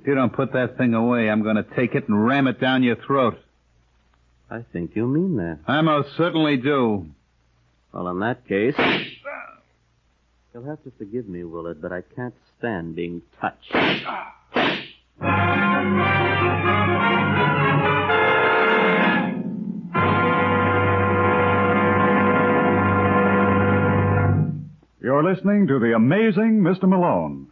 If you don't put that thing away, I'm going to take it and ram it down your throat. I think you mean that. I most certainly do. Well, in that case, you'll have to forgive me, Willard, but I can't stand being touched. You're listening to The Amazing Mr. Malone.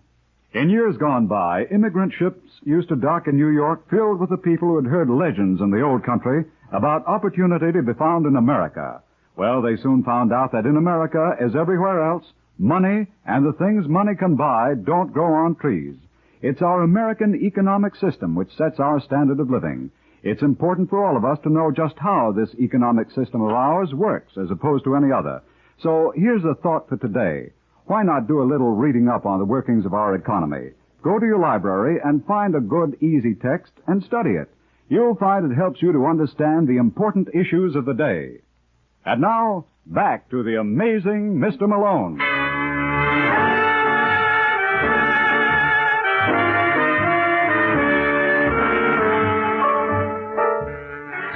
In years gone by, immigrant ships used to dock in New York filled with the people who had heard legends in the old country about opportunity to be found in America. Well, they soon found out that in America, as everywhere else, money and the things money can buy don't grow on trees. It's our American economic system which sets our standard of living. It's important for all of us to know just how this economic system of ours works as opposed to any other. So here's a thought for today. Why not do a little reading up on the workings of our economy? Go to your library and find a good, easy text and study it. You'll find it helps you to understand the important issues of the day. And now, back to the amazing Mr. Malone.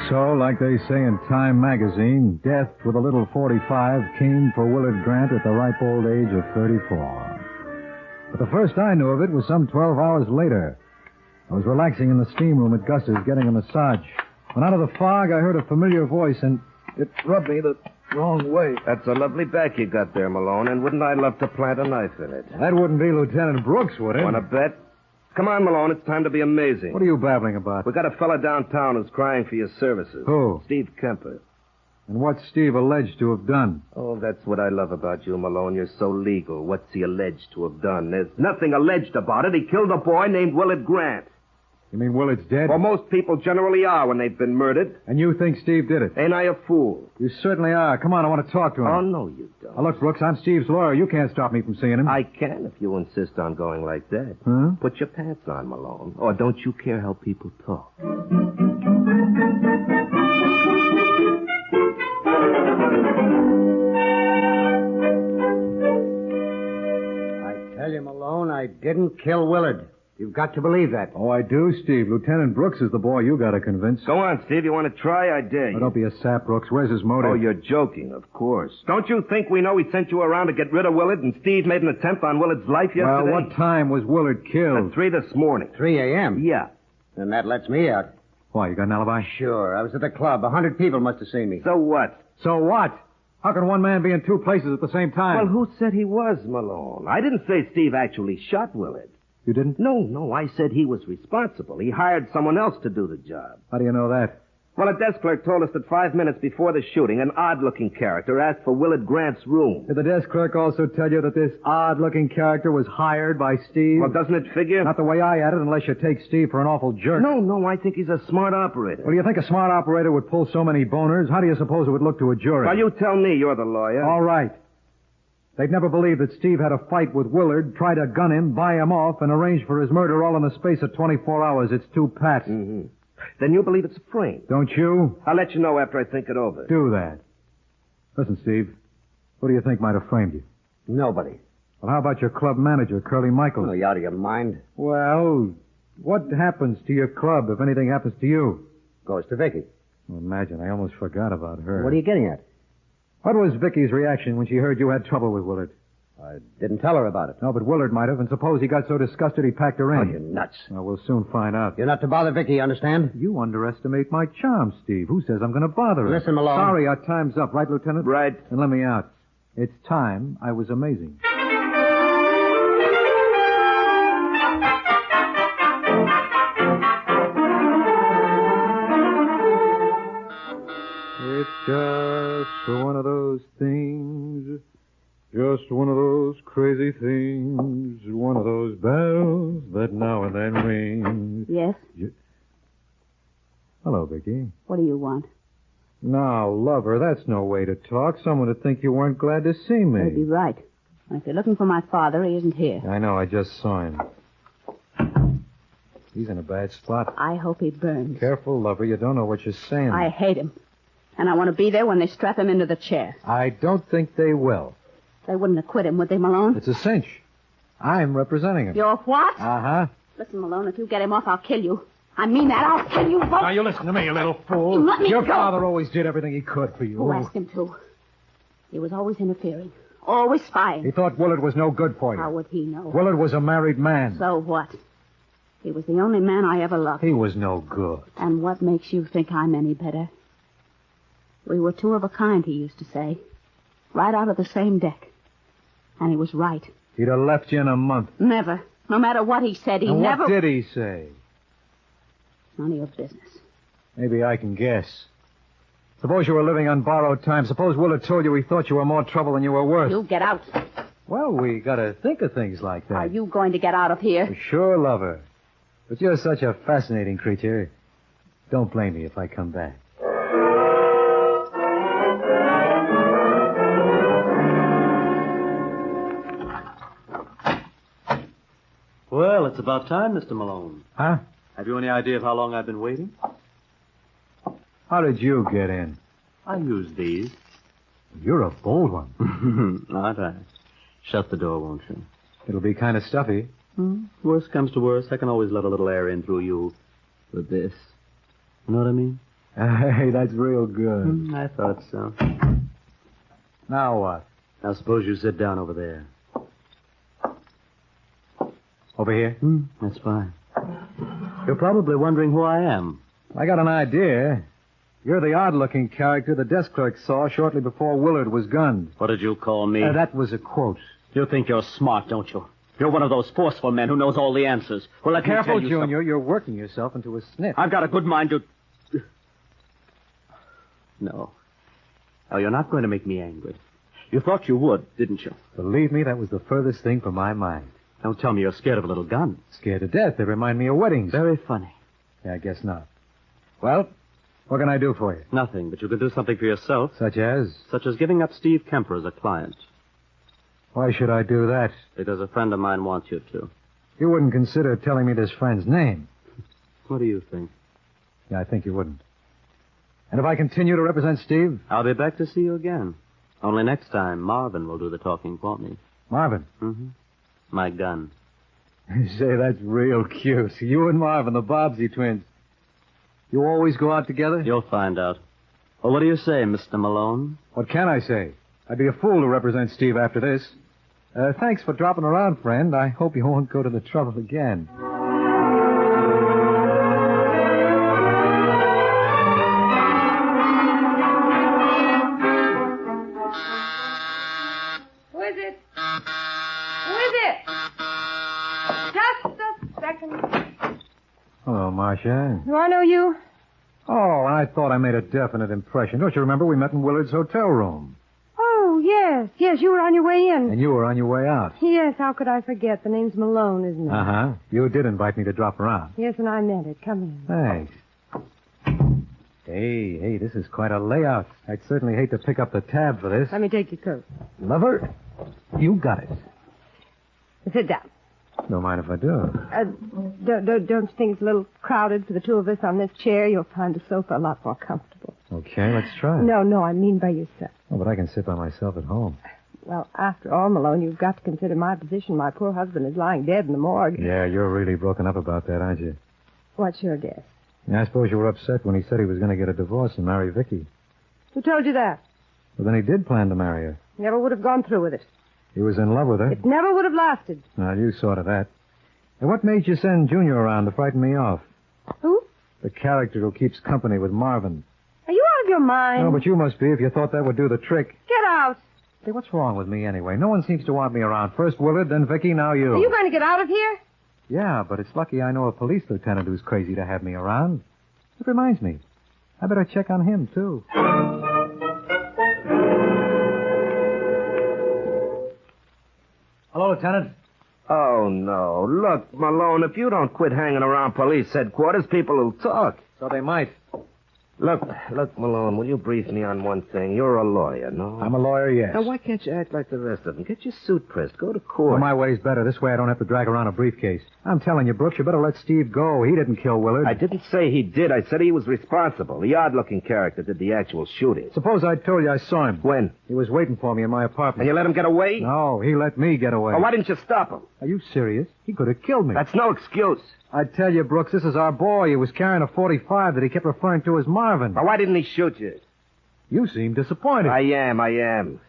So, like they say in Time magazine, death with a little 45 came for Willard Grant at the ripe old age of 34. But the first I knew of it was some 12 hours later. I was relaxing in the steam room at Gus's, getting a massage. When out of the fog, I heard a familiar voice, and it rubbed me the wrong way. That's a lovely back you got there, Malone, and wouldn't I love to plant a knife in it? That wouldn't be Lieutenant Brooks, would it? Want to bet? Come on, Malone, it's time to be amazing. What are you babbling about? We got a fella downtown who's crying for your services. Who? Steve Kemper. And what's Steve alleged to have done? Oh, that's what I love about you, Malone. You're so legal. What's he alleged to have done? There's nothing alleged about it. He killed a boy named Willard Grant. You mean Willard's dead? Well, most people generally are when they've been murdered. And you think Steve did it? Ain't I a fool? You certainly are. Come on, I want to talk to him. Oh, no, you don't. Now, look, Brooks, I'm Steve's lawyer. You can't stop me from seeing him. I can if you insist on going like that. Huh? Put your pants on, Malone. Or don't you care how people talk? I tell you, Malone, I didn't kill Willard. You've got to believe that. Oh, I do, Steve. Lieutenant Brooks is the boy you got to convince. Go on, Steve. You want to try? I dare you. Oh, don't be a sap, Brooks. Where's his motive? Oh, you're joking, of course. Don't you think we know he sent you around to get rid of Willard and Steve made an attempt on Willard's life yesterday? Well, what time was Willard killed? At 3 this morning. 3 a.m.? Yeah. Then that lets me out. Why, you got an alibi? Sure. I was at the club. 100 people must have seen me. So what? So what? How can one man be in two places at the same time? Well, who said he was, Malone? I didn't say Steve actually shot Willard. You didn't? No, I said he was responsible. He hired someone else to do the job. How do you know that? Well, a desk clerk told us that 5 minutes before the shooting, an odd-looking character asked for Willard Grant's room. Did the desk clerk also tell you that this odd-looking character was hired by Steve? Well, doesn't it figure? Not the way I had it, unless you take Steve for an awful jerk. No, I think he's a smart operator. Well, do you think a smart operator would pull so many boners? How do you suppose it would look to a jury? Well, you tell me. You're the lawyer. All right. They'd never believe that Steve had a fight with Willard, tried to gun him, buy him off, and arrange for his murder all in the space of 24 hours. It's too pat. Mm-hmm. Then you believe it's a frame. Don't you? I'll let you know after I think it over. Do that. Listen, Steve, who do you think might have framed you? Nobody. Well, how about your club manager, Curly Michaels? Oh, you out of your mind? Well, what happens to your club if anything happens to you? Goes to Vicky. Well, imagine, I almost forgot about her. What are you getting at? What was Vicky's reaction when she heard you had trouble with Willard? I didn't tell her about it. No, but Willard might have, and suppose he got so disgusted he packed her in. Oh, you're nuts. Well, we'll soon find out. You're not to bother Vicky, you understand? You underestimate my charm, Steve. Who says I'm going to bother her? Listen, Malone. Sorry, our time's up. Right, Lieutenant? Right. Then let me out. It's time I was amazing. It's just one of those things, just one of those crazy things, one of those bells that now and then ring. Yes? Hello, Vicky. What do you want? Now, lover, that's no way to talk. Someone would think you weren't glad to see me. You'd be right. And if you're looking for my father, he isn't here. I know, I just saw him. He's in a bad spot. I hope he burns. Careful, lover, you don't know what you're saying. I hate him. And I want to be there when they strap him into the chair. I don't think they will. They wouldn't acquit him, would they, Malone? It's a cinch. I'm representing him. You're what? Uh-huh. Listen, Malone, if you get him off, I'll kill you. I mean that. I'll kill you both. Now, you listen to me, you little fool. You let me Your go. father always did everything he could for you. Who asked him to? He was always interfering. Always spying. He thought Willard was no good for you. How would he know? Willard was a married man. So what? He was the only man I ever loved. He was no good. And what makes you think I'm any better? We were two of a kind, he used to say. Right out of the same deck. And he was right. He'd have left you in a month. Never. No matter what he said, he And never... what did he say? None of your business. Maybe I can guess. Suppose you were living on borrowed time. Suppose Willard told you he thought you were more trouble than you were worth. You get out. Well, we gotta think of things like that. Are you going to get out of here? Sure, lover. But you're such a fascinating creature. Don't blame me if I come back. Well, it's about time, Mr. Malone. Huh? Have you any idea of how long I've been waiting? How did you get in? I used these. You're a bold one. Aren't I? Shut the door, won't you? It'll be kind of stuffy. Worst comes to worst, I can always let a little air in through you with this. You know what I mean? Hey, that's real good. I thought so. Now what? Now suppose you sit down over there. Over here? That's fine. You're probably wondering who I am. I got an idea. You're the odd-looking character the desk clerk saw shortly before Willard was gunned. What did you call me? That was a quote. You think you're smart, don't you? You're one of those forceful men who knows all the answers. Well, let me Careful, tell you Junior. something. You're working yourself into a snip. I've got a good mind to... No. No, you're not going to make me angry. You thought you would, didn't you? Believe me, that was the furthest thing from my mind. Don't tell me you're scared of little guns. Scared to death. They remind me of weddings. Very funny. Yeah, I guess not. Well, what can I do for you? Nothing, but you could do something for yourself. Such as? Such as giving up Steve Kemper as a client. Why should I do that? Because a friend of mine wants you to. You wouldn't consider telling me this friend's name. What do you think? Yeah, I think you wouldn't. And if I continue to represent Steve? I'll be back to see you again. Only next time, Marvin will do the talking for me. Marvin? Mm-hmm. My gun. Say, that's real cute. You and Marvin, the Bobbsey twins. You always go out together? You'll find out. Well, what do you say, Mr. Malone? What can I say? I'd be a fool to represent Steve after this. Thanks for dropping around, friend. I hope you won't go to the trouble again. Who is it? Who is it? Just a second. Hello, Marcia. Do I know you? Oh, I thought I made a definite impression. Don't you remember we met in Willard's hotel room? Oh, yes. Yes, you were on your way in. And you were on your way out. Yes, how could I forget? The name's Malone, isn't it? Uh-huh. You did invite me to drop around. Yes, and I meant it. Come in. Thanks. Hey, this is quite a layout. I'd certainly hate to pick up the tab for this. Let me take your coat. Lover, you got it. Sit down. Don't mind if I do. Don't you think it's a little crowded for the two of us on this chair? You'll find the sofa a lot more comfortable. Okay, let's try. No, I mean by yourself. Oh, but I can sit by myself at home. Well, after all, Malone, you've got to consider my position. My poor husband is lying dead in the morgue. Yeah, you're really broken up about that, aren't you? What's your guess? Yeah, I suppose you were upset when he said he was going to get a divorce and marry Vicky. Who told you that? Well, then he did plan to marry her. Never would have gone through with it. He was in love with her. It never would have lasted. Well, you saw to that. And what made you send Junior around to frighten me off? Who? The character who keeps company with Marvin. Are you out of your mind? No, but you must be if you thought that would do the trick. Get out. Hey, what's wrong with me anyway? No one seems to want me around. First Willard, then Vicky, now you. Are you going to get out of here? Yeah, but it's lucky I know a police lieutenant who's crazy to have me around. It reminds me. I better check on him, too. Hello, Lieutenant. Oh, no. Look, Malone, if you don't quit hanging around police headquarters, people will talk. So they might. Look, Malone, will you brief me on one thing? You're a lawyer, no? I'm a lawyer, yes. Now, why can't you act like the rest of them? Get your suit pressed. Go to court. Well, my way's better. This way I don't have to drag around a briefcase. I'm telling you, Brooks, you better let Steve go. He didn't kill Willard. I didn't say he did. I said he was responsible. The odd-looking character did the actual shooting. Suppose I told you I saw him. When? He was waiting for me in my apartment. And you let him get away? No, he let me get away. Well, why didn't you stop him? Are you serious? He could have killed me. That's no excuse. I tell you, Brooks, this is our boy. He was carrying a .45 that he kept referring to as Marvin. Now, why didn't he shoot you? You seem disappointed. I am.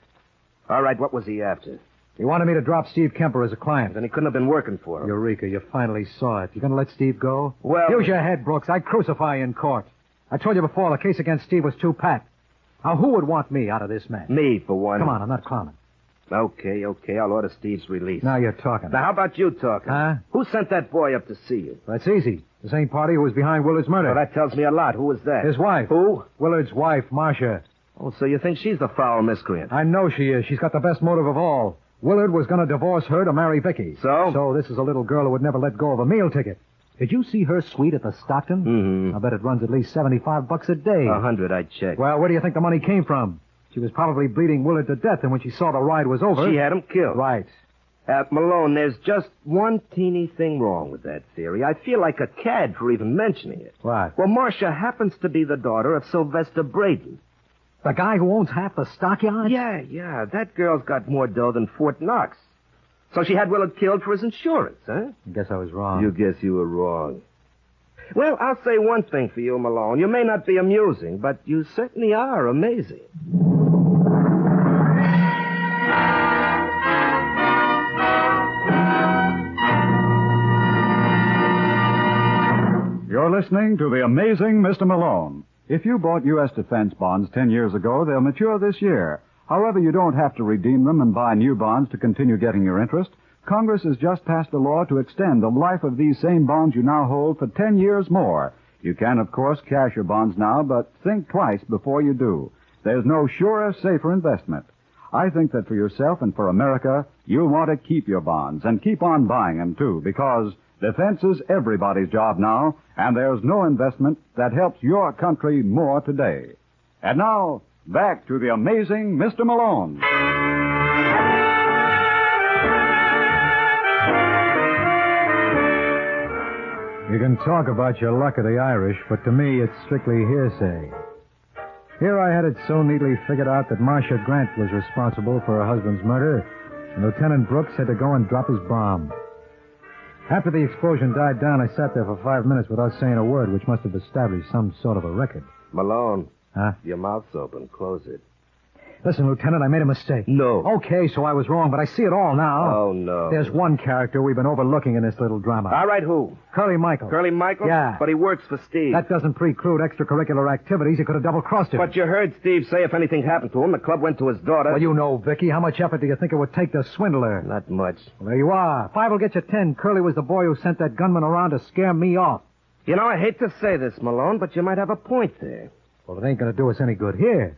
All right, what was he after? He wanted me to drop Steve Kemper as a client. Then he couldn't have been working for him. Eureka, you finally saw it. You gonna let Steve go? Well... Use your head, Brooks. I'd crucify you in court. I told you before, the case against Steve was too pat. Now, who would want me out of this mess? Me, for one. Come on, I'm not clowning. Okay. I'll order Steve's release. Now you're talking. Now, how about you talking? Huh? Who sent that boy up to see you? That's easy. The same party who was behind Willard's murder. Well, that tells me a lot. Who was that? His wife. Who? Willard's wife, Marcia. Oh, so you think she's the foul miscreant? I know she is. She's got the best motive of all. Willard was going to divorce her to marry Vicky. So? So this is a little girl who would never let go of a meal ticket. Did you see her suite at the Stockton? Mm-hmm. I bet it runs at least $75 a day. 100, I'd check. Well, where do you think the money came from? She was probably bleeding Willard to death, and when she saw the ride was over... She had him killed. Right. Malone, there's just one teeny thing wrong with that theory. I feel like a cad for even mentioning it. What? Well, Marcia happens to be the daughter of Sylvester Braden. The guy who owns half the stockyards? Yeah. That girl's got more dough than Fort Knox. So she had Willard killed for his insurance, huh? I guess I was wrong. You guess you were wrong. Well, I'll say one thing for you, Malone. You may not be amusing, but you certainly are amazing. You're listening to The Amazing Mr. Malone. If you bought U.S. defense bonds 10 years ago, they'll mature this year. However, you don't have to redeem them and buy new bonds to continue getting your interest. Congress has just passed a law to extend the life of these same bonds you now hold for 10 years more. You can, of course, cash your bonds now, but think twice before you do. There's no surer, safer investment. I think that for yourself and for America, you'll want to keep your bonds and keep on buying them, too, because defense is everybody's job now, and there's no investment that helps your country more today. And now, back to the amazing Mr. Malone. You can talk about your luck of the Irish, but to me it's strictly hearsay. Here I had it so neatly figured out that Marcia Grant was responsible for her husband's murder, and Lieutenant Brooks had to go and drop his bomb. After the explosion died down, I sat there for 5 minutes without saying a word, which must have established some sort of a record. Malone. Huh? Your mouth's open. Close it. Listen, Lieutenant, I made a mistake. No. Okay, so I was wrong, but I see it all now. Oh, no. There's one character we've been overlooking in this little drama. All right, who? Curly Michael. Curly Michael? Yeah. But he works for Steve. That doesn't preclude extracurricular activities. He could have double-crossed him. But you heard Steve say if anything happened to him, the club went to his daughter. Well, you know, Vicky. How much effort do you think it would take to swindle her? Not much. Well, there you are. 5 will get you 10. Curly was the boy who sent that gunman around to scare me off. You know, I hate to say this, Malone, but you might have a point there. Well, it ain't going to do us any good here.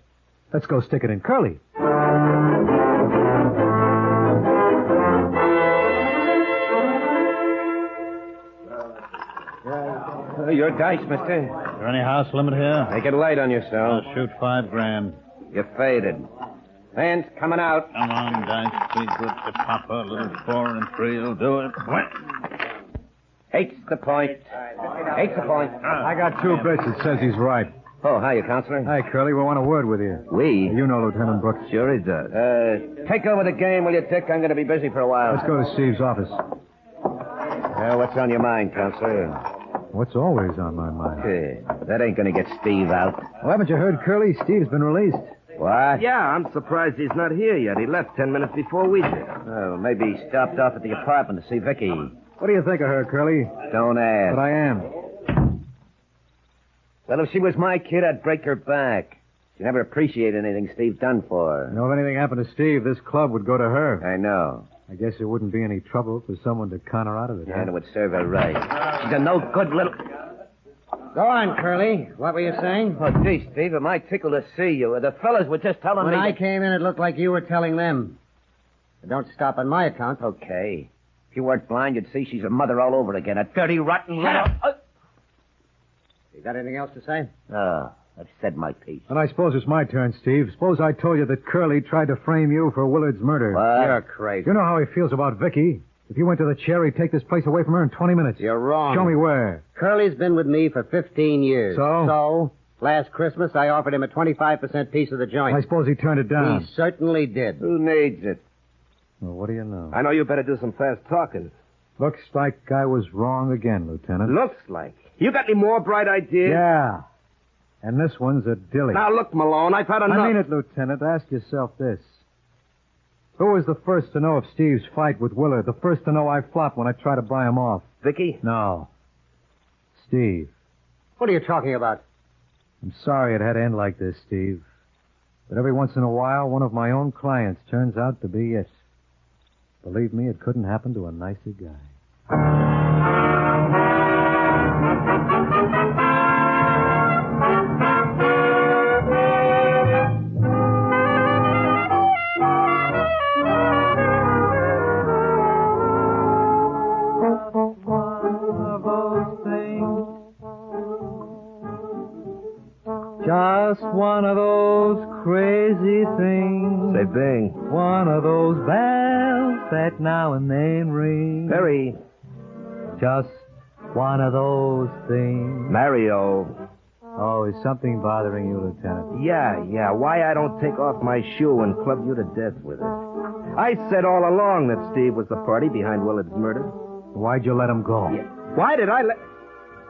Let's go stick it in Curly. Your dice, mister. Is there any house limit here? Make it light on yourself. I'll shoot $5,000. You're faded. Hands coming out. Come on, dice. Be good to Papa. A little 4 and 3 will do it. What? Eight's the point. Eight's the point. I got 2 bits. It says he's right. Oh, hiya, Counselor. Hi, Curly. We want a word with you. We? You know Lieutenant Brooks. Sure he does. Take over the game, will you, Dick? I'm going to be busy for a while. Let's go to Steve's office. What's on your mind, Counselor? What's always on my mind? That ain't going to get Steve out. Well, haven't you heard, Curly? Steve's been released. What? Yeah, I'm surprised he's not here yet. He left 10 minutes before we did. Oh, maybe he stopped off at the apartment to see Vicky. What do you think of her, Curly? Don't ask. But I am. Well, if she was my kid, I'd break her back. She never appreciated anything Steve done for her. You know, if anything happened to Steve, this club would go to her. I know. I guess there wouldn't be any trouble for someone to con her out of it. And it would serve her right. She's a no-good little... Go on, Curly. What were you saying? Oh, gee, Steve, it might tickle to see you. The fellas were just telling When me... I came in, it looked like you were telling them. But don't stop on my account. Okay. If you weren't blind, you'd see she's a mother all over again. A dirty, rotten little... You got anything else to say? Oh, I've said my piece. And I suppose it's my turn, Steve. Suppose I told you that Curly tried to frame you for Willard's murder. What? You're crazy. You know how he feels about Vicky. If you went to the chair, he'd take this place away from her in 20 minutes. You're wrong. Show me where. Curly's been with me for 15 years. So? Last Christmas, I offered him a 25% piece of the joint. I suppose he turned it down. He certainly did. Who needs it? Well, what do you know? I know you better do some fast talking. Looks like I was wrong again, Lieutenant. Looks like. You got any more bright ideas? Yeah. And this one's a dilly. Now, look, Malone, I've had enough. I mean it, Lieutenant. Ask yourself this. Who was the first to know of Steve's fight with Willard? The first to know I flopped when I tried to buy him off? Vicky? No. Steve. What are you talking about? I'm sorry it had to end like this, Steve. But every once in a while, one of my own clients turns out to be it. Believe me, it couldn't happen to a nicer guy. Just one of those crazy things. Say bing. One of those bells that now and then ring. Perry. Just one of those things. Mario. Oh, is something bothering you, Lieutenant? Yeah. Why I don't take off my shoe and club you to death with it. I said all along that Steve was the party behind Willard's murder. Why'd you let him go? Yeah. Why did I let...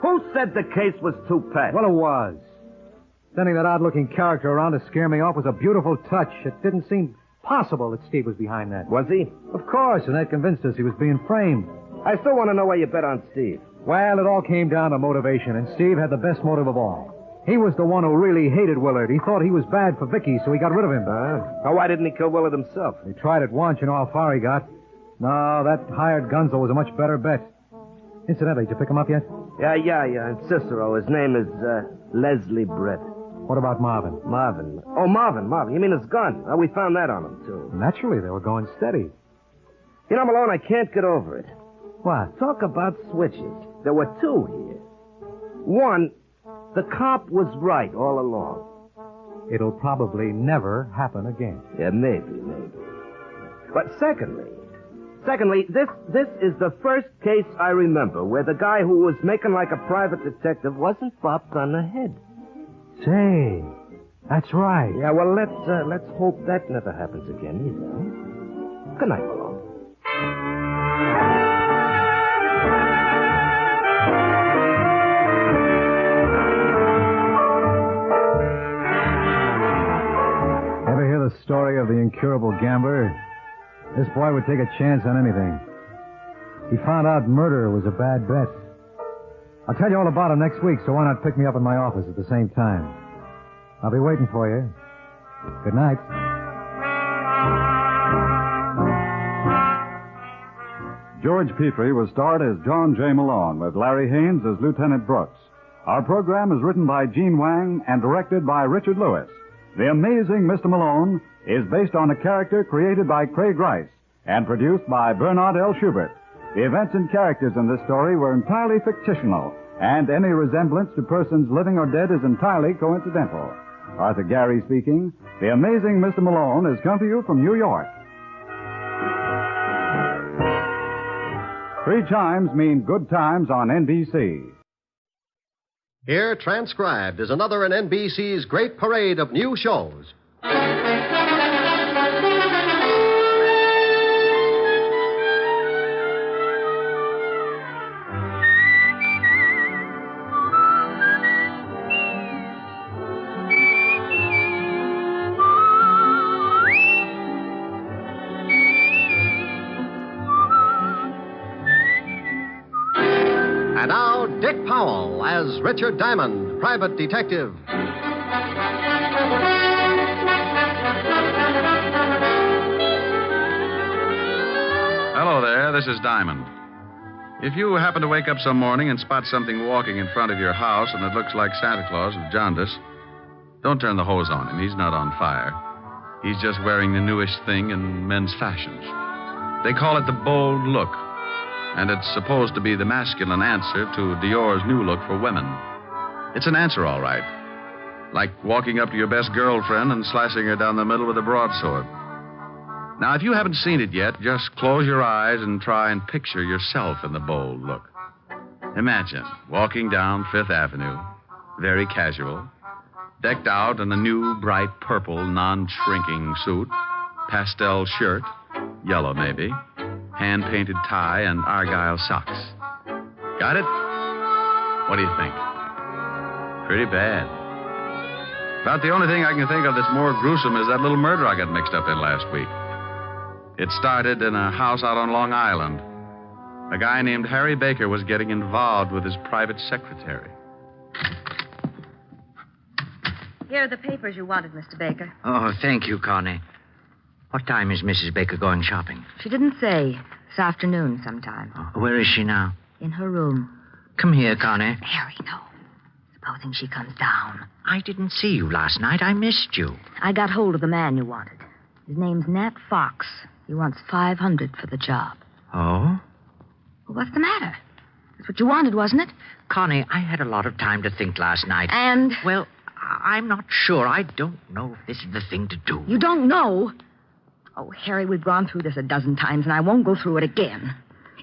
Who said the case was too pat? Well, it was. Sending that odd-looking character around to scare me off was a beautiful touch. It didn't seem possible that Steve was behind that. Was he? Of course, and that convinced us he was being framed. I still want to know why you bet on Steve. Well, it all came down to motivation, and Steve had the best motive of all. He was the one who really hated Willard. He thought he was bad for Vicky, so he got rid of him. Now, why didn't he kill Willard himself? He tried it once. You know how far he got. No, that hired gunzo was a much better bet. Incidentally, did you pick him up yet? Yeah. And Cicero. His name is Leslie Brett. What about Marvin? Marvin. Oh, Marvin. You mean his gun? We found that on him, too. Naturally, they were going steady. You know, Malone, I can't get over it. What? Talk about switches. There were two here. One, the cop was right all along. It'll probably never happen again. Yeah, maybe. But secondly, this is the first case I remember where the guy who was making like a private detective wasn't bopped on the head. Say, that's right. Yeah, well, let's hope that never happens again either. Good night, Malone. Ever hear the story of the incurable gambler? This boy would take a chance on anything. He found out murder was a bad bet. I'll tell you all about him next week, so why not pick me up in my office at the same time? I'll be waiting for you. Good night. George Petrie was starred as John J. Malone, with Larry Haynes as Lieutenant Brooks. Our program is written by Gene Wang and directed by Richard Lewis. The Amazing Mr. Malone is based on a character created by Craig Rice and produced by Bernard L. Schubert. The events and characters in this story were entirely fictional, and any resemblance to persons living or dead is entirely coincidental. Arthur Gary speaking. The Amazing Mr. Malone has come to you from New York. 3 chimes mean good times on NBC. Here, transcribed, is another in NBC's great parade of new shows. And now, Dick Powell as Richard Diamond, private detective. Hello there, this is Diamond. If you happen to wake up some morning and spot something walking in front of your house and it looks like Santa Claus with jaundice, don't turn the hose on him. He's not on fire. He's just wearing the newest thing in men's fashions. They call it the bold look. And it's supposed to be the masculine answer to Dior's new look for women. It's an answer, all right. Like walking up to your best girlfriend and slashing her down the middle with a broadsword. Now, if you haven't seen it yet, just close your eyes and try and picture yourself in the bold look. Imagine walking down Fifth Avenue, very casual, decked out in a new, bright purple, non-shrinking suit, pastel shirt, yellow maybe, hand-painted tie, and argyle socks. Got it? What do you think? Pretty bad. About the only thing I can think of that's more gruesome is that little murder I got mixed up in last week. It started in a house out on Long Island. A guy named Harry Baker was getting involved with his private secretary. Here are the papers you wanted, Mr. Baker. Oh, thank you, Connie. What time is Mrs. Baker going shopping? She didn't say. This afternoon sometime. Oh, where is she now? In her room. Come here, Connie. Harry, no. Supposing she comes down. I didn't see you last night. I missed you. I got hold of the man you wanted. His name's Nat Fox. He wants $500 for the job. Oh? Well, what's the matter? That's what you wanted, wasn't it? Connie, I had a lot of time to think last night. And? Well, I'm not sure. I don't know if this is the thing to do. You don't know? Oh, Harry, we've gone through this a dozen times, and I won't go through it again.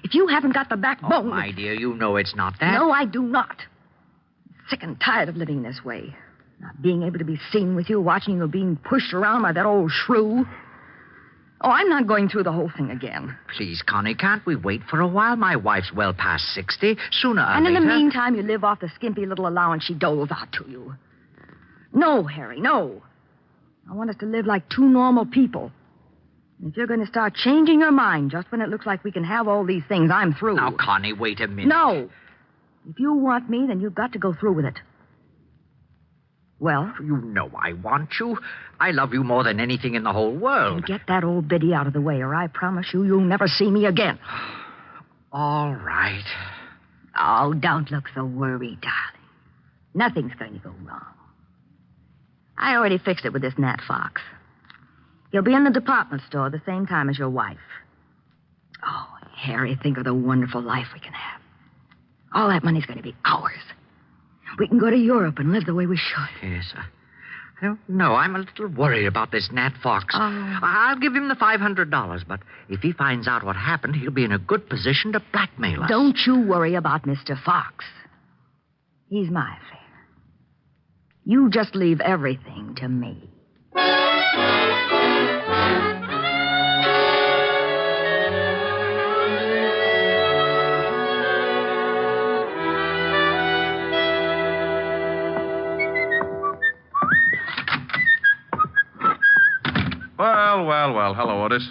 If you haven't got the backbone... Oh, my dear, you know it's not that. No, I do not. I'm sick and tired of living this way. Not being able to be seen with you, watching you being pushed around by that old shrew. Oh, I'm not going through the whole thing again. Please, Connie, can't we wait for a while? My wife's well past 60. Sooner or and later... in the meantime, you live off the skimpy little allowance she doles out to you. No, Harry, no. I want us to live like two normal people. And if you're going to start changing your mind just when it looks like we can have all these things, I'm through. Now, Connie, wait a minute. No. If you want me, then you've got to go through with it. Well? You know I want you. I love you more than anything in the whole world. And get that old biddy out of the way, or I promise you, you'll never see me again. All right. Oh, don't look so worried, darling. Nothing's going to go wrong. I already fixed it with this Nat Fox. He'll be in the department store the same time as your wife. Oh, Harry, think of the wonderful life we can have. All that money's going to be ours. We can go to Europe and live the way we should. Yes, I don't know. I'm a little worried about this Nat Fox. Oh. I'll give him the $500, but if he finds out what happened, he'll be in a good position to blackmail us. Don't you worry about Mr. Fox. He's my affair. You just leave everything to me. Well. Hello, Otis.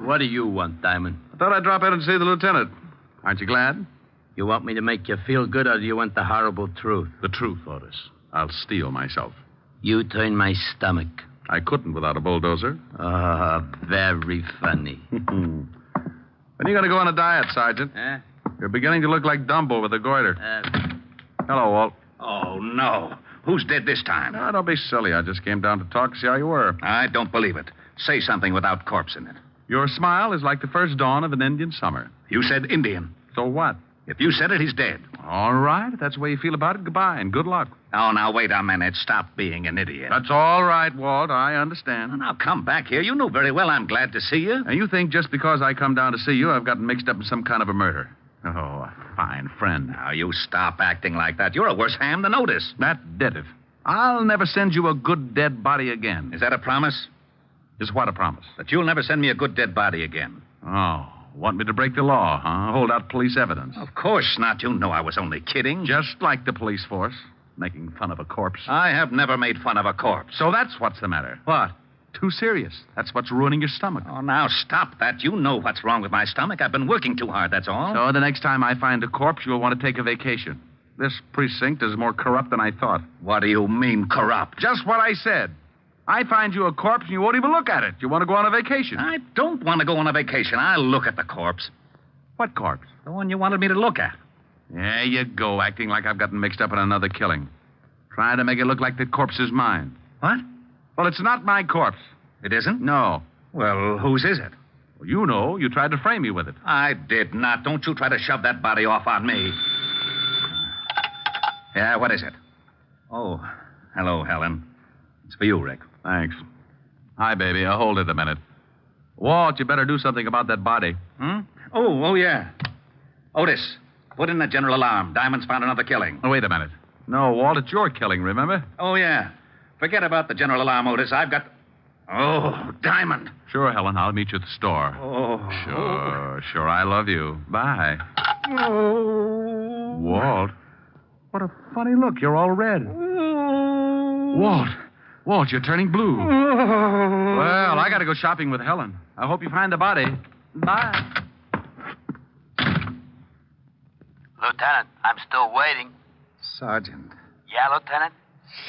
What do you want, Diamond? I thought I'd drop in and see the lieutenant. Aren't you glad? You want me to make you feel good, or do you want the horrible truth? The truth, Otis. I'll steel myself. You turn my stomach. I couldn't without a bulldozer. Very funny. When are you going to go on a diet, Sergeant? You're beginning to look like Dumbo with a goiter. Hello, Walt. Oh, no. Who's dead this time? No, don't be silly. I just came down to talk, see how you were. I don't believe it. Say something without corpse in it. Your smile is like the first dawn of an Indian summer. You said Indian. So what? If you said it, he's dead. All right. If that's the way you feel about it, goodbye and good luck. Oh, now, wait a minute. Stop being an idiot. That's all right, Walt. I understand. Now, come back here. You know very well I'm glad to see you. And you think just because I come down to see you, I've gotten mixed up in some kind of a murder. Oh, a fine friend. Now, you stop acting like that. You're a worse ham than Otis. That did it. I'll never send you a good dead body again. Is that a promise? Is what a promise? That you'll never send me a good dead body again. Oh, want me to break the law, huh? Hold out police evidence. Of course not. You know I was only kidding. Just like the police force, making fun of a corpse. I have never made fun of a corpse. So that's what's the matter. What? Too serious. That's what's ruining your stomach. Oh, now stop that. You know what's wrong with my stomach. I've been working too hard, that's all. So the next time I find a corpse, you'll want to take a vacation. This precinct is more corrupt than I thought. What do you mean, corrupt? Just what I said. I find you a corpse and you won't even look at it. You want to go on a vacation. I don't want to go on a vacation. I'll look at the corpse. What corpse? The one you wanted me to look at. There you go, acting like I've gotten mixed up in another killing. Trying to make it look like the corpse is mine. What? Well, it's not my corpse. It isn't? No. Well, whose is it? Well, you know. You tried to frame me with it. I did not. Don't you try to shove that body off on me. Yeah, what is it? Oh, hello, Helen. It's for you, Rick. Thanks. Hi, baby. I'll hold it a minute. Walt, you better do something about that body. Oh, yeah. Otis, put in the general alarm. Diamond's found another killing. Oh, wait a minute. No, Walt, it's your killing, remember? Oh, yeah. Forget about the general alarm, Otis. I've got... Oh, Diamond. Sure, Helen. I'll meet you at the store. Oh. Sure. I love you. Bye. Oh. Walt. What a funny look. You're all red. Walt, you're turning blue. Well, I got to go shopping with Helen. I hope you find the body. Bye. Lieutenant, I'm still waiting. Sergeant. Yeah, Lieutenant?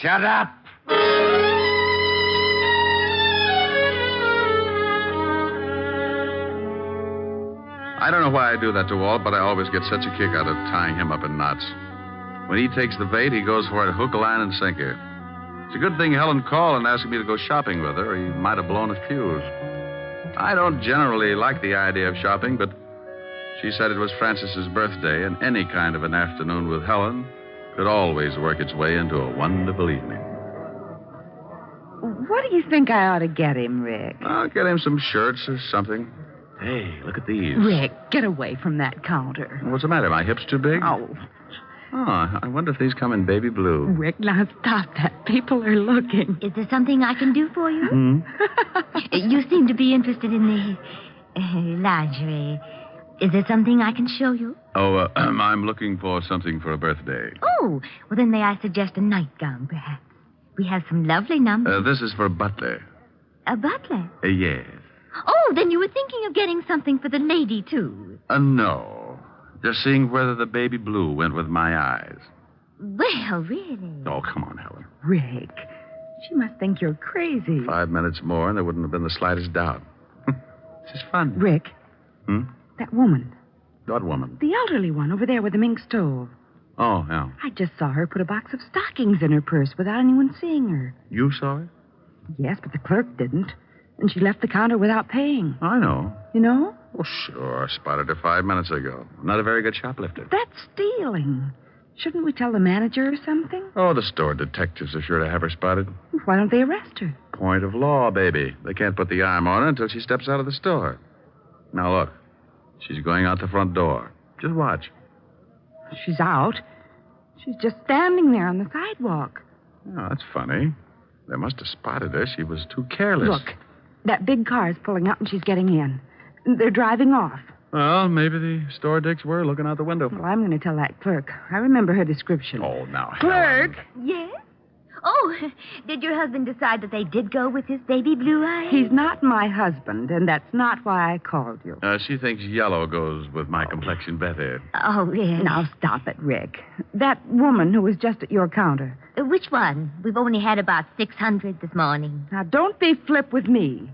Shut up. I don't know why I do that to Walt, but I always get such a kick out of tying him up in knots. When he takes the bait, he goes for it hook, line, and sinker. It's a good thing Helen called and asked me to go shopping with her, or he might have blown a fuse. I don't generally like the idea of shopping, but she said it was Frances's birthday, and any kind of an afternoon with Helen could always work its way into a wonderful evening. What do you think I ought to get him, Rick? I'll get him some shirts or something. Hey, look at these. Rick, get away from that counter. What's the matter? My hips too big? Oh, I wonder if these come in baby blue. Rick, now stop that. People are looking. Is there something I can do for you? You seem to be interested in the lingerie. Is there something I can show you? Oh, I'm looking for something for a birthday. Oh, well, then may I suggest a nightgown, perhaps? We have some lovely numbers. This is for Butler. A butler? Yes. Oh, then you were thinking of getting something for the lady, too. No. Just seeing whether the baby blue went with my eyes. Well, really? Oh, come on, Helen. Rick, she must think you're crazy. 5 minutes more, and there wouldn't have been the slightest doubt. This is fun. Rick. That woman. What woman? The elderly one over there with the mink stove. Oh, yeah. I just saw her put a box of stockings in her purse without anyone seeing her. You saw it? Yes, but the clerk didn't. And she left the counter without paying. I know. You know? Well, sure. I spotted her 5 minutes ago. Not a very good shoplifter. That's stealing. Shouldn't we tell the manager or something? Oh, the store detectives are sure to have her spotted. Why don't they arrest her? Point of law, baby. They can't put the arm on her until she steps out of the store. Now, look. She's going out the front door. Just watch. She's out. She's just standing there on the sidewalk. Oh, that's funny. They must have spotted her. She was too careless. Look, that big car is pulling up and she's getting in. They're driving off. Well, maybe the store dicks were looking out the window. Well, I'm going to tell that clerk. I remember her description. Oh, now, Clerk! Helen. Yes? Oh, did your husband decide that they did go with his baby blue eyes? He's not my husband, and that's not why I called you. She thinks yellow goes with my complexion better. Oh, yes. Now, stop it, Rick. That woman who was just at your counter. Which one? We've only had about 600 this morning. Now, don't be flip with me.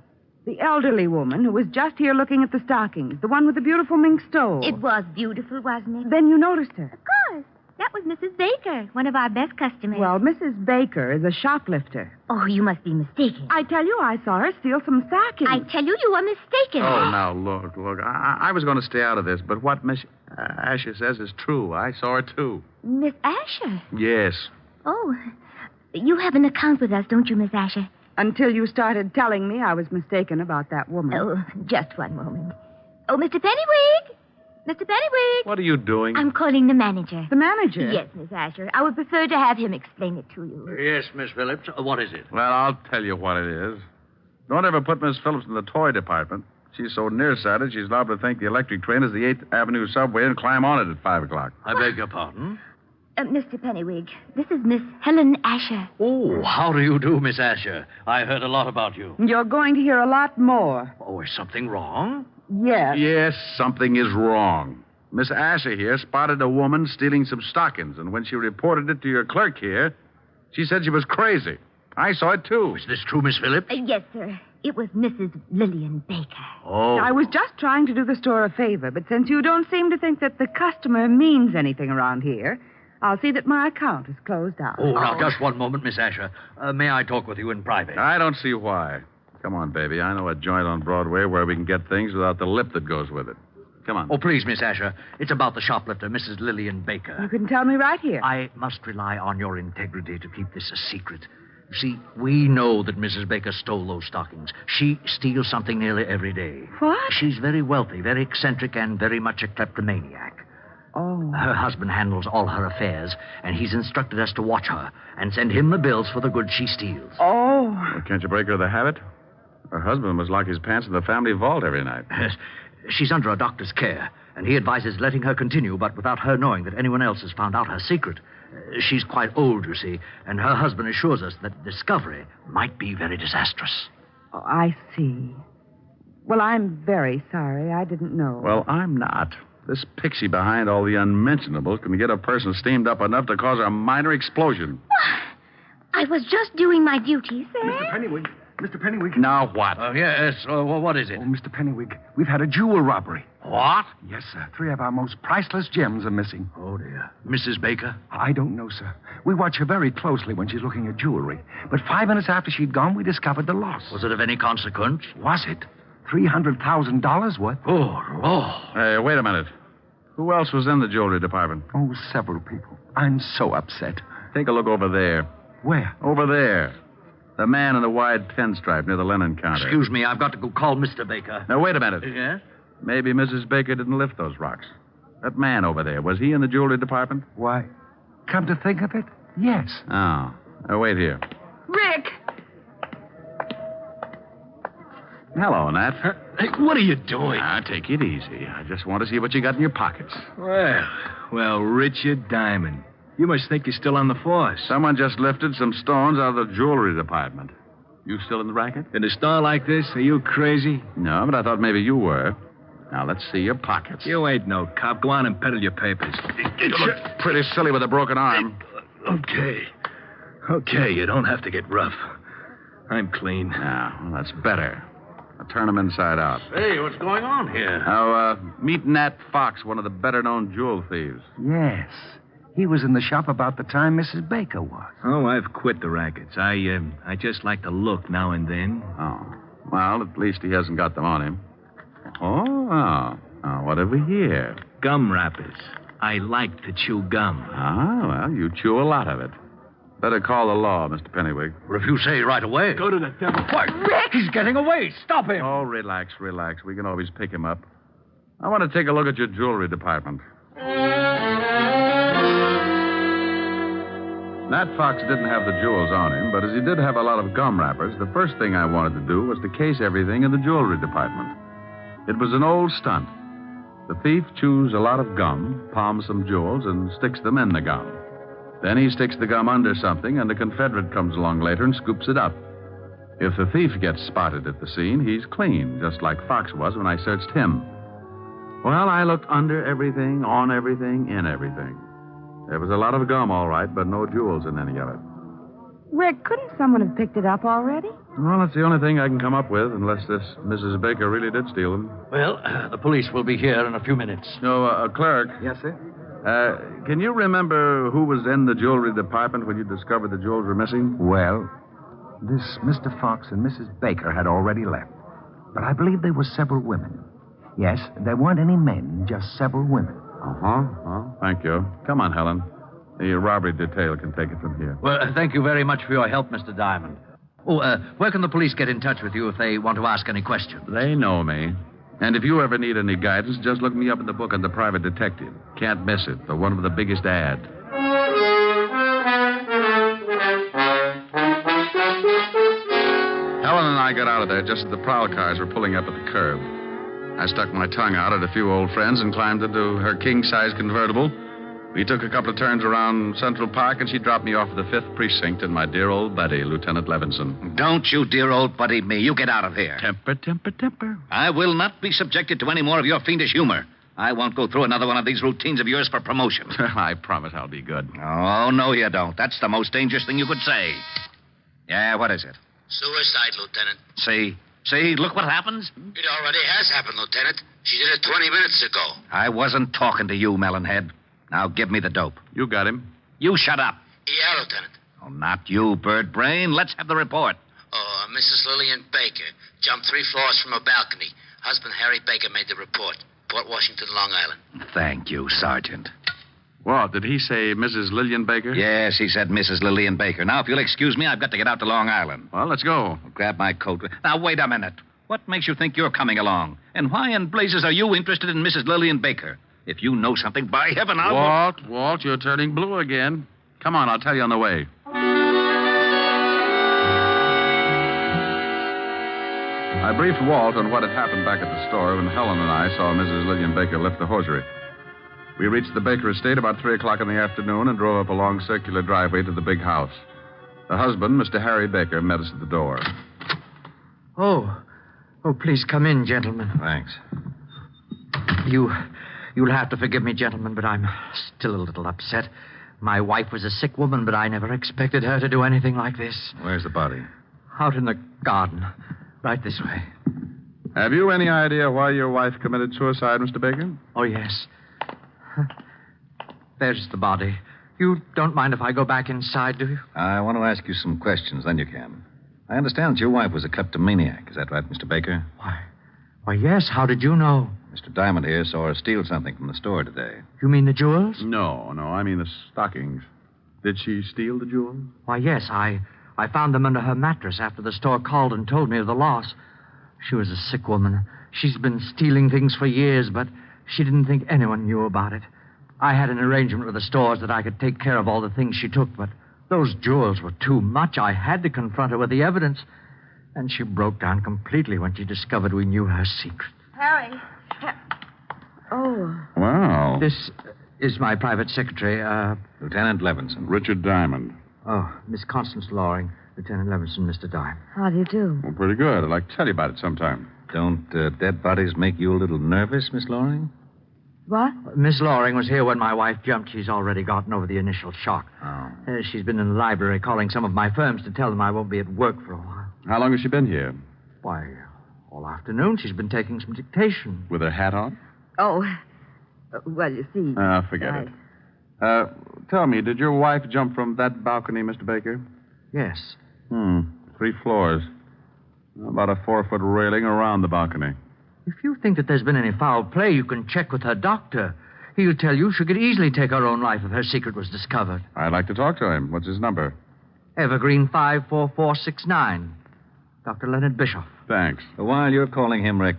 The elderly woman who was just here looking at the stockings. The one with the beautiful mink stove. It was beautiful, wasn't it? Then you noticed her. Of course. That was Mrs. Baker, one of our best customers. Well, Mrs. Baker is a shoplifter. Oh, you must be mistaken. I tell you, I saw her steal some stockings. I tell you, you are mistaken. Oh, now, look. I was going to stay out of this, but what Miss Asher says is true. I saw her, too. Miss Asher? Yes. Oh, you have an account with us, don't you, Miss Asher? Until you started telling me I was mistaken about that woman. Oh, just one moment. Oh, Mr. Pennywig! Mr. Pennywig! What are you doing? I'm calling the manager. The manager? Yes, Miss Asher. I would prefer to have him explain it to you. Yes, Miss Phillips. What is it? Well, I'll tell you what it is. Don't ever put Miss Phillips in the toy department. She's so nearsighted, she's liable to think the electric train is the 8th Avenue subway and climb on it at 5 o'clock. I beg your pardon? Mr. Pennywig, this is Miss Helen Asher. Oh, how do you do, Miss Asher? I heard a lot about you. You're going to hear a lot more. Oh, is something wrong? Yes. Yes, something is wrong. Miss Asher here spotted a woman stealing some stockings, and when she reported it to your clerk here, she said she was crazy. I saw it, too. Is this true, Miss Phillips? Yes, sir. It was Mrs. Lillian Baker. Oh. I was just trying to do the store a favor, but since you don't seem to think that the customer means anything around here, I'll see that my account is closed out. Oh, now, just one moment, Miss Asher. May I talk with you in private? I don't see why. Come on, baby. I know a joint on Broadway where we can get things without the lip that goes with it. Come on. Oh, please, Miss Asher. It's about the shoplifter, Mrs. Lillian Baker. You can tell me right here. I must rely on your integrity to keep this a secret. You see, we know that Mrs. Baker stole those stockings. She steals something nearly every day. What? She's very wealthy, very eccentric, and very much a kleptomaniac. Oh. Her husband handles all her affairs, and he's instructed us to watch her and send him the bills for the goods she steals. Oh. Well, can't you break her of the habit? Her husband must lock his pants in the family vault every night. She's under a doctor's care, and he advises letting her continue, but without her knowing that anyone else has found out her secret. She's quite old, you see, and her husband assures us that discovery might be very disastrous. Oh, I see. Well, I'm very sorry. I didn't know. Well, I'm not. This pixie behind all the unmentionables can get a person steamed up enough to cause a minor explosion. I was just doing my duty, sir. Mr. Pennywig. Mr. Pennywig. Now what? Yes, what is it? Oh, Mr. Pennywig, we've had a jewel robbery. What? Yes, sir. 3 of our most priceless gems are missing. Oh, dear. Mrs. Baker? I don't know, sir. We watch her very closely when she's looking at jewelry. But 5 minutes after she'd gone, we discovered the loss. Was it of any consequence? Was it? $300,000 worth. Oh. Hey, wait a minute. Who else was in the jewelry department? Oh, several people. I'm so upset. Take a look over there. Where? Over there. The man in the wide pinstripe near the linen counter. Excuse me, I've got to go call Mr. Baker. Now, wait a minute. Yes? Maybe Mrs. Baker didn't lift those rocks. That man over there, was he in the jewelry department? Why, come to think of it, yes. Oh. Now, wait here. Rick! Hello, Nat. Hey, what are you doing? Now, take it easy. I just want to see what you got in your pockets. Well, Richard Diamond. You must think you're still on the force. Someone just lifted some stones out of the jewelry department. You still in the racket? In a store like this? Are you crazy? No, but I thought maybe you were. Now, let's see your pockets. You ain't no cop. Go on and peddle your papers. You look pretty silly with a broken arm. Okay, you don't have to get rough. I'm clean. Now, well, that's better. Now, turn them inside out. Hey, what's going on here? Now, meet Nat Fox, one of the better-known jewel thieves. Yes. He was in the shop about the time Mrs. Baker was. Oh, I've quit the rackets. I just like to look now and then. Oh. Well, at least he hasn't got them on him. Oh, what have we here? Gum wrappers. I like to chew gum. Ah, well, you chew a lot of it. Better call the law, Mr. Pennywig. Well, if you say right away. Go to the devil. What? Rick! He's getting away. Stop him. Oh, relax. We can always pick him up. I want to take a look at your jewelry department. Nat Fox didn't have the jewels on him, but as he did have a lot of gum wrappers, the first thing I wanted to do was to case everything in the jewelry department. It was an old stunt. The thief chews a lot of gum, palms some jewels, and sticks them in the gum. Then he sticks the gum under something, and the Confederate comes along later and scoops it up. If the thief gets spotted at the scene, he's clean, just like Fox was when I searched him. Well, I looked under everything, on everything, in everything. There was a lot of gum, all right, but no jewels in any of it. Rick, couldn't someone have picked it up already? Well, that's the only thing I can come up with, unless this Mrs. Baker really did steal them. Well, the police will be here in a few minutes. So, clerk. Yes, sir? Can you remember who was in the jewelry department when you discovered the jewels were missing? Well, this Mr. Fox and Mrs. Baker had already left. But I believe there were several women. Yes, there weren't any men, just several women. Well, thank you. Come on, Helen. The robbery detail can take it from here. Well, thank you very much for your help, Mr. Diamond. Oh, where can the police get in touch with you if they want to ask any questions? They know me. And if you ever need any guidance, just look me up in the book on the private detective. Can't miss it. For one of the biggest ads. Helen and I got out of there just as the prowl cars were pulling up at the curb. I stuck my tongue out at a few old friends and climbed into her king-size convertible. We took a couple of turns around Central Park, and she dropped me off at the 5th Precinct in my dear old buddy, Lieutenant Levinson. Don't you dear old buddy me. You get out of here. Temper. I will not be subjected to any more of your fiendish humor. I won't go through another one of these routines of yours for promotion. I promise I'll be good. Oh, no, you don't. That's the most dangerous thing you could say. Yeah, what is it? Suicide, Lieutenant. See, look what happens. It already has happened, Lieutenant. She did it 20 minutes ago. I wasn't talking to you, Melonhead. Now give me the dope. You got him. You shut up. Yeah, Lieutenant. Oh, not you, Bird Brain. Let's have the report. Oh, Mrs. Lillian Baker jumped 3 floors from a balcony. Husband Harry Baker made the report. Port Washington, Long Island. Thank you, Sergeant. What, did he say Mrs. Lillian Baker? Yes, he said Mrs. Lillian Baker. Now, if you'll excuse me, I've got to get out to Long Island. Well, let's go. I'll grab my coat. Now, wait a minute. What makes you think you're coming along? And why in blazes are you interested in Mrs. Lillian Baker? If you know something, by heaven, I'll... Walt, you're turning blue again. Come on, I'll tell you on the way. I briefed Walt on what had happened back at the store when Helen and I saw Mrs. Lillian Baker lift the hosiery. We reached the Baker estate about 3 o'clock in the afternoon and drove up a long circular driveway to the big house. The husband, Mr. Harry Baker, met us at the door. Oh, please come in, gentlemen. Thanks. You'll have to forgive me, gentlemen, but I'm still a little upset. My wife was a sick woman, but I never expected her to do anything like this. Where's the body? Out in the garden. Right this way. Have you any idea why your wife committed suicide, Mr. Baker? Oh, yes. There's the body. You don't mind if I go back inside, do you? I want to ask you some questions, then you can. I understand that your wife was a kleptomaniac. Is that right, Mr. Baker? Why, yes. How did you know? Mr. Diamond here saw her steal something from the store today. You mean the jewels? No, I mean the stockings. Did she steal the jewels? Why, yes. I found them under her mattress after the store called and told me of the loss. She was a sick woman. She's been stealing things for years, but she didn't think anyone knew about it. I had an arrangement with the stores that I could take care of all the things she took, but those jewels were too much. I had to confront her with the evidence. And she broke down completely when she discovered we knew her secret. Harry. Oh. Wow. This is my private secretary, Lieutenant Levinson. Richard Diamond. Oh, Miss Constance Loring, Lieutenant Levinson, Mr. Diamond. How do you do? Well, pretty good. I'd like to tell you about it sometime. Don't dead bodies make you a little nervous, Miss Loring? What? Miss Loring was here when my wife jumped. She's already gotten over the initial shock. Oh. She's been in the library calling some of my firms to tell them I won't be at work for a while. How long has she been here? Why, all afternoon she's been taking some dictation. With her hat on? Oh, well, you see. Forget it. Tell me, did your wife jump from that balcony, Mr. Baker? Yes. 3 floors. About a 4-foot railing around the balcony. If you think that there's been any foul play, you can check with her doctor. He'll tell you she could easily take her own life if her secret was discovered. I'd like to talk to him. What's his number? Evergreen 54469. Dr. Leonard Bischoff. Thanks. While you're calling him, Rick,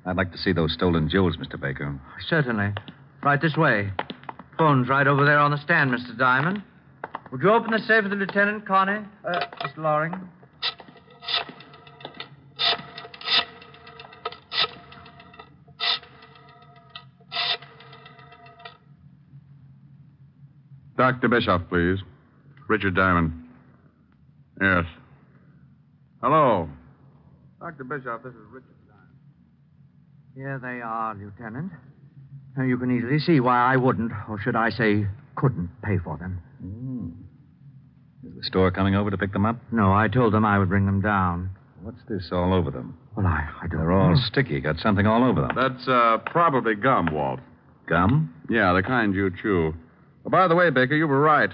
I'd like to see those stolen jewels, Mr. Baker. Certainly. Right this way. Phone's right over there on the stand, Mr. Diamond. Would you open the safe for the lieutenant, Connie? Mr. Loring? Dr. Bischoff, please. Richard Diamond. Yes. Hello. Dr. Bischoff, this is Richard Diamond. Here they are, Lieutenant. Now, you can easily see why I wouldn't, or should I say, couldn't pay for them. Is the store coming over to pick them up? No, I told them I would bring them down. What's this all over them? Well, I don't They're all know. sticky. Got something all over them. That's probably gum, Walt. Gum? Yeah, the kind you chew. Oh, by the way, Baker, you were right.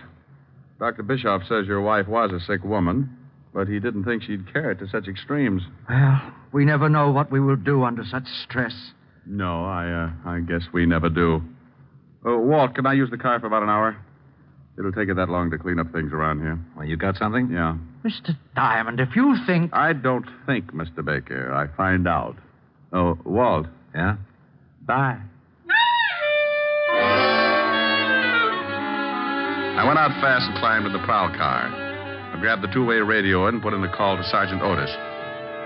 Dr. Bischoff says your wife was a sick woman, but he didn't think she'd carry it to such extremes. Well, we never know what we will do under such stress. No, I guess we never do. Walt, can I use the car for about an hour? It'll take it that long to clean up things around here. Well, you got something? Yeah. Mr. Diamond, if you think... I don't think, Mr. Baker. I find out. Oh, Walt. Yeah? Bye. I went out fast and climbed in the prowl car. I grabbed the 2-way radio and put in the call to Sergeant Otis.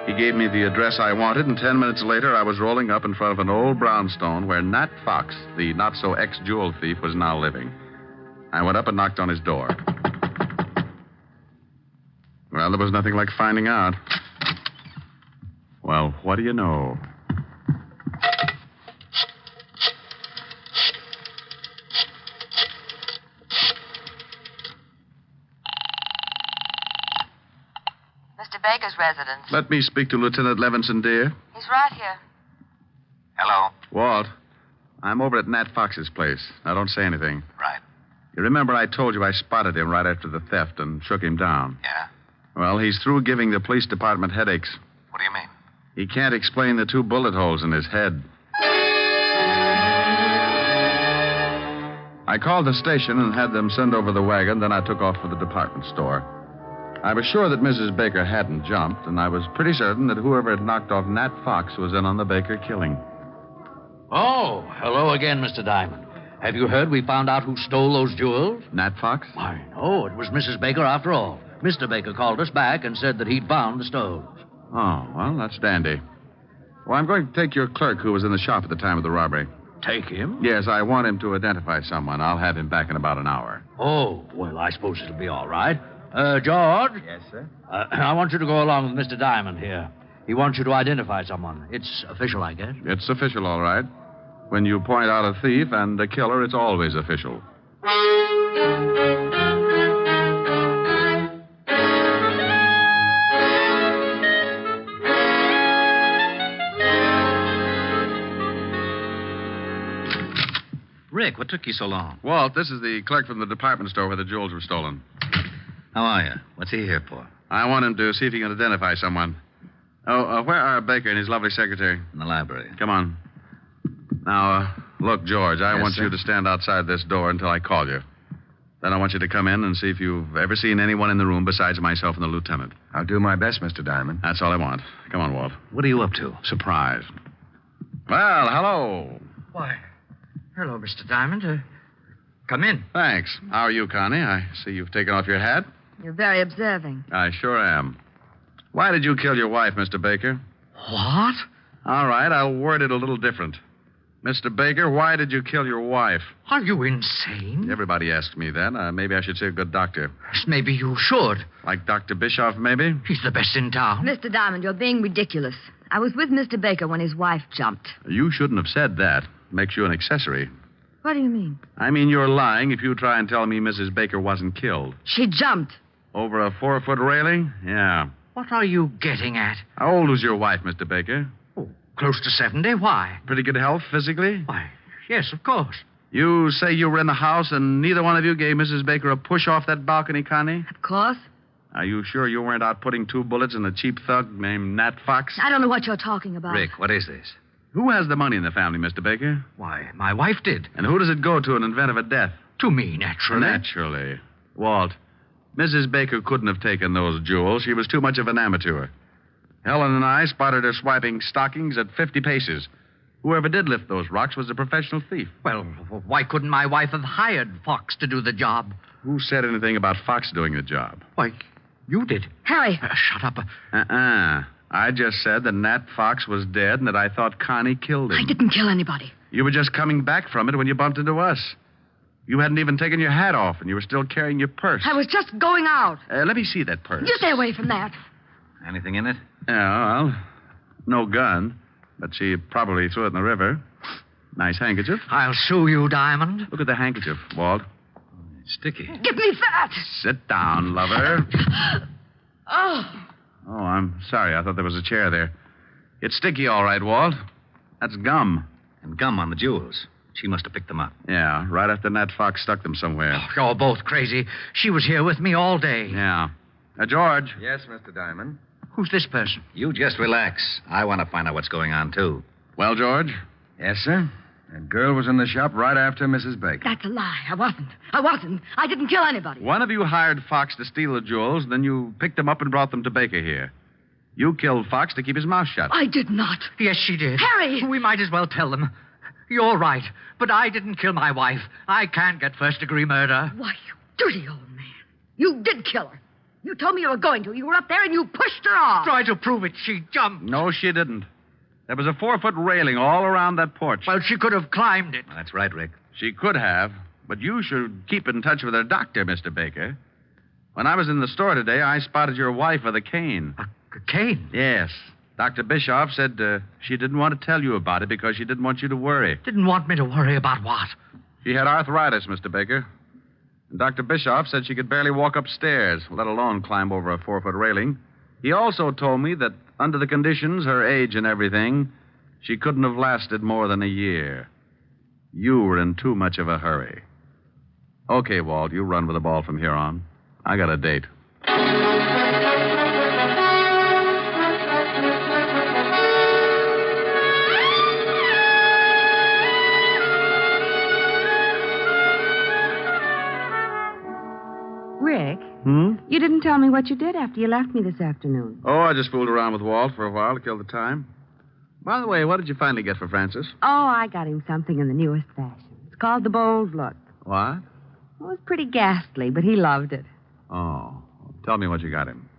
He gave me the address I wanted, and 10 minutes later, I was rolling up in front of an old brownstone where Nat Fox, the not-so-ex-jewel thief, was now living. I went up and knocked on his door. Well, there was nothing like finding out. Well, what do you know? Mr. Baker's residence. Let me speak to Lieutenant Levinson, dear. He's right here. Hello? Walt, I'm over at Nat Fox's place. Now, don't say anything. Right. You remember I told you I spotted him right after the theft and shook him down? Yeah? Well, he's through giving the police department headaches. What do you mean? He can't explain the 2 bullet holes in his head. I called the station and had them send over the wagon, then I took off for the department store. I was sure that Mrs. Baker hadn't jumped, and I was pretty certain that whoever had knocked off Nat Fox was in on the Baker killing. Oh, hello again, Mr. Diamond. Have you heard we found out who stole those jewels? Nat Fox? I know. It was Mrs. Baker after all. Mr. Baker called us back and said that he'd found the stones. Oh, well, that's dandy. Well, I'm going to take your clerk who was in the shop at the time of the robbery. Take him? Yes, I want him to identify someone. I'll have him back in about an hour. Oh, well, I suppose it'll be all right. George? Yes, sir? I want you to go along with Mr. Diamond here. He wants you to identify someone. It's official, I guess. It's official, all right. When you point out a thief and a killer, it's always official. Rick, what took you so long? Walt, this is the clerk from the department store where the jewels were stolen. How are you? What's he here for? I want him to see if he can identify someone. Oh, where are Baker and his lovely secretary? In the library. Come on. Now, look, George, I Yes, want sir? you to stand outside this door until I call you. Then I want you to come in and see if you've ever seen anyone in the room besides myself and the lieutenant. I'll do my best, Mr. Diamond. That's all I want. Come on, Walt. What are you up to? Surprise. Well, hello. Why, hello, Mr. Diamond. Come in. Thanks. How are you, Connie? I see you've taken off your hat. You're very observing. I sure am. Why did you kill your wife, Mr. Baker? What? All right, I'll word it a little different. Mr. Baker, why did you kill your wife? Are you insane? Everybody asks me that. Maybe I should say a good doctor. Maybe you should. Like Dr. Bischoff, maybe? He's the best in town. Mr. Diamond, you're being ridiculous. I was with Mr. Baker when his wife jumped. You shouldn't have said that. Makes you an accessory. What do you mean? I mean, you're lying if you try and tell me Mrs. Baker wasn't killed. She jumped. Over a 4-foot railing? Yeah. What are you getting at? How old was your wife, Mr. Baker? Close to 70. Why? Pretty good health physically? Why, yes, of course. You say you were in the house and neither one of you gave Mrs. Baker a push off that balcony, Connie? Of course. Are you sure you weren't out putting 2 bullets in a cheap thug named Nat Fox? I don't know what you're talking about. Rick, what is this? Who has the money in the family, Mr. Baker? Why, my wife did. And who does it go to in event of a death? To me, naturally. Naturally. Walt, Mrs. Baker couldn't have taken those jewels. She was too much of an amateur. Helen and I spotted her swiping stockings at 50 paces. Whoever did lift those rocks was a professional thief. Well, why couldn't my wife have hired Fox to do the job? Who said anything about Fox doing the job? Why, you did. Harry. Shut up. I just said that Nat Fox was dead and that I thought Connie killed him. I didn't kill anybody. You were just coming back from it when you bumped into us. You hadn't even taken your hat off, and you were still carrying your purse. I was just going out. Let me see that purse. You stay away from that. Anything in it? Yeah, well, no gun, but she probably threw it in the river. Nice handkerchief. I'll sue you, Diamond. Look at the handkerchief, Walt. It's sticky. Give me that. Sit down, lover. Oh. Oh, I'm sorry. I thought there was a chair there. It's sticky, all right, Walt. That's gum. And gum on the jewels. She must have picked them up. Yeah, right after Nat Fox stuck them somewhere. Oh, you're both crazy. She was here with me all day. Yeah. George. Yes, Mr. Diamond. Who's this person? You just relax. I want to find out what's going on, too. Well, George? Yes, sir. That girl was in the shop right after Mrs. Baker. That's a lie. I wasn't. I didn't kill anybody. One of you hired Fox to steal the jewels, then you picked them up and brought them to Baker here. You killed Fox to keep his mouth shut. I did not. Yes, she did. Harry! We might as well tell them. You're right, but I didn't kill my wife. I can't get first-degree murder. Why, you dirty old man. You did kill her. You told me you were going to. You were up there and you pushed her off. Try to prove it. She jumped. No, she didn't. There was a 4-foot railing all around that porch. Well, she could have climbed it. Well, that's right, Rick. She could have, but you should keep in touch with her doctor, Mr. Baker. When I was in the store today, I spotted your wife with a cane. A cane? Yes. Dr. Bischoff said she didn't want to tell you about it because she didn't want you to worry. Didn't want me to worry about what? She had arthritis, Mr. Baker. And Dr. Bischoff said she could barely walk upstairs, let alone climb over a 4-foot railing. He also told me that under the conditions, her age and everything, she couldn't have lasted more than a year. You were in too much of a hurry. Okay, Walt, you run with the ball from here on. I got a date. Rick, Hmm? you didn't tell me what you did after you left me this afternoon. Oh, I just fooled around with Walt for a while to kill the time. By the way, what did you finally get for Francis? Oh, I got him something in the newest fashion. It's called the Bold Look. What? It was pretty ghastly, but he loved it. Oh, tell me what you got him.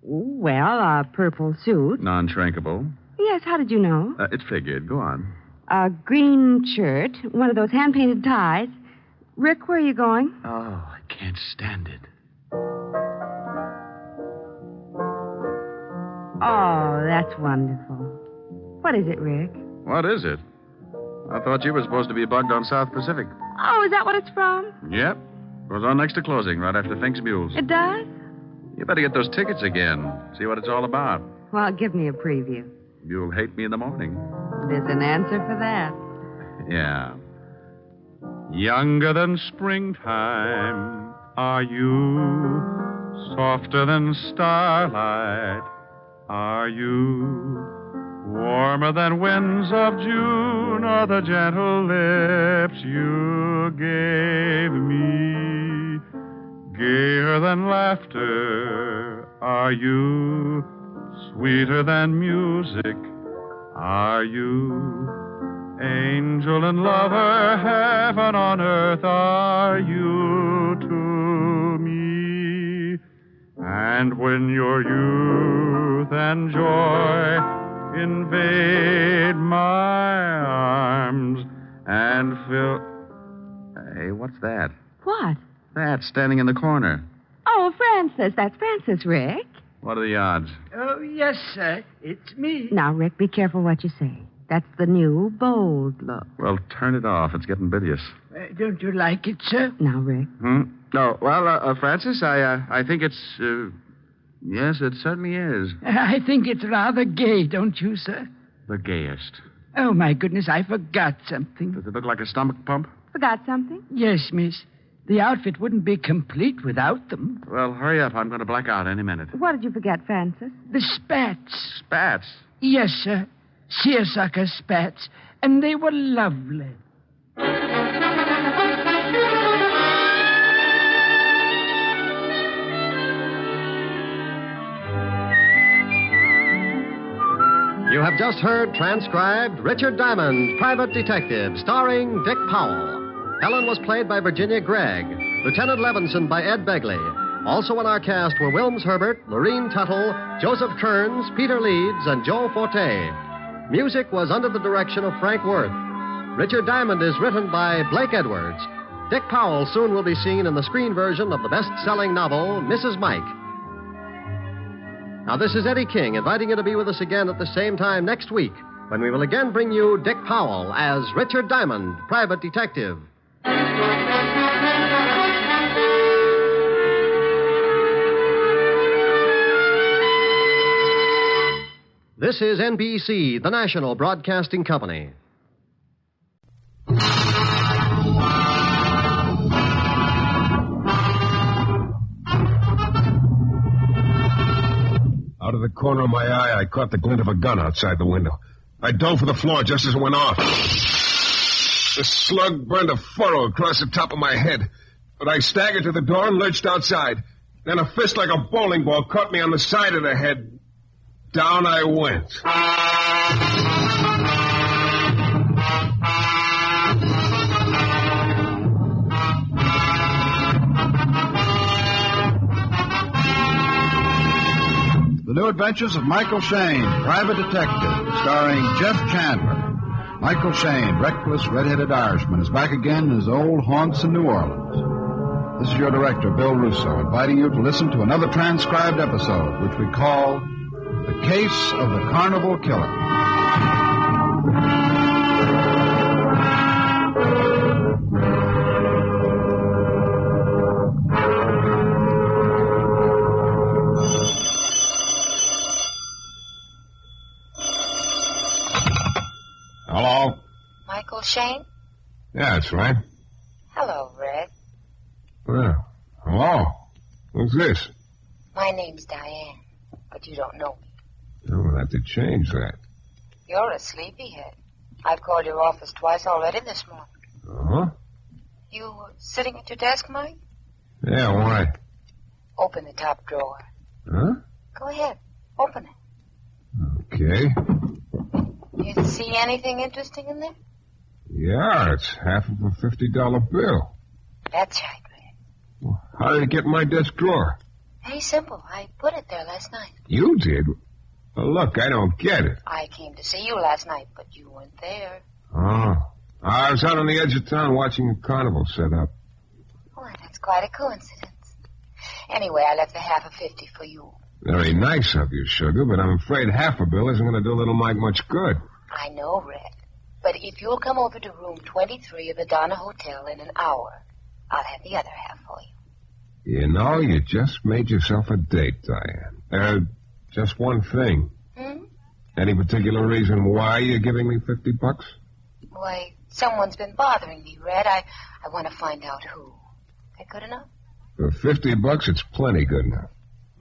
Well, a purple suit. Non-shrinkable. Yes, how did you know? It figured. Go on. A green shirt, one of those hand-painted ties. Rick, where are you going? Oh, I can't stand it. Oh, that's wonderful. What is it, Rick? What is it? I thought you were supposed to be bugged on South Pacific. Oh, is that what it's from? Yep. Goes on next to closing, right after Fink's Mules. It does? You better get those tickets again. See what it's all about. Well, give me a preview. You'll hate me in the morning. There's an answer for that. Yeah. Younger than springtime are you, softer than starlight are you, warmer than winds of June are the gentle lips you gave me, gayer than laughter are you, sweeter than music are you, angel and lover, heaven on earth are you to me. And when your youth and joy invade my arms and fill... Hey, what's that? What? That standing in the corner. Oh, Francis. That's Francis, Rick. What are the odds? Oh, yes, sir. It's me. Now, Rick, be careful what you say. That's the new bold look. Well, turn it off. It's getting bilious. Don't you like it, sir? Now, Rick. No. Well, Francis, I think it's... yes, it certainly is. I think it's rather gay, don't you, sir? The gayest. Oh, my goodness, I forgot something. Does it look like a stomach pump? Forgot something? Yes, miss. The outfit wouldn't be complete without them. Well, hurry up. I'm going to black out any minute. What did you forget, Francis? The spats. Spats? Yes, sir. Seersucker spats. And they were lovely. You have just heard transcribed Richard Diamond, Private Detective, starring Dick Powell. Helen was played by Virginia Gregg, Lieutenant Levinson by Ed Begley. Also in our cast were Wilms Herbert, Lorene Tuttle, Joseph Kearns, Peter Leeds, and Joe Forte. Music was under the direction of Frank Worth. Richard Diamond is written by Blake Edwards. Dick Powell soon will be seen in the screen version of the best-selling novel, Mrs. Mike. Now, this is Eddie King inviting you to be with us again at the same time next week when we will again bring you Dick Powell as Richard Diamond, Private Detective. This is NBC, the national broadcasting company. Out of the corner of my eye, I caught the glint of a gun outside the window. I dove for the floor just as it went off. The slug burned a furrow across the top of my head, but I staggered to the door and lurched outside. Then a fist like a bowling ball caught me on the side of the head. Down I went. The New Adventures of Michael Shayne, Private Detective, starring Jeff Chandler. Michael Shayne, reckless, red-headed Irishman, is back again in his old haunts in New Orleans. This is your director, Bill Russo, inviting you to listen to another transcribed episode, which we call The Case of the Carnival Killer. Hello? Michael Shayne? Yeah, that's right. Hello, Rick. Well, hello. Who's this? My name's Diane, but you don't know me. We'll have to change that. You're a sleepyhead. I've called your office twice already this morning. Uh-huh. You sitting at your desk, Mike? Yeah, why? Open the top drawer. Huh? Go ahead. Open it. Okay. You see anything interesting in there? Yeah, it's half of a $50 bill. That's right, Rick. Well, how did it get in my desk drawer? Very simple. I put it there last night. You did? Well, look, I don't get it. I came to see you last night, but you weren't there. Oh. I was out on the edge of town watching a carnival set up. Well, that's quite a coincidence. Anyway, I left the half of 50 for you. Very nice of you, Sugar, but I'm afraid half a bill isn't going to do little Mike much good. I know, Red. But if you'll come over to room 23 of the Donna Hotel in an hour, I'll have the other half for you. You know, you just made yourself a date, Diane. Just one thing. Any particular reason why you're giving me $50? Why, someone's been bothering me, Red. I want to find out who. That good enough? For $50, it's plenty good enough.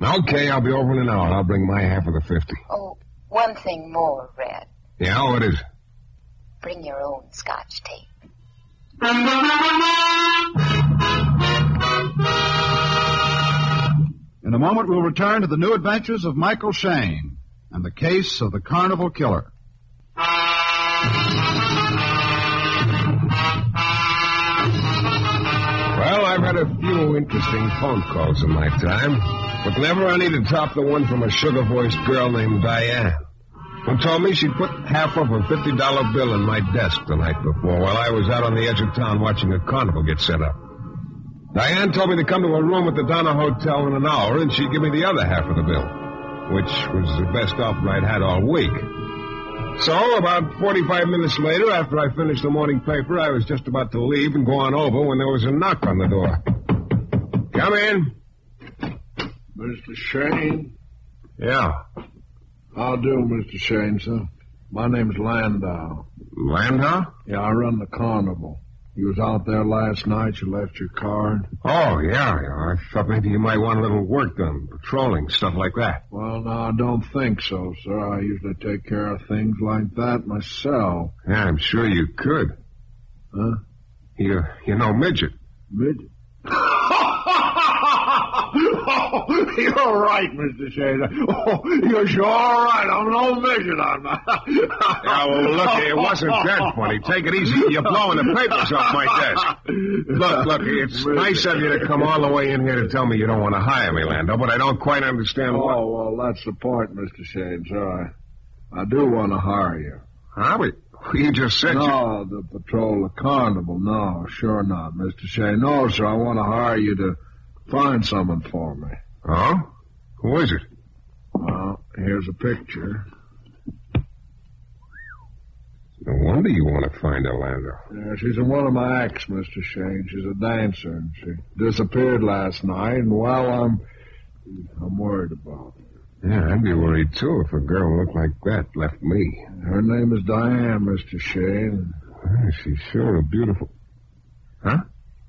Okay, I'll be over in an hour. I'll bring my half of the 50. Oh, one thing more, Red. Yeah, what is it? Bring your own Scotch tape. In a moment, we'll return to the new adventures of Michael Shayne and the case of the Carnival Killer. Well, I've had a few interesting phone calls in my time, but never any to top the one from a sugar-voiced girl named Diane, who told me she'd put half of a $50 bill in my desk the night before while I was out on the edge of town watching a carnival get set up. Diane told me to come to a room at the Donna Hotel in an hour, and she'd give me the other half of the bill, which was the best offer I'd had all week. So, about 45 minutes later, after I finished the morning paper, I was just about to leave and go on over when there was a knock on the door. Come in. Mr. Shayne? Yeah. How do, Mr. Shayne, sir? My name's Landau. Landau? Yeah, I run the carnival. You was out there last night. You left your card. Oh, yeah. I thought maybe you might want a little work done, patrolling, stuff like that. Well, no, I don't think so, sir. I usually take care of things like that myself. Yeah, I'm sure you could. Huh? You know Midget. Midget? Oh, you're right, Mr. Shayne. Oh, you're sure right. I'm no midget on my... Yeah, well, look, it wasn't that funny. Take it easy. You're blowing the papers off my desk. Look, it's nice of you to come all the way in here to tell me you don't want to hire me, Lando, but I don't quite understand what... Oh, well, that's the point, Mr. Shayne, sir. I do want to hire you. Huh? But you just said No, to patrol the carnival. No, sure not, Mr. Shayne. No, sir, I want to hire you to find someone for me. Oh? Who is it? Well, here's a picture. No wonder you want to find her, Lando. Yeah, she's in one of my acts, Mr. Shayne. She's a dancer, and she disappeared last night, and, well, I'm worried about her. Yeah, I'd be worried, too, if a girl looked like that left me. Her name is Diane, Mr. Shayne. Well, she's sure beautiful. Huh?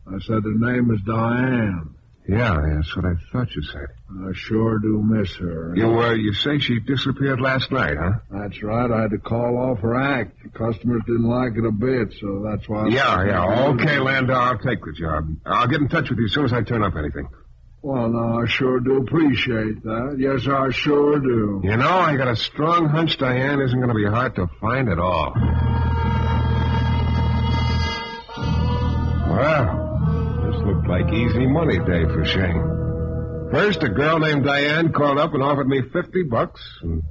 I said her name is Diane. Yeah, that's what I thought you said. I sure do miss her. You say she disappeared last night, huh? That's right. I had to call off her act. The customers didn't like it a bit, so that's why... Yeah. Okay, Landau, I'll take the job. I'll get in touch with you as soon as I turn up anything. Well, no, I sure do appreciate that. Yes, I sure do. You know, I got a strong hunch Diane isn't going to be hard to find at all. Well... looked like easy money day for Shane. First, a girl named Diane called up and offered me $50, and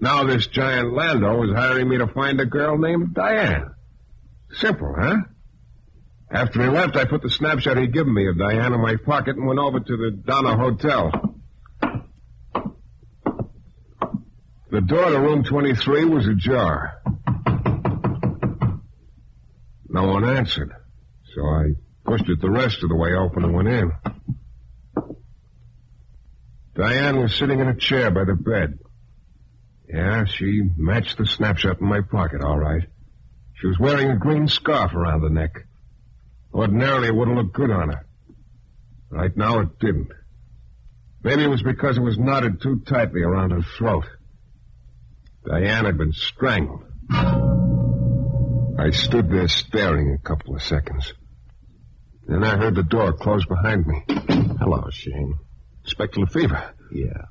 now this giant Lando is hiring me to find a girl named Diane. Simple, huh? After he left, I put the snapshot he'd given me of Diane in my pocket and went over to the Donna Hotel. The door to room 23 was ajar. No one answered, so I pushed it the rest of the way open and went in. Diane was sitting in a chair by the bed. Yeah, she matched the snapshot in my pocket, all right. She was wearing a green scarf around the neck. Ordinarily, it would have looked good on her. Right now, it didn't. Maybe it was because it was knotted too tightly around her throat. Diane had been strangled. I stood there staring a couple of seconds. Then I heard the door close behind me. Hello, Shane. Inspector Lefevre. Yeah.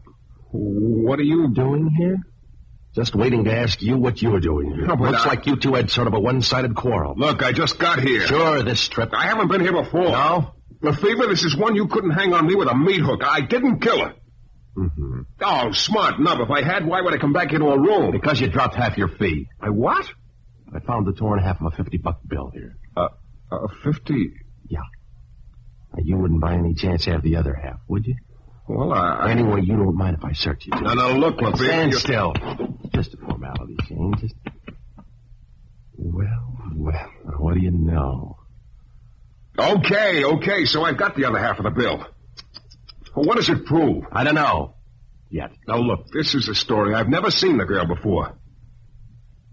What are you doing here? Just waiting to ask you what you're doing here. No, Looks like you two had sort of a one-sided quarrel. Look, I just got here. Sure, this trip. I haven't been here before. No? Lefevre, this is one you couldn't hang on me with a meat hook. I didn't kill her. Mm-hmm. Oh, smart nub. If I had, why would I come back into a room? Because you dropped half your fee. I what? I found the torn half of a $50 bill here. 50? Yeah. Now, you wouldn't by any chance have the other half, would you? Well, Anyway, you don't mind if I search you. No, look, Lefevre. Stand still. Just a formality, Shane. Just... Well, what do you know? Okay, so I've got the other half of the bill. Well, what does it prove? I don't know. Yet. Now, look, this is a story. I've never seen the girl before.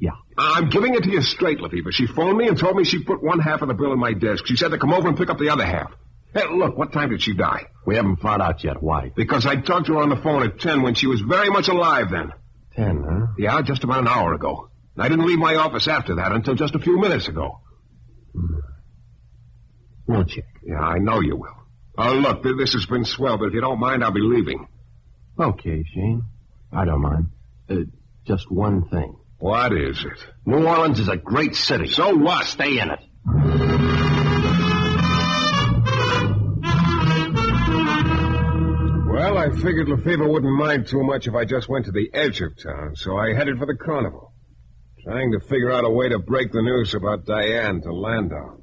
Yeah. I'm giving it to you straight, Lefevre. She phoned me and told me she put one half of the bill in my desk. She said to come over and pick up the other half. Hey, look, what time did she die? We haven't found out yet. Why? Because I talked to her on the phone at 10 when she was very much alive then. 10, huh? Yeah, just about an hour ago. I didn't leave my office after that until just a few minutes ago. We'll check. Yeah, I know you will. Oh, look, this has been swell, but if you don't mind, I'll be leaving. Okay, Shane. I don't mind. Just one thing. What is it? New Orleans is a great city. So what? Stay in it. Well, I figured Lefevre wouldn't mind too much if I just went to the edge of town, so I headed for the carnival, trying to figure out a way to break the news about Diane to Landau.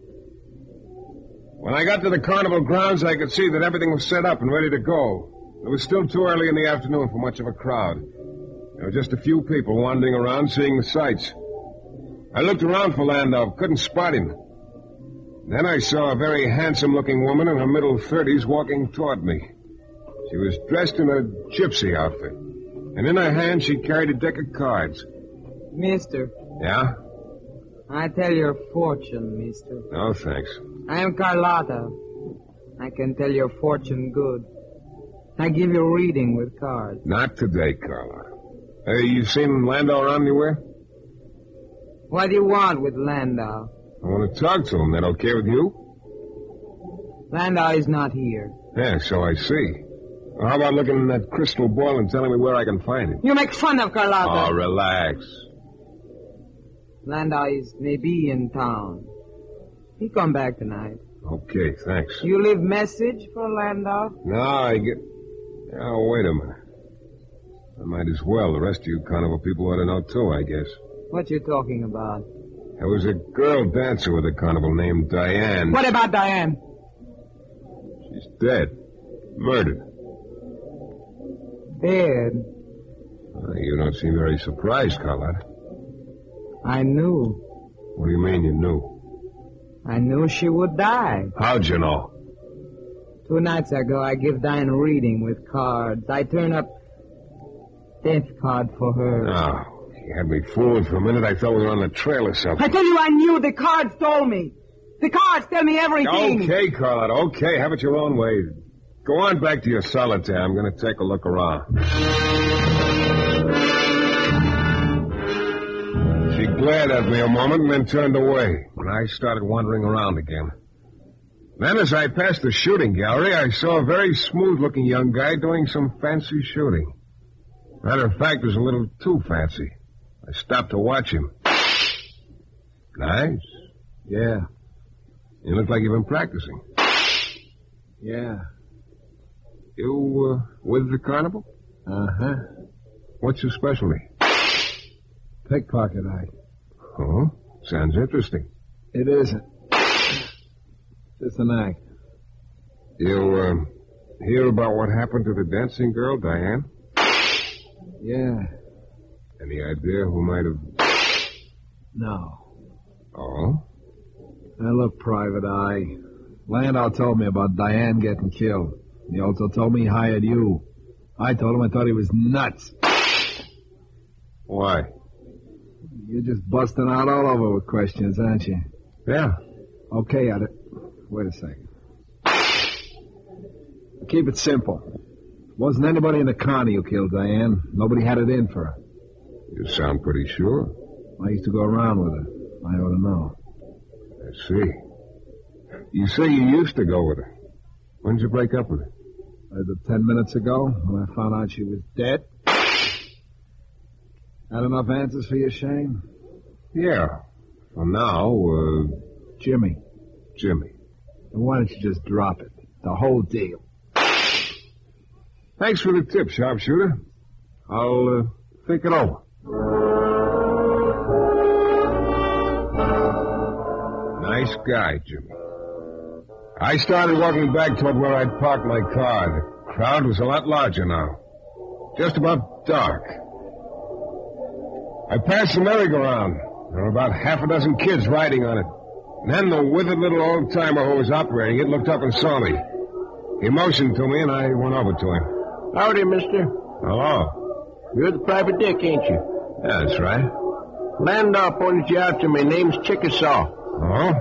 When I got to the carnival grounds, I could see that everything was set up and ready to go. It was still too early in the afternoon for much of a crowd. There were just a few people wandering around seeing the sights. I looked around for Landau, couldn't spot him. Then I saw a very handsome-looking woman in her middle 30s walking toward me. She was dressed in a gypsy outfit, and in her hand she carried a deck of cards. Mister. Yeah? I tell your fortune, mister. No, thanks. I am Carlotta. I can tell your fortune good. I give you a reading with cards. Not today, Carlotta. Hey, you seen Landau around anywhere? What do you want with Landau? I want to talk to him. That okay with you? Landau is not here. Yeah, so I see. Well, how about looking in that crystal ball and telling me where I can find him? You make fun of Carlotta. Oh, relax. Landau is maybe in town. He come back tonight. Okay, thanks. You leave message for Landau? No, I get... Oh, wait a minute. I might as well. The rest of you carnival people ought to know, too, I guess. What you talking about? There was a girl dancer with the carnival named Diane. What about Diane? She's dead. Murdered. Dead? You don't seem very surprised, Carlotta. I knew. What do you mean you knew? I knew she would die. How'd you know? 2 nights ago, I give Diane a reading with cards. I turn up death card for her. Oh, you had me fooled for a minute. I thought we were on the trail or something. I tell you, I knew. The cards told me. The cards tell me everything. Okay, Carlotta. Okay, have it your own way. Go on back to your solitaire. I'm going to take a look around. She glared at me a moment and then turned away. And I started wandering around again. Then as I passed the shooting gallery, I saw a very smooth-looking young guy doing some fancy shooting. Matter of fact, it was a little too fancy. I stopped to watch him. Nice. Yeah. You look like you've been practicing. Yeah. You, with the carnival? Uh-huh. What's your specialty? Pickpocket eye. Oh, sounds interesting. It isn't. Just an act. You, hear about what happened to the dancing girl, Diane? Yeah. Any idea who might have... No. Oh? Now, look, Private Eye. Landau told me about Diane getting killed. He also told me he hired you. I told him I thought he was nuts. Why? You're just busting out all over with questions, aren't you? Yeah. Okay, wait a second. Keep it simple. Wasn't anybody in the carny who killed Diane. Nobody had it in for her. You sound pretty sure. I used to go around with her. I ought to know. I see. You say you used to go with her. When did you break up with her? 10 minutes ago, when I found out she was dead. Had enough answers for you, Shane? Yeah. For now, Jimmy. Jimmy. And why don't you just drop it? The whole deal. Thanks for the tip, sharpshooter. I'll think it over. Nice guy, Jimmy. I started walking back toward where I'd parked my car. The crowd was a lot larger now. Just about dark. I passed the merry-go-round. There were about half a dozen kids riding on it. And then the withered little old-timer who was operating it looked up and saw me. He motioned to me, and I went over to him. Howdy, mister. Hello. You're the private dick, ain't you? Yeah, that's right. Landau pointed you out to me. Name's Chickasaw. Oh?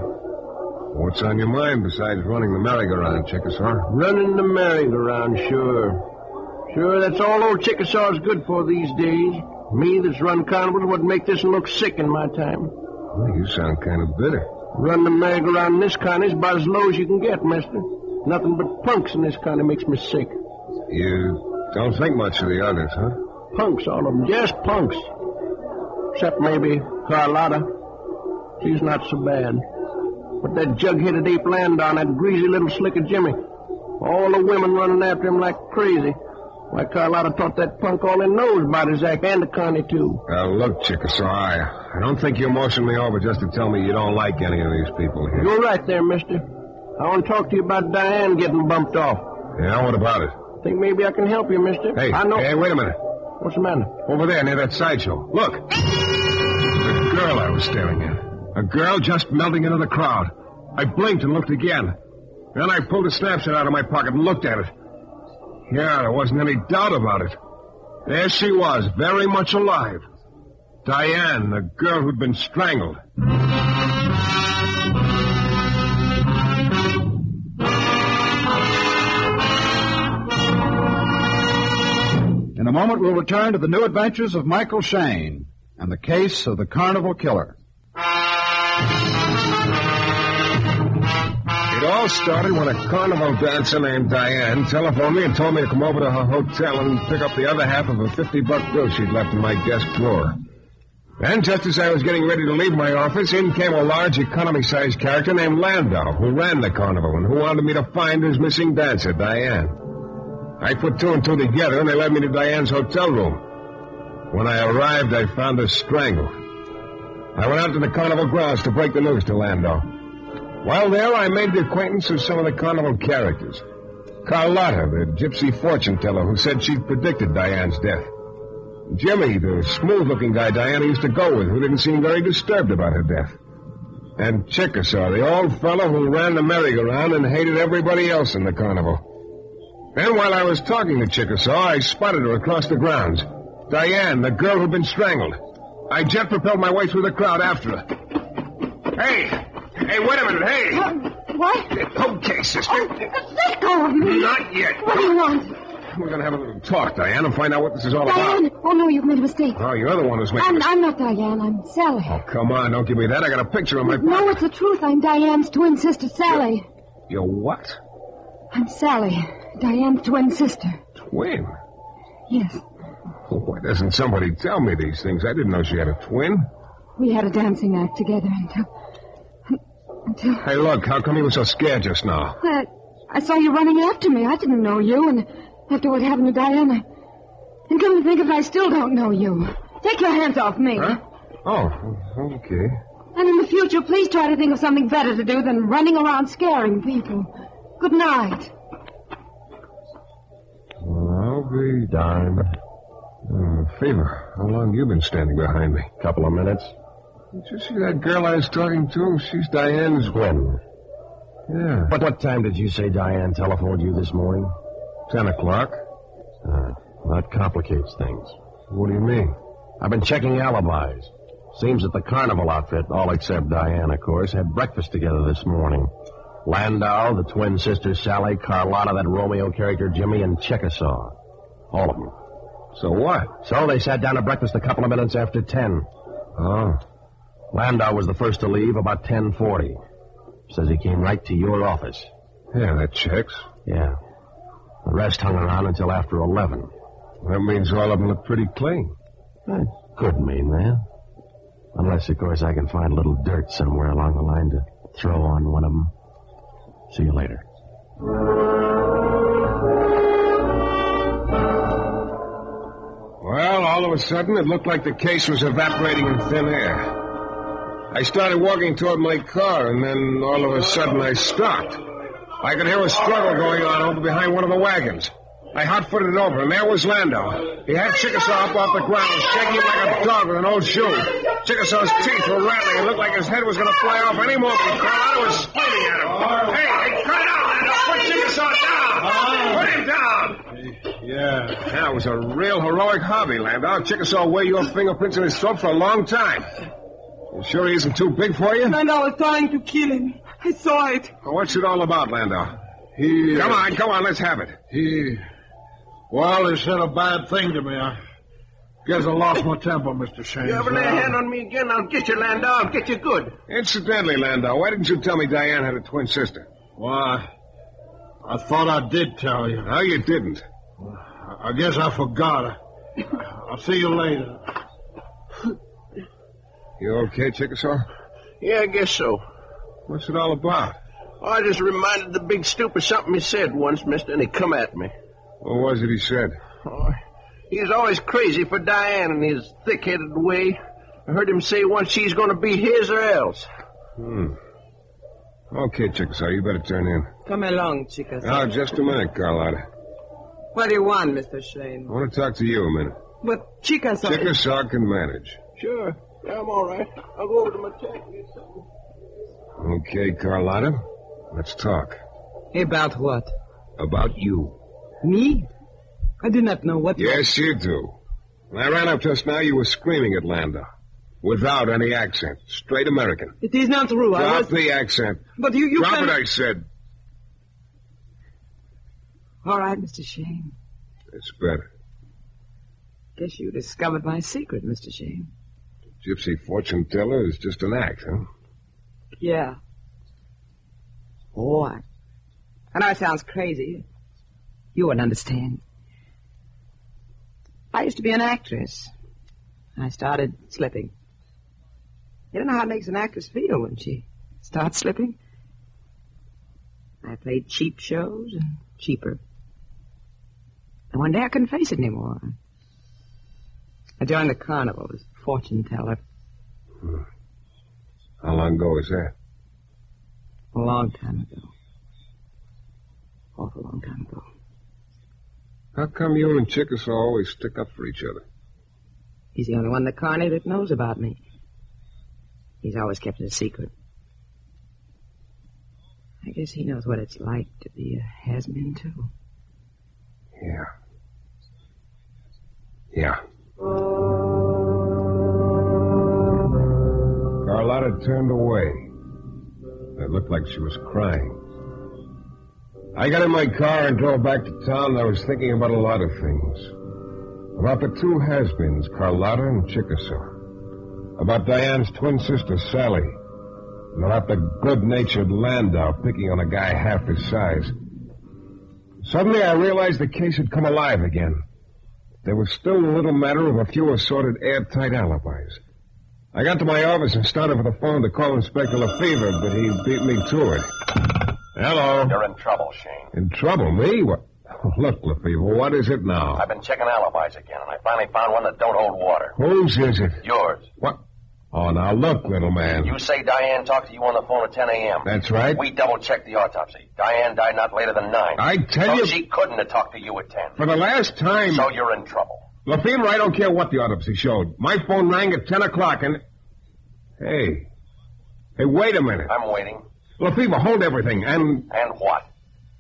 What's on your mind besides running the merry-go-round, Chickasaw? Running the merry-go-round, sure. Sure, that's all old Chickasaw's good for these days. Me that's run carnivals wouldn't make this and look sick in my time. Well, you sound kind of bitter. Run the merry-go-round in this kind is about as low as you can get, mister. Nothing but punks in this kind of makes me sick. You don't think much of the others, huh? Punks, all of them. Just punks. Except maybe Carlotta. She's not so bad. But that jug-headed ape Landau and that greasy little slicker Jimmy. All the women running after him like crazy. Why, Carlotta taught that punk all he knows about his act, and the Connie, too. Look, Chickasaw, I don't think you motioned me over just to tell me you don't like any of these people here. You're right there, mister. I want to talk to you about Diane getting bumped off. Yeah, what about it? Think maybe I can help you, mister. Hey, I know... Hey, wait a minute. What's the matter? Over there, near that sideshow. Look. The girl I was staring at. A girl just melting into the crowd. I blinked and looked again. Then I pulled a snapshot out of my pocket and looked at it. Yeah, there wasn't any doubt about it. There she was, very much alive. Diane, the girl who'd been strangled. In a moment, we'll return to the new adventures of Michael Shayne and the case of the Carnival Killer. It all started when a carnival dancer named Diane telephoned me and told me to come over to her hotel and pick up the other half of a $50 bill she'd left in my desk drawer. And just as I was getting ready to leave my office, in came a large economy-sized character named Landau, who ran the carnival and who wanted me to find his missing dancer, Diane. I put two and two together, and they led me to Diane's hotel room. When I arrived, I found her strangled. I went out to the carnival grounds to break the news to Landau. While there, I made the acquaintance of some of the carnival characters. Carlotta, the gypsy fortune teller who said she'd predicted Diane's death. Jimmy, the smooth-looking guy Diana used to go with, who didn't seem very disturbed about her death. And Chickasaw, the old fellow who ran the merry-go-round and hated everybody else in the carnival. Then while I was talking to Chickasaw, I spotted her across the grounds. Diane, the girl who'd been strangled. I jet-propelled my way through the crowd after her. Hey! Hey, wait a minute, hey! What? Okay, sister. Let go of me. Not yet. What do you want? We're going to have a little talk, Diane, and find out what this is all about. Diane. Oh, no, you've made a mistake. Oh, you're the one who's making a... I'm not Diane. I'm Sally. Oh, come on. Don't give me that. I got a picture of my... No, it's the truth. I'm Diane's twin sister, Sally. You're what? I'm Sally, Diane's twin sister. Twin? Yes. Oh, why doesn't somebody tell me these things? I didn't know she had a twin. We had a dancing act together until... Hey, look, how come you were so scared just now? I saw you running after me. I didn't know you, and after what happened to Diana... And come to think of it, I still don't know you. Take your hands off me. Huh? Oh, okay. And in the future, please try to think of something better to do than running around scaring people. Good night. Well, I'll be darned. Fever, how long you been standing behind me? Couple of minutes. Did you see that girl I was talking to? She's Diane's twin. Yeah. But what time did you say Diane telephoned you this morning? 10 o'clock. That complicates things. What do you mean? I've been checking alibis. Seems that the carnival outfit, all except Diane, of course, had breakfast together this morning. Landau, the twin sisters Sally, Carlotta, that Romeo character Jimmy, and Chickasaw. All of them. So what? So they sat down to breakfast a couple of minutes after 10. Oh. Landau was the first to leave about 10:40. Says he came right to your office. Yeah, that checks. Yeah. The rest hung around until after 11. That means all of them look pretty clean. That could mean that. Unless, of course, I can find a little dirt somewhere along the line to throw on one of them. See you later. a sudden, it looked like the case was evaporating in thin air. I started walking toward my car, and then all of a sudden I stopped. I could hear a struggle going on over behind one of the wagons. I hot-footed it over, and there was Landau. He had Chickasaw up off the ground, shaking him like a dog with an old shoe. Chickasaw's teeth were rattling. It looked like his head was going to fly off any moment. Carlotta was screaming at him. Hey, cut it out, Landau! Put Chickasaw down! Put him down! Yeah. That was a real heroic hobby, Landau. Chickasaw will wear your fingerprints in his throat for a long time. You sure he isn't too big for you? Landau was trying to kill him. I saw it. Well, what's it all about, Landau? Come on, let's have it. Well, he said a bad thing to me. I guess I lost my temper, Mr. Shane. You ever lay a hand on me again, I'll get you, Landau. I'll get you good. Incidentally, Landau, why didn't you tell me Diane had a twin sister? Why, I thought I did tell you. No, you didn't. I guess I forgot. I'll see you later. You okay, Chickasaw? Yeah, I guess so. What's it all about? Oh, I just reminded the big stoop of something he said once, mister, and he come at me. What was it he said? Oh, he's always crazy for Diane in his thick-headed way. I heard him say once she's going to be his or else. Okay, Chickasaw, you better turn in. Come along, Chickasaw. Now, just a minute, Carlotta. What do you want, Mr. Shane? I want to talk to you a minute. But Chickasaw... Chickasaw can manage. Sure. Yeah, I'm all right. I'll go over to my tank and get something. Okay, Carlotta. Let's talk. About what? About you. Me? I do not know what... Yes, you do. When I ran up just now, you were screaming at Landau. Without any accent. Straight American. It is not true. Drop the accent. But you Drop can... it, I said. All right, Mr. Shane. It's better. Guess you discovered my secret, Mr. Shane. Gypsy fortune teller is just an act, huh? Yeah. Oh, I know it sounds crazy. You wouldn't understand. I used to be an actress. I started slipping. You don't know how it makes an actress feel when she starts slipping? I played cheap shows and cheaper. And one day I couldn't face it anymore. I joined the carnival as fortune teller. How long ago was that? A long time ago. Awful long time ago. How come you and Chickasaw always stick up for each other? He's the only one in the carny that knows about me. He's always kept it a secret. I guess he knows what it's like to be a has-been, too. Yeah. Carlotta turned away. It looked like she was crying. I got in my car and drove back to town, and I was thinking about a lot of things. About the two has-beens, Carlotta and Chickasaw. About Diane's twin sister, Sally. And about the good-natured Landau picking on a guy half his size. Suddenly I realized the case had come alive again. There was still the little matter of a few assorted airtight alibis. I got to my office and started for the phone to call Inspector Lefevre, but he beat me to it. Hello. You're in trouble, Shane. In trouble? Me? What? Oh, look, Lefevre, what is it now? I've been checking alibis again, and I finally found one that don't hold water. Whose is it? Yours. What? Oh, now look, little man. You say Diane talked to you on the phone at 10 a.m. That's right. We double-checked the autopsy. Diane died not later than 9. I tell you... So she couldn't have talked to you at 10. For the last time... So you're in trouble. Lefevre, I don't care what the autopsy showed. My phone rang at 10 o'clock and... Hey, wait a minute. I'm waiting. Lefevre, hold everything, and... And what?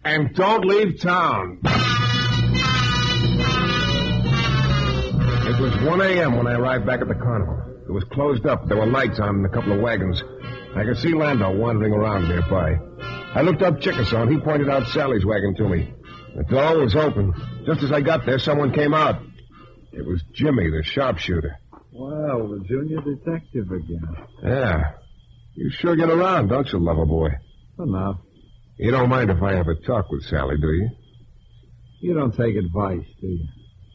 And don't leave town. It was 1 a.m. when I arrived back at the carnival. It was closed up. There were lights on in a couple of wagons. I could see Landau wandering around nearby. I looked up Chickasaw, and he pointed out Sally's wagon to me. The door was open. Just as I got there, someone came out. It was Jimmy, the sharpshooter. Well, the junior detective again. Yeah. You sure get around, don't you, lover boy? Enough. You don't mind if I have a talk with Sally, do you? You don't take advice, do you?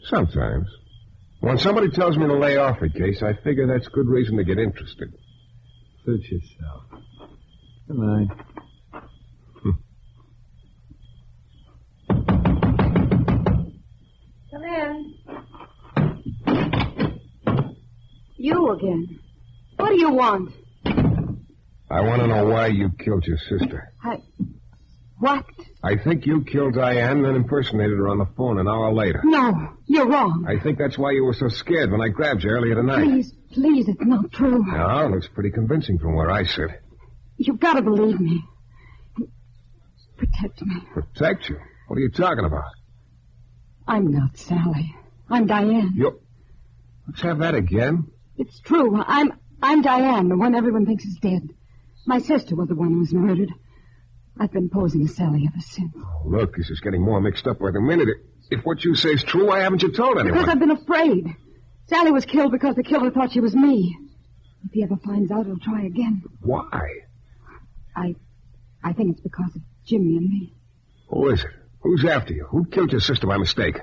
Sometimes. When somebody tells me to lay off a case, I figure that's good reason to get interested. Suit yourself. Good night. Come in. You again. What do you want? I want to know why you killed your sister. What? I think you killed Diane and then impersonated her on the phone an hour later. No, you're wrong. I think that's why you were so scared when I grabbed you earlier tonight. Please, it's not true. No, it looks pretty convincing from where I sit. You've got to believe me. Protect me. Protect you? What are you talking about? I'm not Sally. I'm Diane. Let's have that again. It's true. I'm Diane, the one everyone thinks is dead. My sister was the one who was murdered. I've been posing as Sally ever since. Oh, look, this is getting more mixed up by the minute. If what you say is true, why haven't you told anyone? Because I've been afraid. Sally was killed because the killer thought she was me. If he ever finds out, he'll try again. Why? I think it's because of Jimmy and me. Who is it? Who's after you? Who killed your sister by mistake?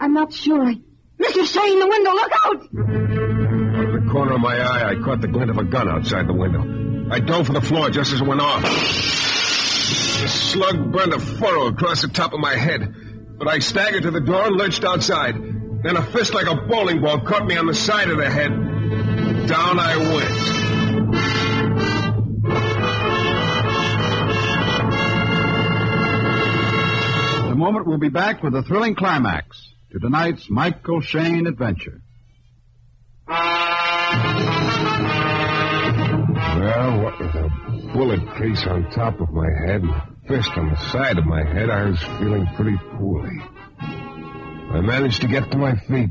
I'm not sure. Mr. Shane, the window, look out! Out of the corner of my eye, I caught the glint of a gun outside the window. I dove for the floor just as it went off. The slug burned a furrow across the top of my head, but I staggered to the door and lurched outside. Then a fist like a bowling ball caught me on the side of the head. Down I went. In a moment, we'll be back with a thrilling climax to tonight's Michael Shane adventure. Well, what with a bullet crease on top of my head and a fist on the side of my head, I was feeling pretty poorly. I managed to get to my feet.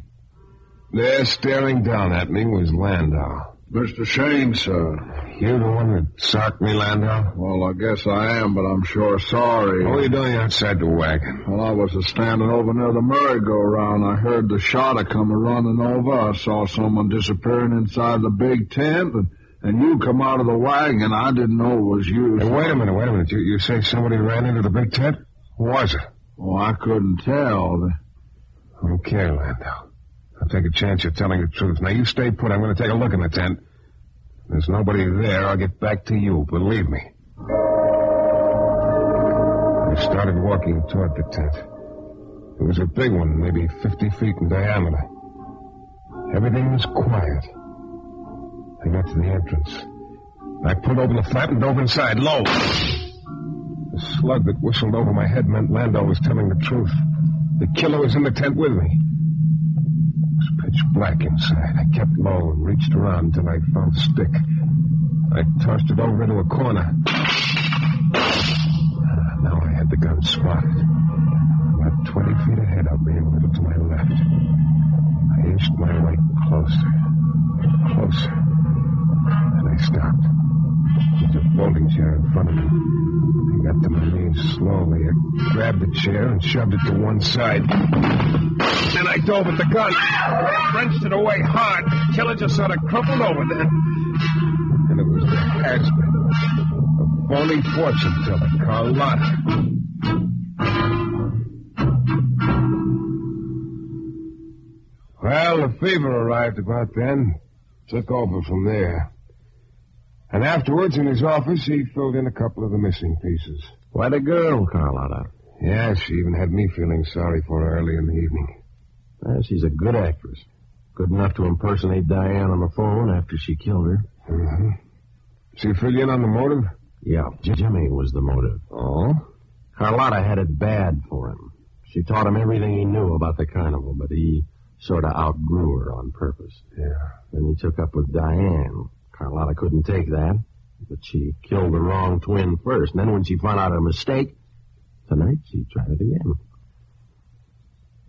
There, staring down at me, was Landau. Mr. Shane, sir. You the one that socked me, Landau? Well, I guess I am, but I'm sure sorry. What are you doing outside the wagon? Well, I was standing over near the merry-go-round. I heard the shot come running over. I saw someone disappearing inside the big tent, and you come out of the wagon. I didn't know it was you. Hey, wait a minute. You say somebody ran into the big tent? Who was it? Oh, I couldn't tell. Okay, Landau. I'll take a chance you're telling the truth. Now, you stay put. I'm going to take a look in the tent. If there's nobody there, I'll get back to you. Believe me. I started walking toward the tent. It was a big one, maybe 50 feet in diameter. Everything was quiet. I got to the entrance. I pulled open the flap and dove inside, low. The slug that whistled over my head meant Landau was telling the truth. The killer was in the tent with me. It was pitch black inside. I kept low and reached around until I found a stick. I tossed it over into a corner. Now I had the gun spotted. About 20 feet ahead of me and a little to my left. I inched my way closer. And I stopped. There's a folding chair in front of me. I got to my knees slowly. I grabbed the chair and shoved it to one side. Then I dove at the gun. I wrenched it away hard. The killer just sort of crumpled over then. And it was the has-been. A phony fortune teller, Carlotta. Well, the fever arrived about then. Took over from there. And afterwards, in his office, he filled in a couple of the missing pieces. Quite a girl, Carlotta. Yeah, she even had me feeling sorry for her early in the evening. She's a good actress. Good enough to impersonate Diane on the phone after she killed her. Mm-hmm. She fill you in on the motive? Yeah, Jimmy was the motive. Oh? Carlotta had it bad for him. She taught him everything he knew about the carnival, but he sort of outgrew her on purpose. Yeah. Then he took up with Diane. Carlotta couldn't take that, but she killed the wrong twin first. And then when she found out her mistake, tonight she tried it again.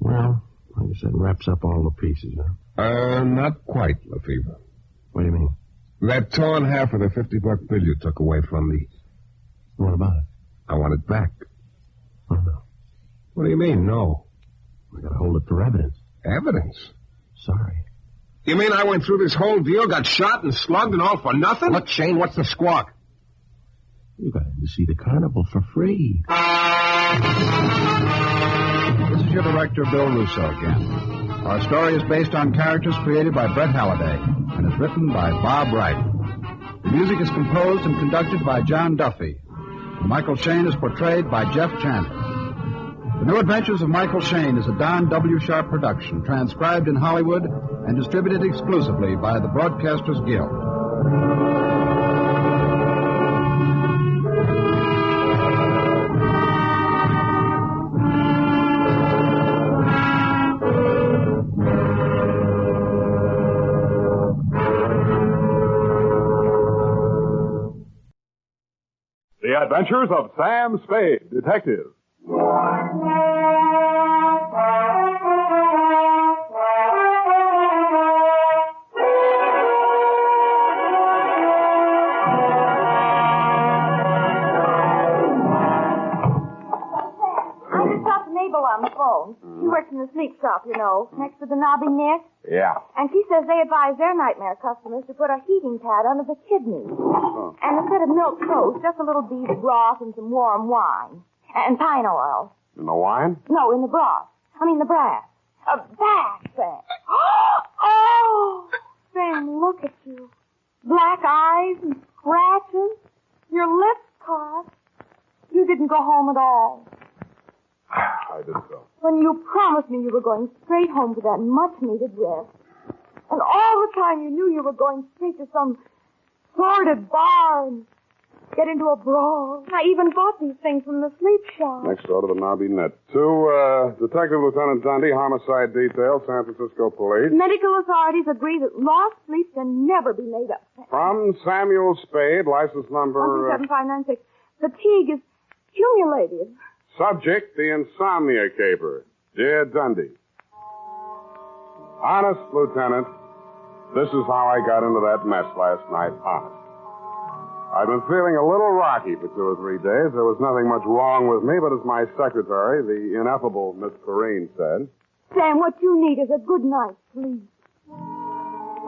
Well, like I said, wraps up all the pieces, huh? Not quite, Lefevre. What do you mean? That torn half of the $50 bill you took away from me. What about it? I want it back. Oh, no. What do you mean, no? I gotta hold it for evidence. Evidence? Sorry. You mean I went through this whole deal, got shot and slugged and all for nothing? Look, Shane, what's the squawk? You got to see the carnival for free. This is your director, Bill Russo, again. Our story is based on characters created by Brett Halliday and is written by Bob Wright. The music is composed and conducted by John Duffy. Michael Shane is portrayed by Jeff Chandler. The New Adventures of Michael Shayne is a Don W. Sharp production, transcribed in Hollywood and distributed exclusively by the Broadcasters Guild. The Adventures of Sam Spade, Detective. On the phone. She works in the sleep shop, you know, next to the knobby Nick. Yeah. And she says they advise their nightmare customers to put a heating pad under the kidneys. And instead of milk toast, just a little beef broth and some warm wine. And pine oil. In the wine? No, in the broth. I mean the brass. Back, Sam. Oh! Sam, look at you. Black eyes and scratches. Your lips caught. You didn't go home at all. I did so. When you promised me you were going straight home to that much-needed rest. And all the time you knew you were going straight to some sordid bar and get into a brawl. I even bought these things from the sleep shop. Next door to the knobby net. To Detective Lieutenant Dundee, Homicide Detail, San Francisco Police. Medical authorities agree that lost sleep can never be made up. From Samuel Spade, license number... 17596. Fatigue is cumulative. Subject, the insomnia caper. Dear Dundee. Honest, Lieutenant, this is how I got into that mess last night. Honest. I've been feeling a little rocky for 2 or 3 days. There was nothing much wrong with me, but as my secretary, the ineffable Miss Perrine, said... Sam, what you need is a good night's sleep.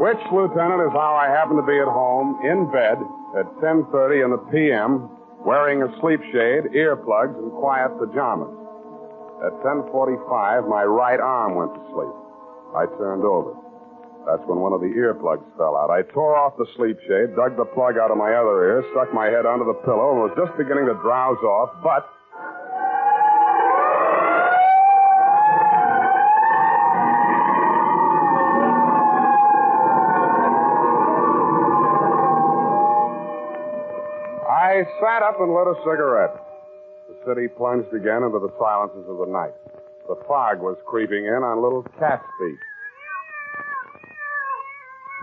Which, Lieutenant, is how I happen to be at home, in bed, at 10:30 in the p.m., wearing a sleep shade, earplugs, and quiet pajamas. At 10:45, my right arm went to sleep. I turned over. That's when one of the earplugs fell out. I tore off the sleep shade, dug the plug out of my other ear, stuck my head under the pillow, and was just beginning to drowse off, but... I sat up and lit a cigarette. The city plunged again into the silences of the night. The fog was creeping in on little cat's feet.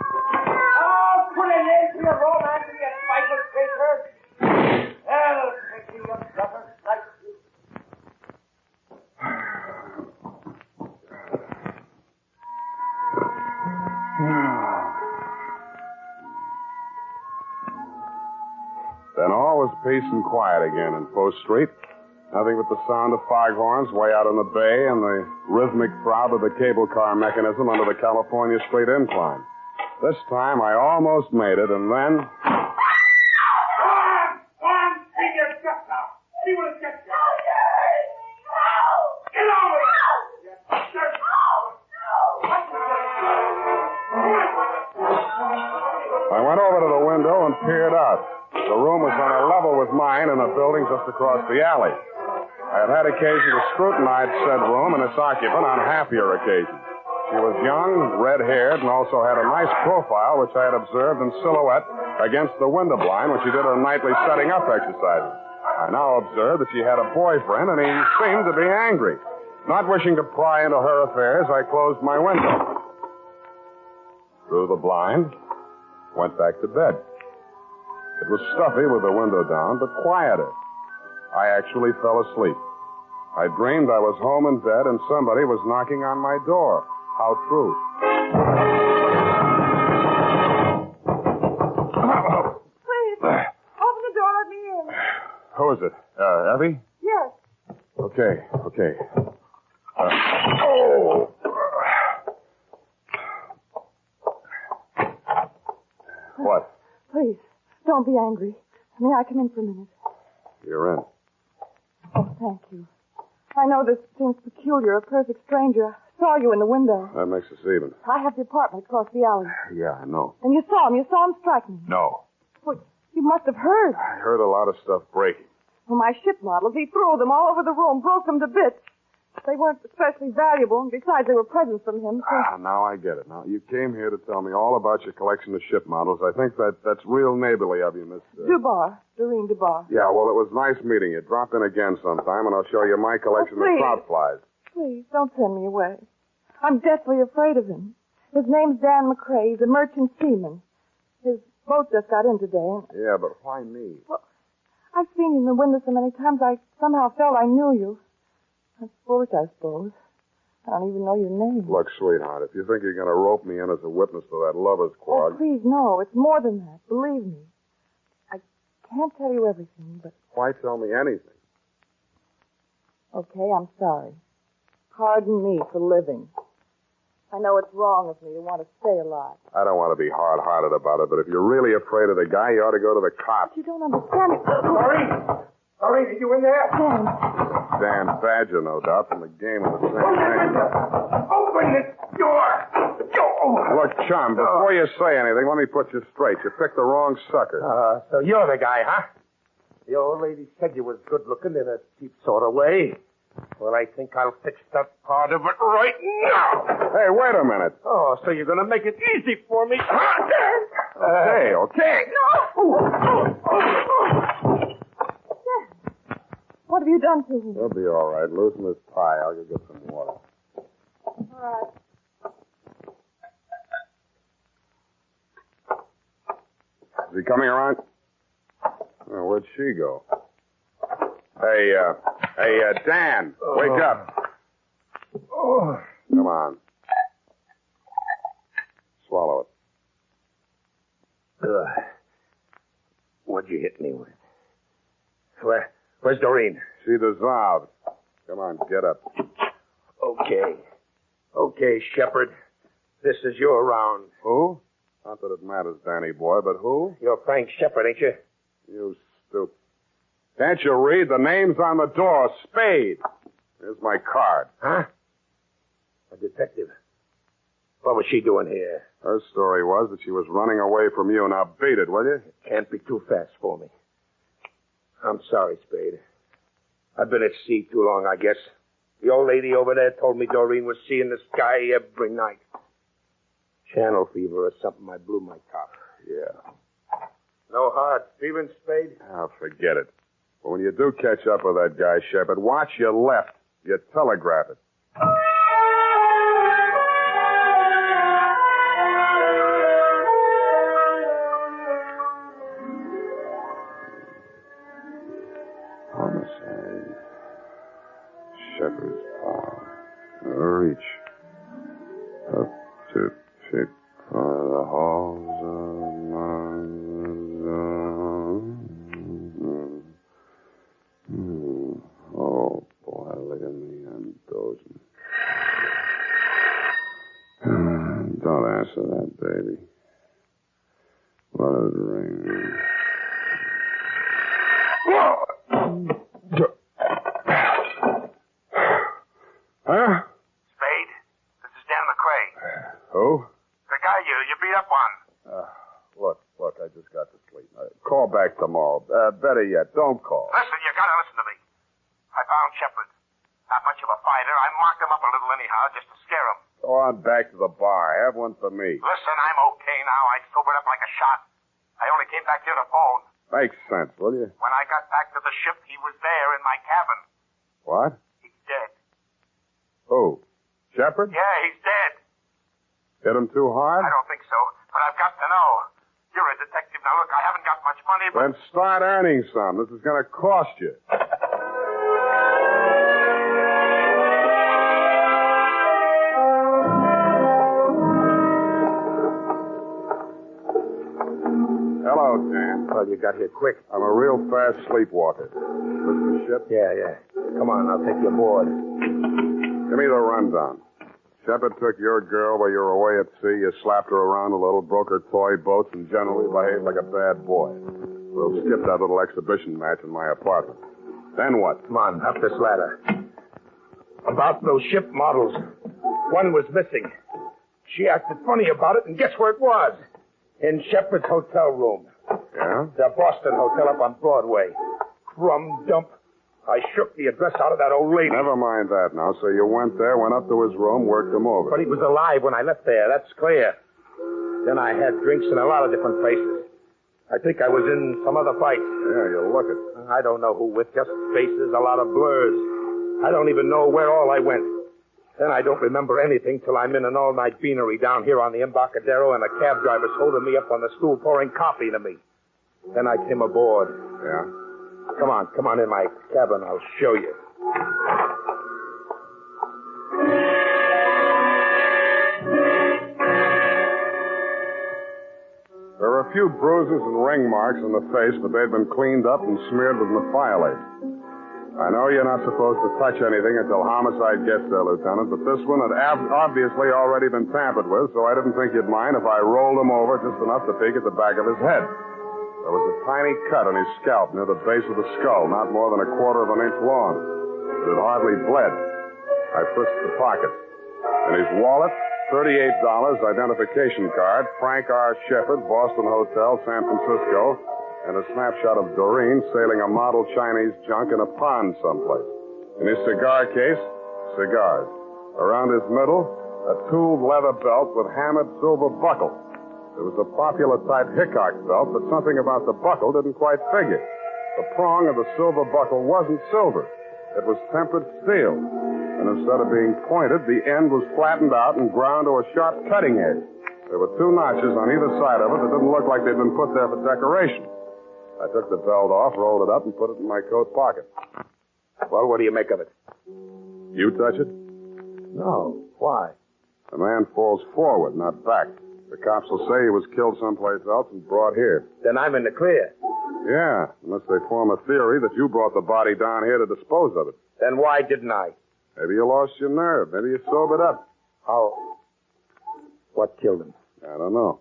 Oh, put an end to your romance and your spiteful creature. Hell, take you, you brother, like you. Then all was peace and quiet again in Post Street. Nothing but the sound of foghorns way out on the bay and the rhythmic throb of the cable car mechanism under the California Street incline. This time I almost made it, and then... Go on, take your guts out. See what it gets you. Get on with it. I went over to the window and peered out. The room was on a level with mine in a building just across the alley. I had had occasion to scrutinize said room and its occupant on happier occasions. She was young, red-haired, and also had a nice profile, which I had observed in silhouette against the window blind when she did her nightly setting up exercises. I now observed that she had a boyfriend, and he seemed to be angry. Not wishing to pry into her affairs, I closed my window. Drew the blind, went back to bed. It was stuffy with the window down, but quieter. I actually fell asleep. I dreamed I was home in bed and somebody was knocking on my door. How true. Please, open the door, let me in. Who is it? Effie? Yes. Okay. What? Please, don't be angry. May I come in for a minute? You're in. Oh, thank you. I know this seems peculiar, a perfect stranger. I saw you in the window. That makes us even. I have the apartment across the alley. Yeah, I know. And you saw him strike me. No. Well, you must have heard. I heard a lot of stuff breaking. Well, my ship models, he threw them all over the room, broke them to bits. They weren't especially valuable, and besides, they were presents from him. So... Now I get it. Now, you came here to tell me all about your collection of ship models. I think that's real neighborly of you, Miss... Doreen Dubar. Yeah, well, it was nice meeting you. Drop in again sometime, and I'll show you my collection of trout flies. Please, don't send me away. I'm deathly afraid of him. His name's Dan McCrae. He's a merchant seaman. His boat just got in today, and... Yeah, but why me? Well, I've seen you in the window so many times, I somehow felt I knew you. That's foolish, I suppose. I don't even know your name. Look, sweetheart, if you think you're going to rope me in as a witness to that lover's quarrel... Oh, please, no. It's more than that. Believe me. I can't tell you everything, but... Why tell me anything? Okay, I'm sorry. Pardon me for living. I know it's wrong of me to want to stay alive. I don't want to be hard-hearted about it, but if you're really afraid of the guy, you ought to go to the cops. But you don't understand it. Doreen, are you in there? Dan Badger, no doubt, from the game of the same thing. Open this door! Look, chum, before you say anything, let me put you straight. You picked the wrong sucker. So you're the guy, huh? The old lady said you was good-looking in a cheap sort of way. Well, I think I'll fix that part of it right now. Hey, wait a minute. Oh, so you're going to make it easy for me, huh? Okay. What have you done to him? He'll be all right. Loosen his tie. I'll go get some water. All right. Is he coming around? Oh, where'd she go? Hey, Dan, wake up. Oh. Come on. Swallow it. What'd you hit me with? Where's Doreen? She dissolved. Come on, get up. Okay, Shepard. This is your round. Who? Not that it matters, Danny boy, but who? You're Frank Shepard, ain't you? You stupid. Can't you read? The name's on the door. Spade. Here's my card. Huh? A detective. What was she doing here? Her story was that she was running away from you. Now beat it, will you? It can't be too fast for me. I'm sorry, Spade. I've been at sea too long, I guess. The old lady over there told me Doreen was seeing the sky every night. Channel fever or something. I blew my top. Yeah. No hard feeling, Spade? Oh, forget it. But when you do catch up with that guy, Shepard, watch your left. You telegraph it. Homicide. Shepard's power. Reach. Up to fit for the halls of Oh, boy, look at me. I'm dozing. Don't answer that, baby. Let it ring. Huh? Spade, this is Dan McCrae. Who? The guy you beat up on. Look, I just got to sleep. Call back tomorrow. Better yet, don't call. Listen, you gotta listen to me. I found Shepard. Not much of a fighter. I marked him up a little anyhow, just to scare him. Go on back to the bar. Have one for me. Listen, I'm okay now. I sobered up like a shot. I only came back here to phone. Makes sense, will you? When I got back to the ship, he was there in my cabin. What? He's dead. Who? Shepard? Yeah, he's dead. Hit him too hard? I don't think so, but I've got to know. You're a detective. Now, look, I haven't got much money, but... Then start earning some. This is going to cost you. Hello, Dan. Well, you got here quick. I'm a real fast sleepwalker. This the ship? Yeah. Come on, I'll take you aboard. Give me the rundown. Shepard took your girl while you were away at sea. You slapped her around a little, broke her toy boats, and generally behaved like a bad boy. We'll skip that little exhibition match in my apartment. Then what? Come on, up this ladder. About those ship models. One was missing. She acted funny about it, and guess where it was? In Shepard's hotel room. Yeah? The Boston Hotel up on Broadway. Crumb dump. I shook the address out of that old lady. Never mind that now. So you went there, went up to his room, worked him over. But he was alive when I left there. That's clear. Then I had drinks in a lot of different places. I think I was in some other fight. Yeah, you look it. I don't know who with, just faces, a lot of blurs. I don't even know where all I went. Then I don't remember anything till I'm in an all-night beanery down here on the Embarcadero and the cab driver's holding me up on the stool pouring coffee to me. Then I came aboard. Yeah? Come on in my cabin. I'll show you. There were a few bruises and ring marks on the face, but they'd been cleaned up and smeared with methyolate. I know you're not supposed to touch anything until homicide gets there, Lieutenant, but this one had obviously already been tampered with, so I didn't think you'd mind if I rolled him over just enough to peek at the back of his head. There was a tiny cut on his scalp near the base of the skull, not more than 1/4 of an inch long. It had hardly bled. I frisked the pockets. In his wallet, $38 identification card, Frank R. Shepard, Boston Hotel, San Francisco, and a snapshot of Doreen sailing a model Chinese junk in a pond someplace. In his cigar case, cigars. Around his middle, a tooled leather belt with hammered silver buckle. It was a popular type Hickok belt, but something about the buckle didn't quite figure. The prong of the silver buckle wasn't silver. It was tempered steel. And instead of being pointed, the end was flattened out and ground to a sharp cutting edge. There were 2 notches on either side of it that didn't look like they'd been put there for decoration. I took the belt off, rolled it up, and put it in my coat pocket. Well, what do you make of it? You touch it? No. Why? The man falls forward, not back. The cops will say he was killed someplace else and brought here. Then I'm in the clear. Yeah, unless they form a theory that you brought the body down here to dispose of it. Then why didn't I? Maybe you lost your nerve. Maybe you sobered up. How? What killed him? I don't know.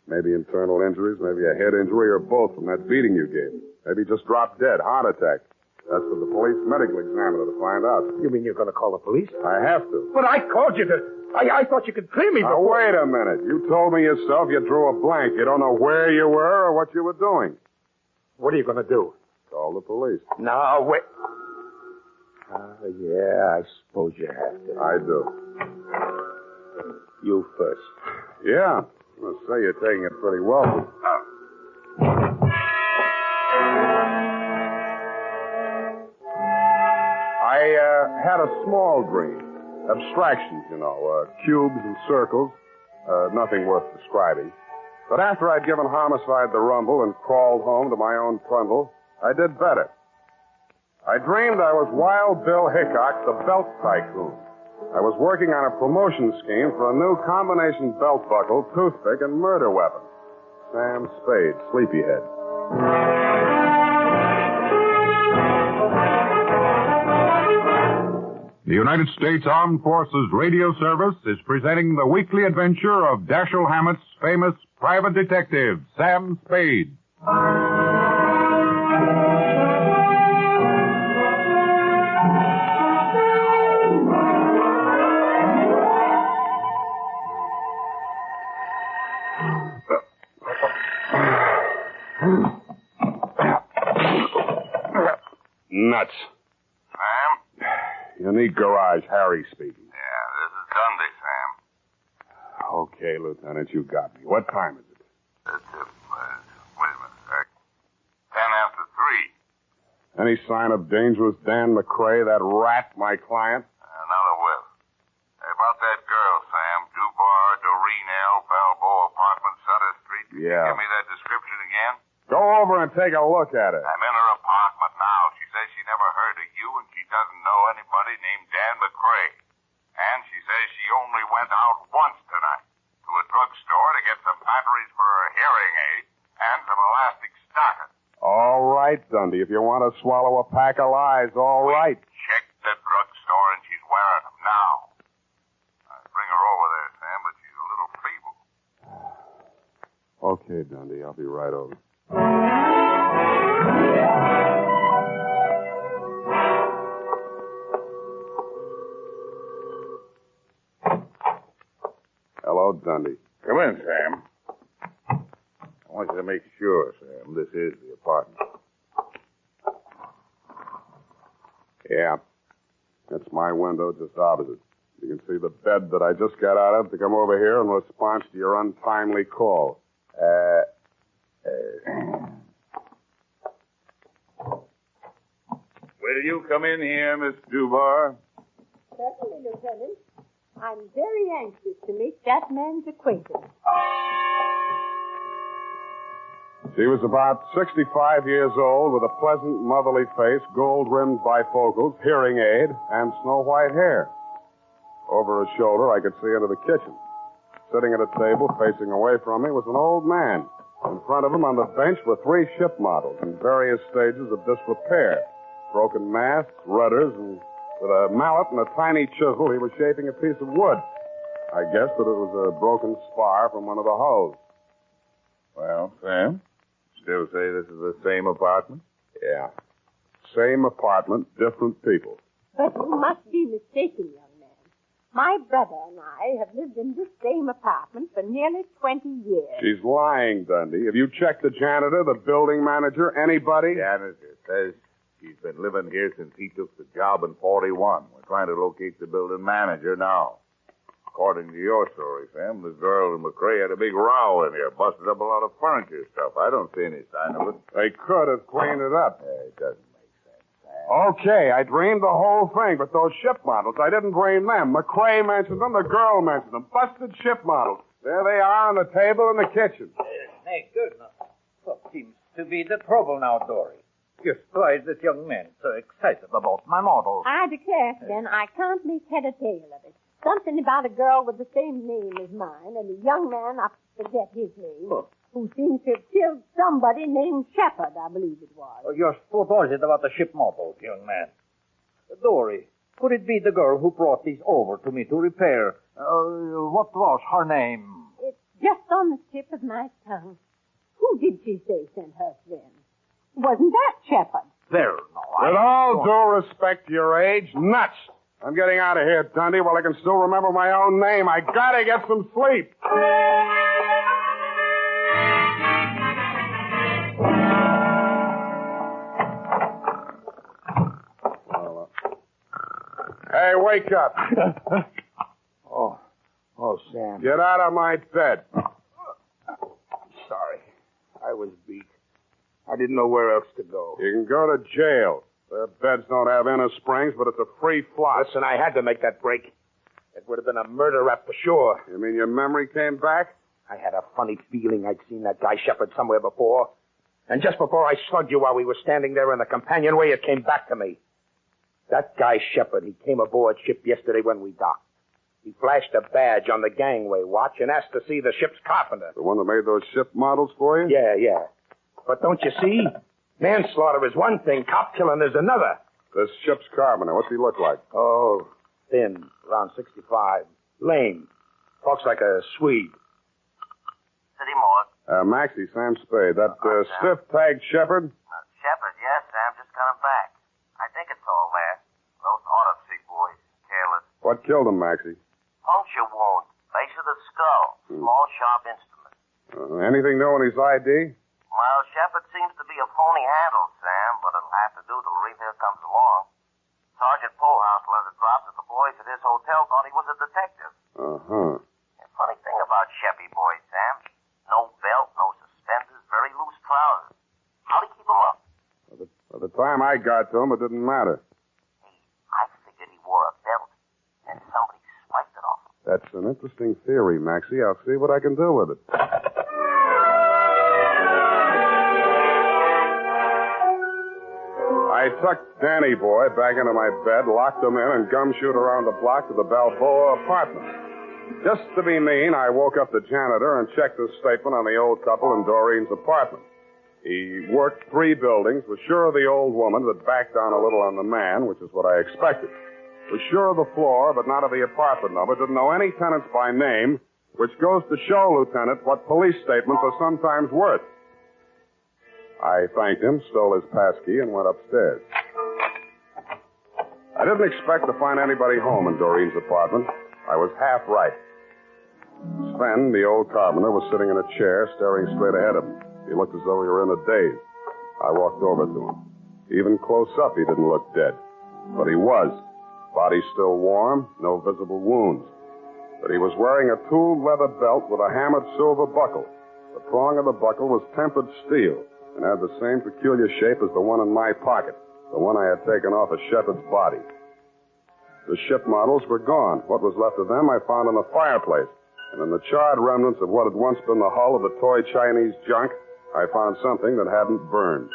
Maybe internal injuries, maybe a head injury, or both from that beating you gave him. Maybe he just dropped dead, heart attack. That's for the police medical examiner to find out. You mean you're going to call the police? I have to. But I called you to... I thought you could clear me Now, before... wait a minute. You told me yourself you drew a blank. You don't know where you were or what you were doing. What are you going to do? Call the police. No, wait... yeah, I suppose you have to. I do. You first. Yeah. I must say you're taking it pretty well. I had a small dream. Abstractions, you know, cubes and circles. Nothing worth describing. But after I'd given homicide the rumble and crawled home to my own trundle, I did better. I dreamed I was Wild Bill Hickok, the belt tycoon. I was working on a promotion scheme for a new combination belt buckle, toothpick, and murder weapon. Sam Spade, Sleepyhead. The United States Armed Forces Radio Service is presenting the weekly adventure of Dashiell Hammett's famous private detective, Sam Spade. Nuts. Sam? Unique Garage, Harry speaking. Yeah, this is Dundee, Sam. Okay, Lieutenant, you got me. What time is it? It's, wait a minute. 10 after 3. Any sign of dangerous Dan McCrae, that rat, my client? Another whiff. Hey, about that girl, Sam. Dubar, Doreen L., Balboa Apartment, Sutter Street. Yeah. Give me that description again. Go over and take a look at it. I'm in her apartment now. She says she never heard of you, and she doesn't know anybody named Dan McCrae. And she says she only went out once tonight to a drugstore to get some batteries for her hearing aid and some elastic stockings. All right, Dundee. If you want to swallow a pack of lies, all right. Check the drugstore, and she's wearing them now. I'd bring her over there, Sam, but she's a little feeble. Okay, Dundee. I'll be right over. Hello, Dundee. Come in, Sam. I want you to make sure, Sam, this is the apartment. Yeah. That's my window just opposite. You can see the bed that I just got out of to come over here in response to your untimely call. Will you come in here, Miss Dubar? Certainly, Lieutenant. I'm very anxious to meet that man's acquaintance. She was about 65 years old with a pleasant, motherly face, gold-rimmed bifocals, hearing aid, and snow-white hair. Over her shoulder, I could see into the kitchen. Sitting at a table facing away from me was an old man. In front of him on the bench were 3 ship models in various stages of disrepair. Broken masts, rudders, and with a mallet and a tiny chisel, he was shaping a piece of wood. I guessed that it was a broken spar from one of the hulls. Well, Sam, still say this is the same apartment? Yeah. Same apartment, different people. But you must be mistaken, young man. My brother and I have lived in this same apartment for nearly 20 years. She's lying, Dundee. Have you checked the janitor, the building manager, anybody? Janitor says he's been living here since he took the job in 41. We're trying to locate the building manager now. According to your story, Sam, the girl and McCrae had a big row in here, busted up a lot of furniture stuff. I don't see any sign of it. They could have cleaned it up. It doesn't make sense, Sam. Okay, I dreamed the whole thing, but those ship models, I didn't dream them. McCrae mentioned them, the girl mentioned them. Busted ship models. There they are on the table in the kitchen. Thank goodness. What seems to be the trouble now, Dory? Just why is this young man so excited about my model? I declare, then, I can't make head or tail of it. Something about a girl with the same name as mine and a young man, I forget his name, who seems to have killed somebody named Shepard, I believe it was. Just what was it about the ship model, young man? Dory, could it be the girl who brought these over to me to repair? What was her name? It's just on the tip of my tongue. Who did she say sent her then? Wasn't that Shepard? There, no. With all due respect to your age, nuts. I'm getting out of here, Dundee, while I can still remember my own name. I gotta get some sleep. Hey, wake up. Oh, Sam. Get out of my bed. Sorry. I was beat. I didn't know where else to go. You can go to jail. Their beds don't have inner springs, but it's a free flop. Listen, I had to make that break. It would have been a murder rap for sure. You mean your memory came back? I had a funny feeling I'd seen that guy Shepard somewhere before. And just before I slugged you while we were standing there in the companionway, it came back to me. That guy Shepard, he came aboard ship yesterday when we docked. He flashed a badge on the gangway watch and asked to see the ship's carpenter. The one that made those ship models for you? Yeah. But don't you see? Manslaughter is one thing, cop killing is another. This ship's carpenter, what's he look like? Oh, thin, around 65. Lame. Talks like a Swede. City Morgue. Maxie, Sam Spade. That stiff-tagged Shepard? Shepard, yes, Sam. Just coming back. I think it's all there. Those autopsy boys. Careless. What killed him, Maxie? Puncture wound. Base of the skull. Small, sharp instrument. Anything new on his ID? Well, Shepard seems to be a phony handle, Sam, but it'll have to do till Rita comes along. Sergeant Polehouse let it drop that the boys at his hotel thought he was a detective. Uh-huh. Funny thing about Sheppy boys, Sam. No belt, no suspenders, very loose trousers. How'd he keep them up? By the time I got to him, it didn't matter. I figured he wore a belt, and somebody swiped it off him. That's an interesting theory, Maxie. I'll see what I can do with it. I tucked Danny Boy back into my bed, locked him in, and gumshoed around the block to the Balboa apartment. Just to be mean, I woke up the janitor and checked the statement on the old couple in Doreen's apartment. He worked 3 buildings, was sure of the old woman, but backed down a little on the man, which is what I expected. Was sure of the floor, but not of the apartment number. Didn't know any tenants by name, which goes to show, Lieutenant, what police statements are sometimes worth. I thanked him, stole his passkey, and went upstairs. I didn't expect to find anybody home in Doreen's apartment. I was half right. Sven, the old carpenter, was sitting in a chair, staring straight ahead of him. He looked as though he were in a daze. I walked over to him. Even close up, he didn't look dead. But he was. Body still warm, no visible wounds. But he was wearing a tooled leather belt with a hammered silver buckle. The prong of the buckle was tempered steel and had the same peculiar shape as the one in my pocket, the one I had taken off of Shepard's body. The ship models were gone. What was left of them I found in the fireplace. And in the charred remnants of what had once been the hull of the toy Chinese junk, I found something that hadn't burned.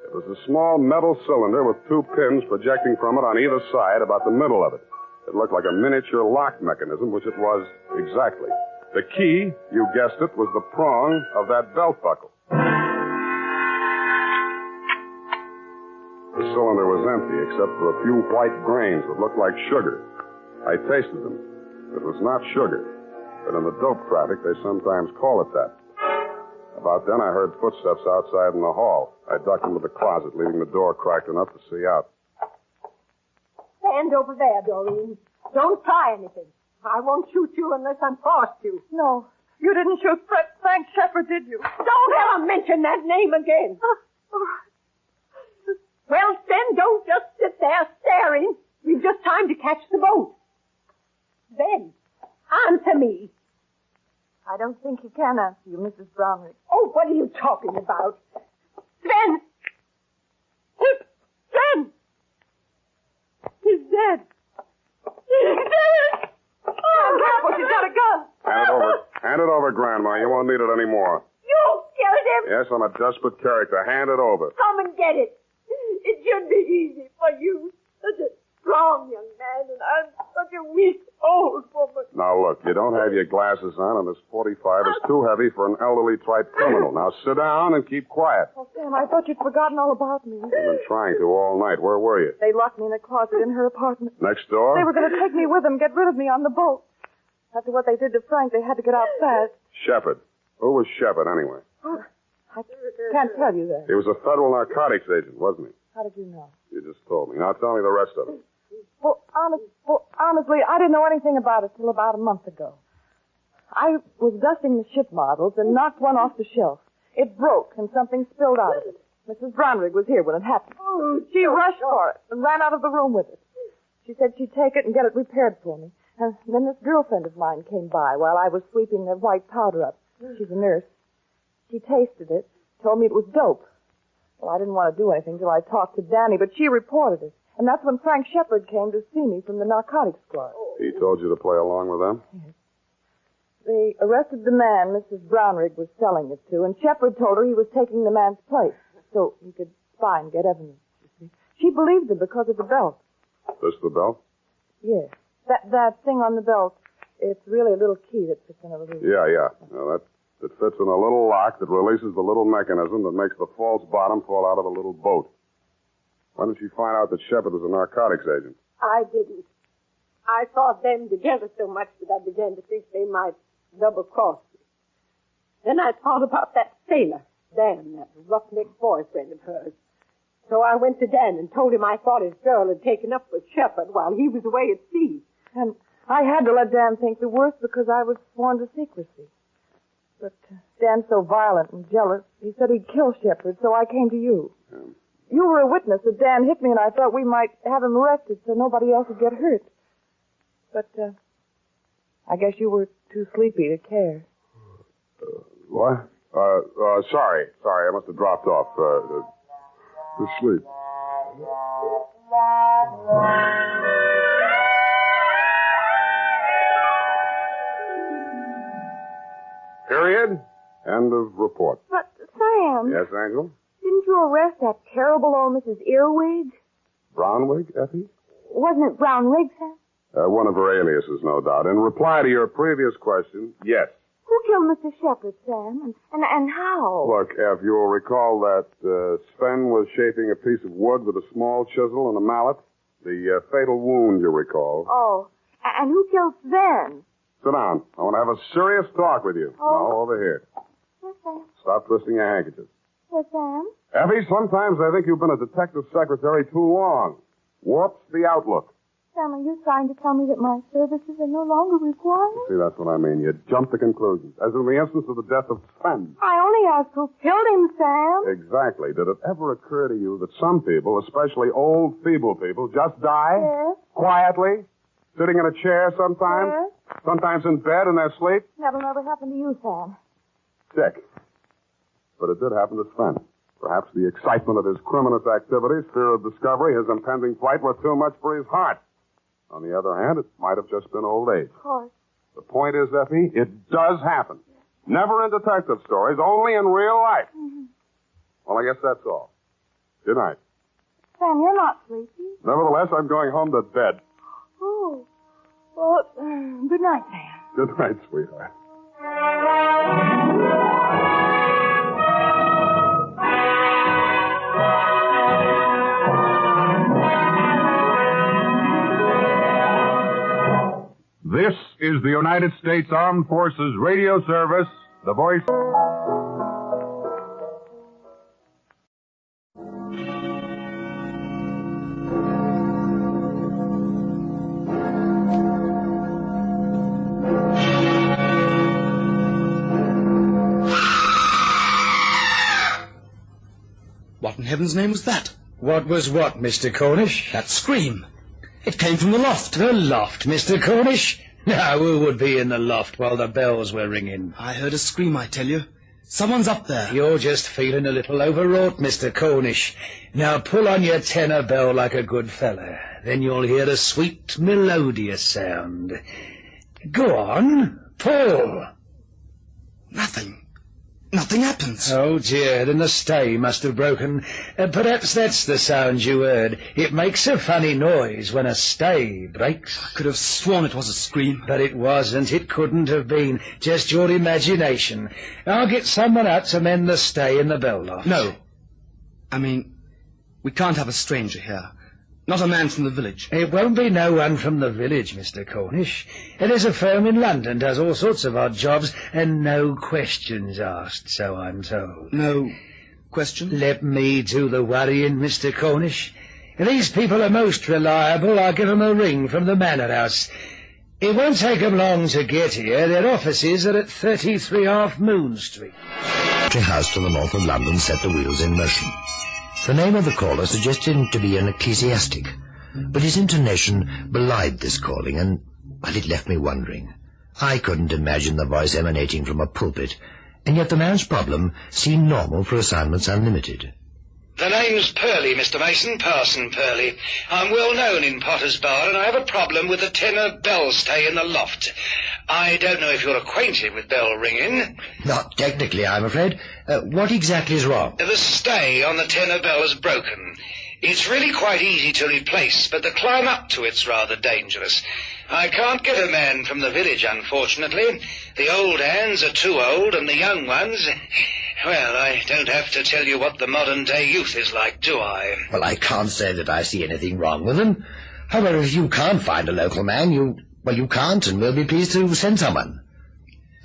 It was a small metal cylinder with two pins projecting from it on either side, about the middle of it. It looked like a miniature lock mechanism, which it was exactly. The key, you guessed it, was the prong of that belt buckle. The cylinder was empty, except for a few white grains that looked like sugar. I tasted them. It was not sugar, but in the dope traffic, they sometimes call it that. About then, I heard footsteps outside in the hall. I ducked into the closet, leaving the door cracked enough to see out. Stand over there, Doreen. Don't try anything. I won't shoot you unless I'm forced to. No, you didn't shoot Frank Shepard, did you? Don't ever mention that name again. Well, then don't just sit there staring. We've just time to catch the boat. Then, answer me. I don't think he can answer you, Mrs. Brownrigg. Oh, what are you talking about? Sven! Sven! He's dead. He's dead! Oh, careful, she's got a gun. Hand it over, Grandma. You won't need it anymore. You killed him! Yes, I'm a desperate character. Hand it over. Come and get it. It should be easy for you. Such a strong young man, and I'm such a weak old woman. Now, look, you don't have your glasses on, and this 45 is too heavy for an elderly type criminal. Now, sit down and keep quiet. Oh, Sam, I thought you'd forgotten all about me. I've been trying to all night. Where were you? They locked me in a closet in her apartment. Next door? They were going to take me with them, get rid of me on the boat. After what they did to Frank, they had to get out fast. Shepard. Who was Shepard, anyway? Oh, I can't tell you that. He was a federal narcotics agent, wasn't he? How did you know? You just told me. Now, tell me the rest of it. Well, honestly, I didn't know anything about it till about a month ago. I was dusting the ship models and knocked one off the shelf. It broke and something spilled out of it. Mrs. Brownrigg was here when it happened. She rushed for it and ran out of the room with it. She said she'd take it and get it repaired for me. And then this girlfriend of mine came by while I was sweeping the white powder up. She's a nurse. She tasted it, told me it was dope. Well, I didn't want to do anything till I talked to Danny, but she reported it. And that's when Frank Shepard came to see me from the narcotics squad. He told you to play along with them? Yes. They arrested the man Mrs. Brownrigg was selling it to, and Shepard told her he was taking the man's place so he could spy and get evidence. You see. She believed him because of the belt. This the belt? Yes. That thing on the belt, it's really a little key that fits in a little... Yeah. Now, that fits in a little lock that releases the little mechanism that makes the false bottom fall out of a little boat. When did she find out that Shepard was a narcotics agent? I didn't. I saw them together so much that I began to think they might double-cross me. Then I thought about that sailor, Dan, that roughneck boyfriend of hers. So I went to Dan and told him I thought his girl had taken up with Shepard while he was away at sea. And I had to let Dan think the worst because I was sworn to secrecy. But Dan's so violent and jealous, he said he'd kill Shepard, so I came to you. Yeah. You were a witness that Dan hit me, and I thought we might have him arrested so nobody else would get hurt. But, I guess you were too sleepy to care. What? Sorry. I must have dropped off. To sleep. Period. End of report. But, Sam... Yes, Angel? Didn't you arrest that terrible old Mrs. Earwig? Brownwig, Effie? Wasn't it Brownwig, Sam? One of her aliases, no doubt. In reply to your previous question, yes. Who killed Mr. Shepard, Sam? And how? Look, Eff, you'll recall that Sven was shaping a piece of wood with a small chisel and a mallet. The fatal wound, you recall. Oh, and who killed Sven? Sit down. I want to have a serious talk with you. Oh. Now, over here. Yes, Sam. Stop twisting your handkerchief. Yes, Sam. Effie, sometimes I think you've been a detective secretary too long. What's the outlook? Sam, are you trying to tell me that my services are no longer required? See, that's what I mean. You jump to conclusions. As in the instance of the death of Sven. I only asked who killed him, Sam. Exactly. Did it ever occur to you that some people, especially old, feeble people, just die? Yes. Quietly? Sitting in a chair sometimes? Yes. Sometimes in bed in their sleep? That'll never happen to you, Sam. Sick. But it did happen to Sven. Perhaps the excitement of his criminous activities, fear of discovery, his impending flight were too much for his heart. On the other hand, it might have just been old age. Of course. The point is, Effie, it does happen. Never in detective stories, only in real life. Mm-hmm. Well, I guess that's all. Good night. Sam, you're not sleepy. Nevertheless, I'm going home to bed. Oh. Well, good night, Sam. Good night, sweetheart. This is the United States Armed Forces Radio Service, the voice. What in heaven's name was that? What was what, Mr. Cornish? That scream. It came from the loft. The loft, Mr. Cornish? Now, who would be in the loft while the bells were ringing? I heard a scream, I tell you. Someone's up there. You're just feeling a little overwrought, Mr. Cornish. Now pull on your tenor bell like a good fella. Then you'll hear a sweet, melodious sound. Go on, pull. Nothing happens. Oh, dear, then the stay must have broken. Perhaps that's the sound you heard. It makes a funny noise when a stay breaks. I could have sworn it was a scream. But it wasn't. It couldn't have been. Just your imagination. I'll get someone out to mend the stay in the bell loft. No. I mean, we can't have a stranger here. Not a man from the village. It won't be no one from the village, Mr. Cornish. There's a firm in London does all sorts of odd jobs, and no questions asked, so I'm told. No questions? Let me do the worrying, Mr. Cornish. These people are most reliable. I'll give 'em a ring from the Manor House. It won't take 'em long to get here. Their offices are at 33 Half Moon Street. The house to the north of London set the wheels in motion. The name of the caller suggested him to be an ecclesiastic, but his intonation belied this calling, and, well, it left me wondering. I couldn't imagine the voice emanating from a pulpit, and yet the man's problem seemed normal for assignments unlimited. The name's Purley, Mr. Mason, Parson Purley. I'm well known in Potter's Bar, and I have a problem with the tenor bell stay in the loft. I don't know if you're acquainted with bell ringing. Not technically, I'm afraid. What exactly is wrong? The stay on the tenor bell is broken. It's really quite easy to replace, but the climb up to it's rather dangerous. I can't get a man from the village, unfortunately. The old hands are too old, and the young ones... Well, I don't have to tell you what the modern-day youth is like, do I? Well, I can't say that I see anything wrong with them. However, if you can't find a local man, you can't, and we'll be pleased to send someone.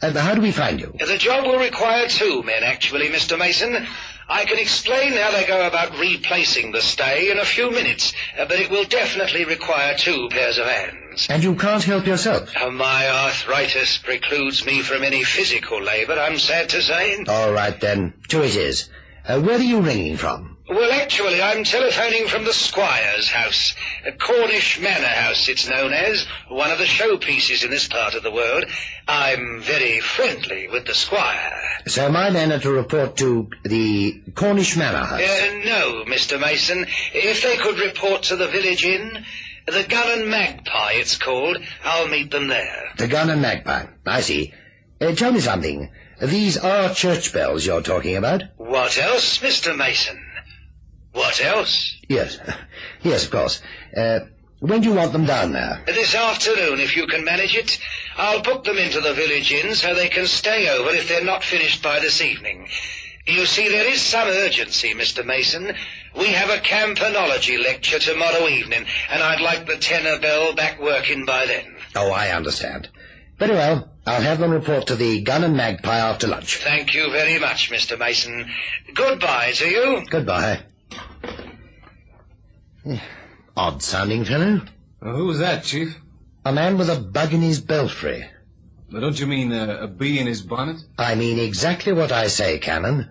How do we find you? The job will require 2 men, actually, Mr. Mason. I can explain how they go about replacing the stay in a few minutes, but it will definitely require 2 pairs of hands. And you can't help yourself? My arthritis precludes me from any physical labor, I'm sad to say. All right, then. 2 it is. Where are you ringing from? Well, actually, I'm telephoning from the Squire's house. Cornish Manor House, it's known as. One of the showpieces in this part of the world. I'm very friendly with the Squire. So my men are to report to the Cornish Manor House? No, Mr. Mason. If they could report to the village inn, the Gun and Magpie, it's called. I'll meet them there. The Gun and Magpie. I see. Tell me something. These are church bells you're talking about? What else, Mr. Mason? What else? Yes, of course. When do you want them down there? This afternoon, if you can manage it. I'll book them into the village inn so they can stay over if they're not finished by this evening. You see, there is some urgency, Mr. Mason. We have a campanology lecture tomorrow evening, and I'd like the tenor bell back working by then. Oh, I understand. Very well. I'll have them report to the Gun and Magpie after lunch. Thank you very much, Mr. Mason. Goodbye to you. Goodbye. Odd-sounding fellow. Who was that, Chief? A man with a bug in his belfry. Well, don't you mean a bee in his bonnet? I mean exactly what I say, Canon.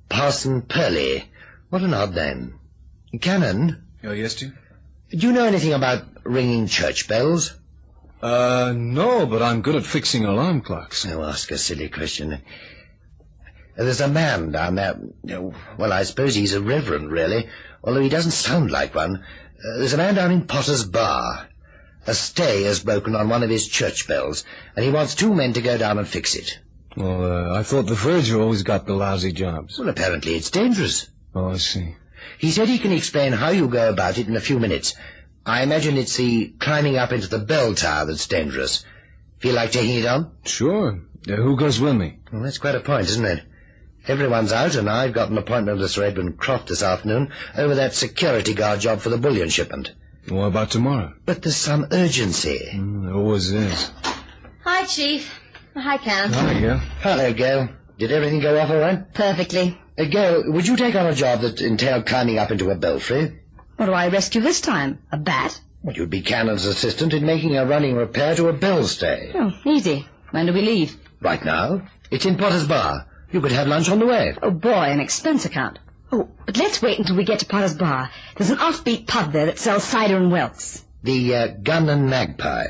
Parson Purley. What an odd name. Canon? Oh, yes, Chief? Do you know anything about ringing church bells? No, but I'm good at fixing alarm clocks. Oh, ask a silly question. There's a man down there. Well, I suppose he's a reverend, really, although he doesn't sound like one. There's a man down in Potter's Bar. A stay has broken on one of his church bells, and he wants 2 men to go down and fix it. Well, I thought the verger always got the lousy jobs. Well, apparently it's dangerous. Oh, I see. He said he can explain how you go about it in a few minutes. I imagine it's the climbing up into the bell tower that's dangerous. Feel like taking it on? Sure. Who goes with me? Well, that's quite a point, isn't it? Everyone's out, and I've got an appointment with Sir Edmund Croft this afternoon over that security guard job for the bullion shipment. What about tomorrow? But there's some urgency. There always is. Hi, Chief. Hi, Canon. Hi, Gail. Hello, Gail. Did everything go off all right? Perfectly. Gail, would you take on a job that entailed climbing up into a belfry? What do I rescue this time? A bat? Well, you'd be Canon's assistant in making a running repair to a bell stay. Oh, easy. When do we leave? Right now. It's in Potter's Bar. You could have lunch on the way. Oh, boy, an expense account. Oh, but let's wait until we get to Potter's Bar. There's an offbeat pub there that sells cider and whelks. The Gun and Magpie.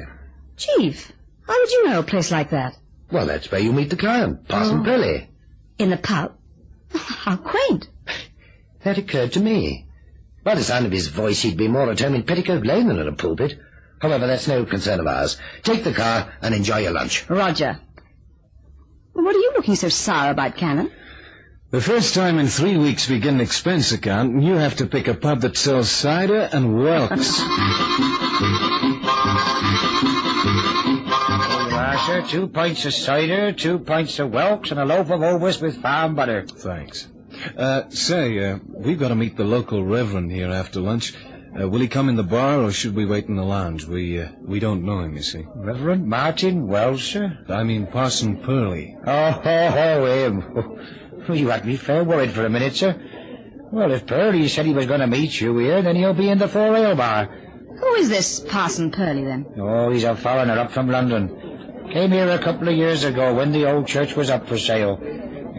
Chief, how would you know a place like that? Well, that's where you meet the client, Parson Purley. In the pub? How quaint. That occurred to me. By the sound of his voice, he'd be more at home in Petticoat Lane than at a pulpit. However, that's no concern of ours. Take the car and enjoy your lunch. Roger. What are you looking so sour about, Canon? The first time in 3 weeks we get an expense account, and you have to pick a pub that sells cider and whelks. Sir, 2 pints of cider, 2 pints of whelks, and a loaf of Ovis with farm butter. Thanks. We've got to meet the local reverend here after lunch. Will he come in the bar, or should we wait in the lounge? We don't know him, you see. Reverend Martin Wells, sir? I mean Parson Purley. Him. You had me fair worried for a minute, sir. Well, if Purley said he was going to meet you here, then he'll be in the 4 Ale bar. Who is this Parson Purley, then? Oh, he's a foreigner up from London. Came here a couple of years ago when the old church was up for sale.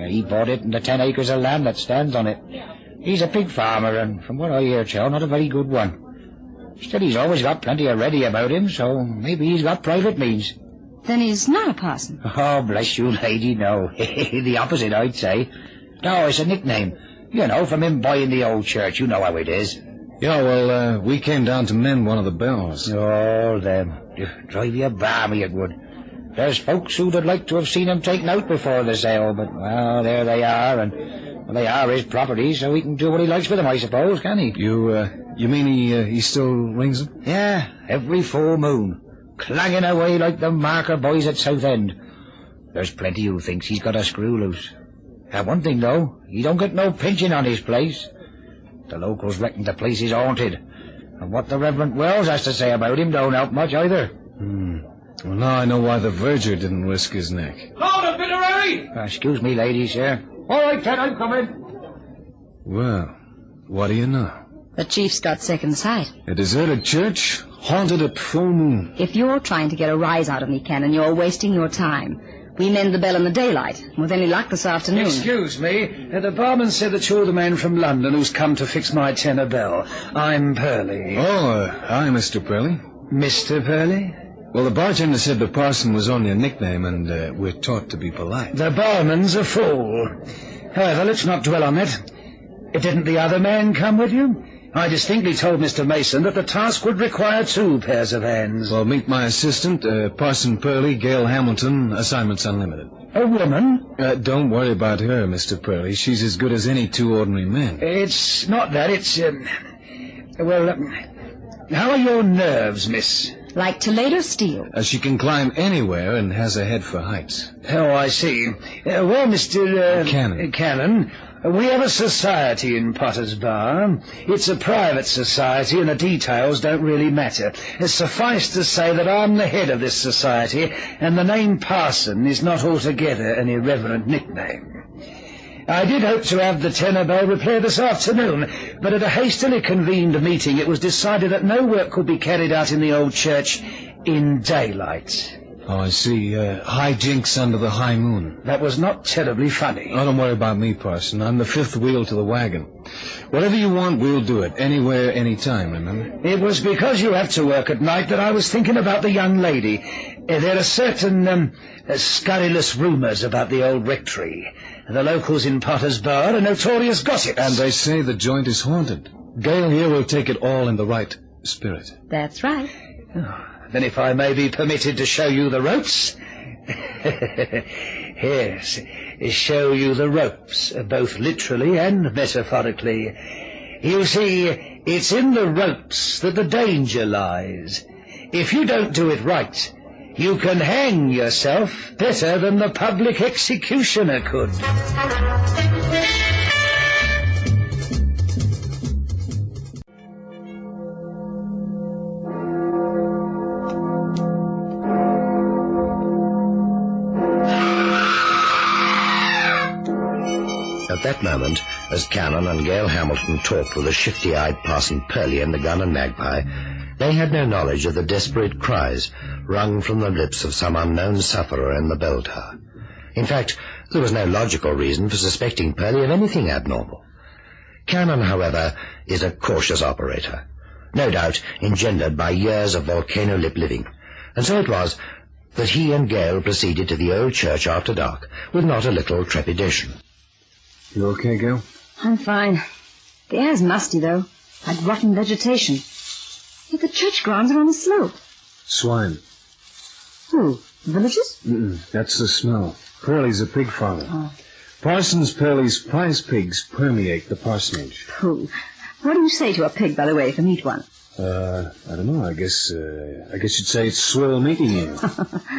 He bought it and the 10 acres of land that stands on it. He's a pig farmer, and from what I hear, Chow, not a very good one. Still, he's always got plenty of ready about him, so maybe he's got private means. Then he's not a parson. Oh, bless you, lady, no. The opposite, I'd say. No, it's a nickname. You know, from him buying the old church. You know how it is. Yeah, well, we came down to mend one of the bells. Oh, them. Drive you balmy, it would. There's folks who'd have liked to have seen him taken out before the sale, but, well, there they are, and well, they are his property, so he can do what he likes with them, I suppose, can he? You mean he still rings them? Yeah, every full moon. Clanging away like the marker boys at Southend. There's plenty who thinks he's got a screw loose. One thing, though, he don't get no pinching on his place. The locals reckon the place is haunted, and what the Reverend Wells has to say about him don't help much either. Well, now I know why the verger didn't risk his neck. Lord of Bitterary! Excuse me, ladies, sir. All right, Ted, I'm coming. Well, what do you know? The chief's got second sight. A deserted church, haunted at full moon. If you're trying to get a rise out of me, Canon, you're wasting your time. We mend the bell in the daylight, with any luck this afternoon. Excuse me. The barman said that you're the man from London who's come to fix my tenor bell. I'm Purley. Oh, hi, Mr. Purley. Mr. Purley? Well, the bartender said the parson was on your nickname, and we're taught to be polite. The barman's a fool. However, let's not dwell on it. Didn't the other man come with you? I distinctly told Mr. Mason that the task would require 2 pairs of hands. Well, meet my assistant, Parson Purley, Gail Hamilton, assignments unlimited. A woman? Don't worry about her, Mr. Purley. She's as good as any 2 ordinary men. It's not that, it's, how are your nerves, miss? Like Toledo steel. She can climb anywhere and has a head for heights. Oh, I see. Well, Mr. Cannon, we have a society in Potter's Bar. It's a private society, and the details don't really matter. Suffice to say that I'm the head of this society, and the name Parson is not altogether an irreverent nickname. I did hope to have the tenor bell repaired this afternoon, but at a hastily convened meeting it was decided that no work could be carried out in the old church in daylight. Oh, I see. High jinks under the high moon. That was not terribly funny. Oh, don't worry about me, Parson. I'm the fifth wheel to the wagon. Whatever you want, we'll do it. Anywhere, anytime, remember? It was because you have to work at night that I was thinking about the young lady. There are certain scurrilous rumours about the old rectory. The locals in Potter's Bar are notorious gossips. And they say the joint is haunted. Gail here will take it all in the right spirit. That's right. Oh, then if I may be permitted to show you the ropes... Yes, show you the ropes, both literally and metaphorically. You see, it's in the ropes that the danger lies. If you don't do it right, you can hang yourself better than the public executioner could. At that moment, as Cannon and Gail Hamilton talked with a shifty-eyed Parson Purley and the gun and magpie, they had no knowledge of the desperate cries wrung from the lips of some unknown sufferer in the bell tower. In fact, there was no logical reason for suspecting Purley of anything abnormal. Cannon, however, is a cautious operator, no doubt engendered by years of volcano-lip living, and so it was that he and Gail proceeded to the old church after dark with not a little trepidation. You okay, Gail? I'm fine. The air's musty, though, like rotten vegetation. Yet the church grounds are on a slope. Swine. Who? Villagers? That's the smell. Purley's a pig farmer. Oh. Parsons Purley's prize pigs permeate the parsonage. Pooh. What do you say to a pig, by the way, if you meet one? I don't know. I guess you'd say it's swell meeting you.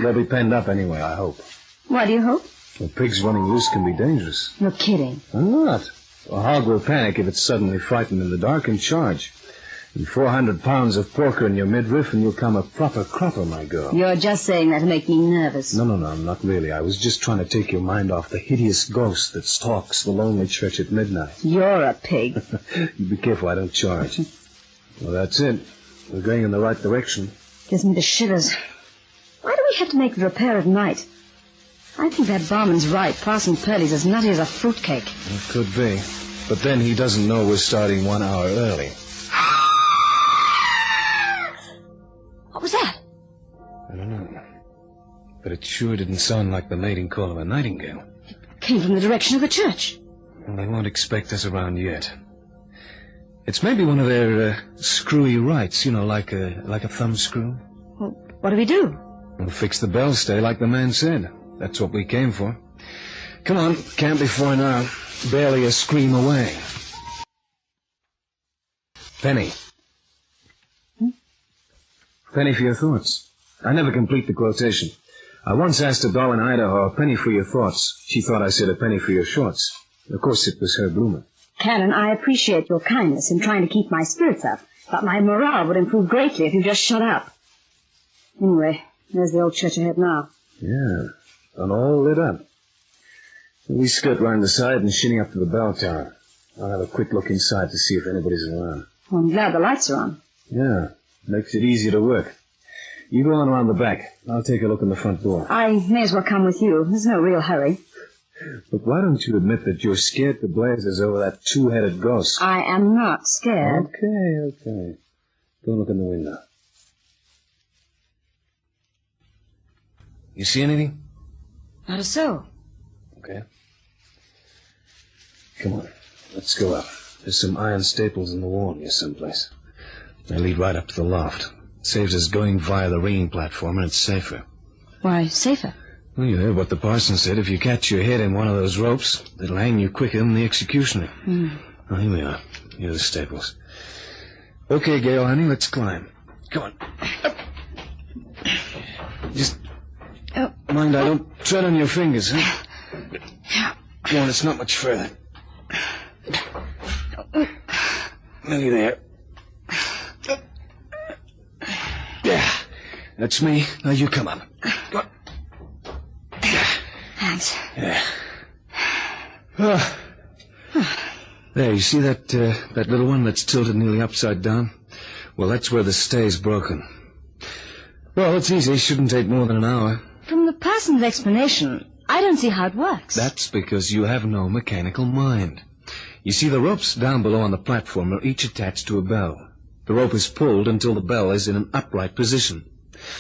They'll be penned up anyway, I hope. Why do you hope? Well, pigs running loose can be dangerous. You're kidding. I'm not. A hog will panic if it's suddenly frightened in the dark and charge. And 400 pounds of porker in your midriff and you'll come a proper cropper, my girl. You're just saying that to make me nervous. No, not really. I was just trying to take your mind off the hideous ghost that stalks the lonely church at midnight. You're a pig. You be careful, I don't charge. Well, that's it. We're going in the right direction. Gives me the shivers. Why do we have to make the repair at night? I think that barman's right. Parson Purley's as nutty as a fruitcake. It could be. But then he doesn't know we're starting 1 hour early. What was that? I don't know. But it sure didn't sound like the mating call of a nightingale. It came from the direction of the church. Well, they won't expect us around yet. It's maybe one of their screwy rights, you know, like a thumb screw. Well, what do we do? We'll fix the bell stay like the man said. That's what we came for. Come on, can't be far now. Barely a scream away. Penny. Penny for your thoughts. I never complete the quotation. I once asked a doll in Idaho a penny for your thoughts. She thought I said a penny for your shorts. Of course, it was her bloomer. Cannon, I appreciate your kindness in trying to keep my spirits up, but my morale would improve greatly if you just shut up. Anyway, there's the old church ahead now. Yeah, and all lit up. We skirt round the side and shinny up to the bell tower. I'll have a quick look inside to see if anybody's around. Well, I'm glad the lights are on. Yeah, makes it easier to work. You go on around the back. I'll take a look in the front door. I may as well come with you. There's no real hurry. But why don't you admit that you're scared to blazes over that two-headed ghost? I am not scared. Okay. Go look in the window. You see anything? Not a soul. Okay. Come on, let's go up. There's some iron staples in the wall here someplace. They lead right up to the loft. Saves us going via the ringing platform, and it's safer. Why safer? Well, you heard what the parson said. If you catch your head in one of those ropes, it'll hang you quicker than the executioner. Oh, here we are. Here are the staples. Okay, Gail, honey, let's climb. Come on. Up. Just mind I don't tread on your fingers, huh? Come on, it's not much further. Nearly there. Yeah, that's me. Now you come up. Go on. Thanks. Yeah. There, you see that little one that's tilted nearly upside down? Well, that's where the stay's broken. Well, it's easy. Shouldn't take more than an hour. From the person's explanation, I don't see how it works. That's because you have no mechanical mind. You see, the ropes down below on the platform are each attached to a bell. The rope is pulled until the bell is in an upright position.